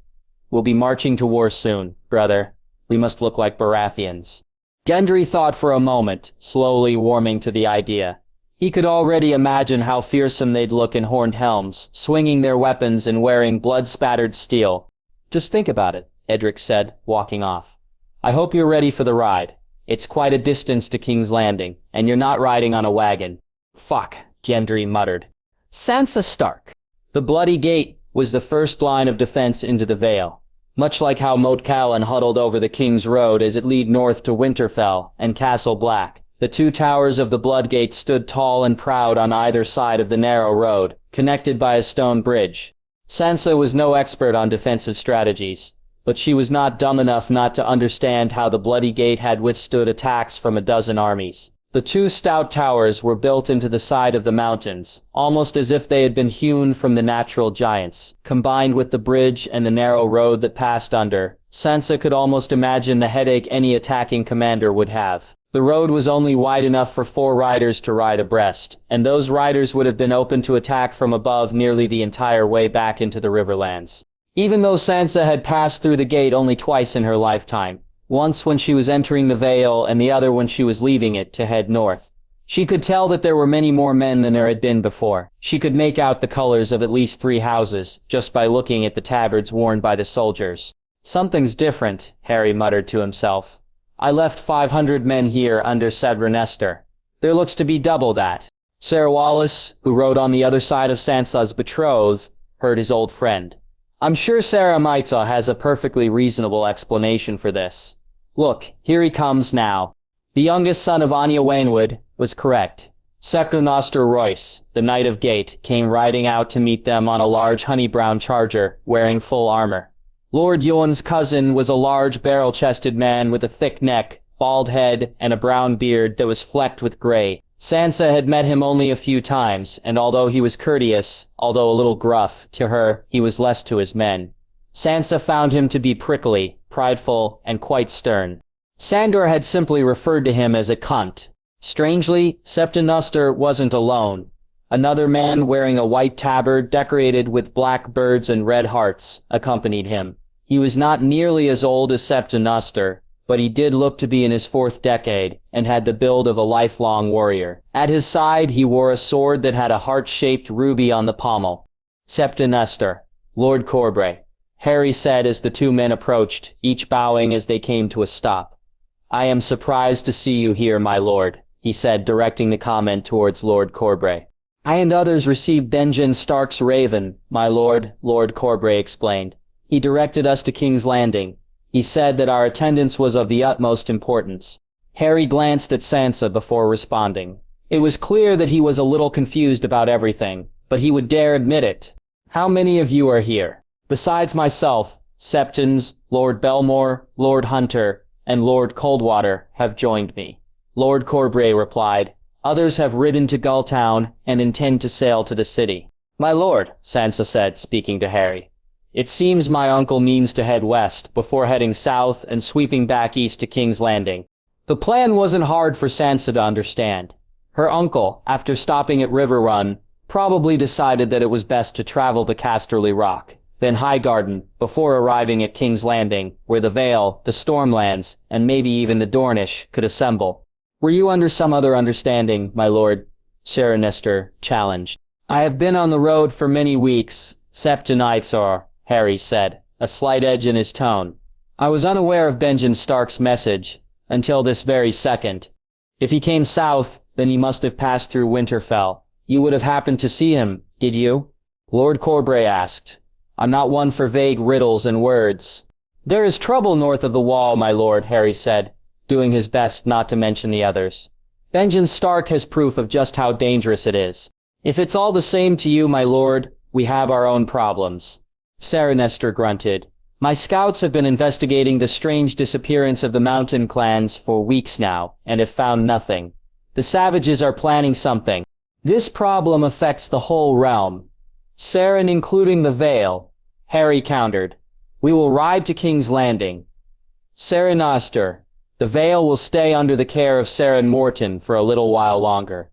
"We'll be marching to war soon, brother. We must look like Baratheons." Gendry thought for a moment, slowly warming to the idea. He could already imagine how fearsome they'd look in horned helms, swinging their weapons and wearing blood-spattered steel. "Just think about it," Edric said, walking off. "I hope you're ready for the ride. It's quite a distance to King's Landing, and you're not riding on a wagon." "Fuck," Gendry muttered. Sansa Stark. The Bloody Gate was the first line of defense into the Vale. Much like how Moat Cailin huddled over the King's Road as it led north to Winterfell and Castle Black, the two towers of the Bloodgate stood tall and proud on either side of the narrow road, connected by a stone bridge. Sansa was no expert on defensive strategies, but she was not dumb enough not to understand how the Bloody Gate had withstood attacks from a dozen armies. The two stout towers were built into the side of the mountains, almost as if they had been hewn from the natural giants. Combined with the bridge and the narrow road that passed under, Sansa could almost imagine the headache any attacking commander would have. The road was only wide enough for 4 riders to ride abreast, and those riders would have been open to attack from above nearly the entire way back into the Riverlands. Even though Sansa had passed through the gate only twice in her lifetime, once when she was entering the Vale and the other when she was leaving it to head north, she could tell that there were many more men than there had been before. She could make out the colors of at least 3 houses, just by looking at the tabards worn by the soldiers. "Something's different," Harry muttered to himself. "I left 500 men here under Sedrenester. There looks to be double that." Ser Wallace, who rode on the other side of Sansa's betrothed, heard his old friend. "I'm sure Sarah Maitza has a perfectly reasonable explanation for this. Look, here he comes now." The youngest son of Anya Waynwood was correct. Sekrenaster Royce, the Knight of Gate, came riding out to meet them on a large honey-brown charger, wearing full armor. Lord Ewan's cousin was a large barrel-chested man with a thick neck, bald head, and a brown beard that was flecked with gray. Sansa had met him only a few times, and although he was courteous, although a little gruff, to her, he was less to his men. Sansa found him to be prickly, prideful, and quite stern. Sandor had simply referred to him as a cunt. Strangely, Septinoster wasn't alone. Another man wearing a white tabard decorated with black birds and red hearts accompanied him. He was not nearly as old as Septinoster, but he did look to be in his 4th decade and had the build of a lifelong warrior. At his side, he wore a sword that had a heart-shaped ruby on the pommel. "Septinoster, Lord Corbray," Harry said as the 2 men approached, each bowing as they came to a stop. "I am surprised to see you here, my lord," he said, directing the comment towards Lord Corbray. "I and others received Benjen Stark's raven, my lord," Lord Corbray explained. "He directed us to King's Landing. He said that our attendance was of the utmost importance." Harry glanced at Sansa before responding. It was clear that he was a little confused about everything, but he would dare admit it. "How many of you are here?" "Besides myself, Septons, Lord Belmore, Lord Hunter, and Lord Coldwater have joined me," Lord Corbray replied. "Others have ridden to Gulltown and intend to sail to the city." "My lord," Sansa said, speaking to Harry, "it seems my uncle means to head west before heading south and sweeping back east to King's Landing." The plan wasn't hard for Sansa to understand. Her uncle, after stopping at River Run, probably decided that it was best to travel to Casterly Rock, then Highgarden, before arriving at King's Landing, where the Vale, the Stormlands, and maybe even the Dornish could assemble. "Were you under some other understanding, my lord?" Serenester challenged. "I have been on the road for many weeks, Septonites, Harry said. a slight edge in his tone. I was unaware of Benjen Stark's message, until this very second. If he came south, then he must have passed through Winterfell. You would have happened to see him, did you? Lord Corbray asked. I'm not one for vague riddles and words. There is trouble north of the wall, my lord, Harry said, doing his best not to mention the others. Benjen Stark has proof of just how dangerous it is. If it's all the same to you, my lord, we have our own problems. Sarah grunted. My scouts have been investigating the strange disappearance of the mountain clans for weeks now, and have found nothing. The savages are planning something. This problem affects the whole realm. Saren including the Vale, Harry countered. We will ride to King's Landing. Saren the Vale will stay under the care of Saren Morton for a little while longer.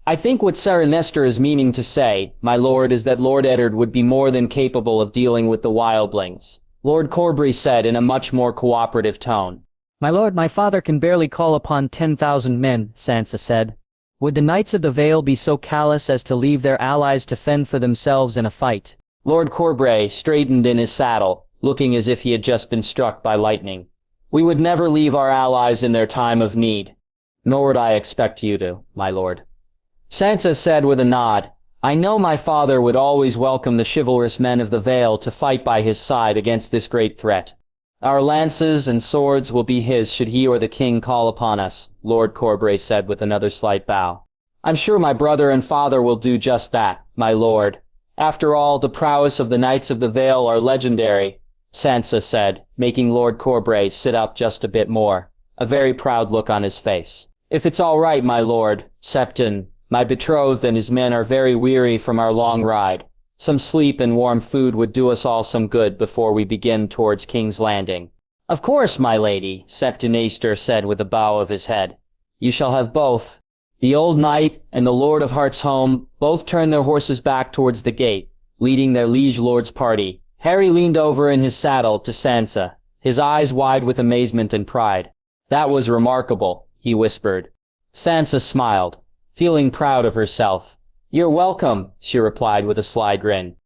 I think what Saren is meaning to say, my lord, is that Lord Eddard would be more than capable of dealing with the wildlings, Lord Corbray said in a much more cooperative tone. My lord, my father can barely call upon 10,000 men, Sansa said. Would the Knights of the Vale be so callous as to leave their allies to fend for themselves in a fight? Lord Corbray straightened in his saddle, looking as if he had just been struck by lightning. We would never leave our allies in their time of need. Nor would I expect you to, my lord. Sansa said with a nod, I know my father would always welcome the chivalrous men of the Vale to fight by his side against this great threat. Our lances and swords will be his should he or the king call upon us, Lord Corbray said with another slight bow. I'm sure my brother and father will do just that, my lord. After all, the prowess of the Knights of the Vale are legendary, Sansa said, making Lord Corbray sit up just a bit more, a very proud look on his face. If it's all right, my lord, Septon, my betrothed and his men are very weary from our long ride. Some sleep and warm food would do us all some good before we begin towards King's Landing. Of course, my lady, Septon said with a bow of his head. You shall have both. The old knight and the Lord of Heart's home both turned their horses back towards the gate, leading their liege lord's party. Harry leaned over in his saddle to Sansa, his eyes wide with amazement and pride. That was remarkable, he whispered. Sansa smiled, feeling proud of herself. You're welcome, she replied with a sly grin.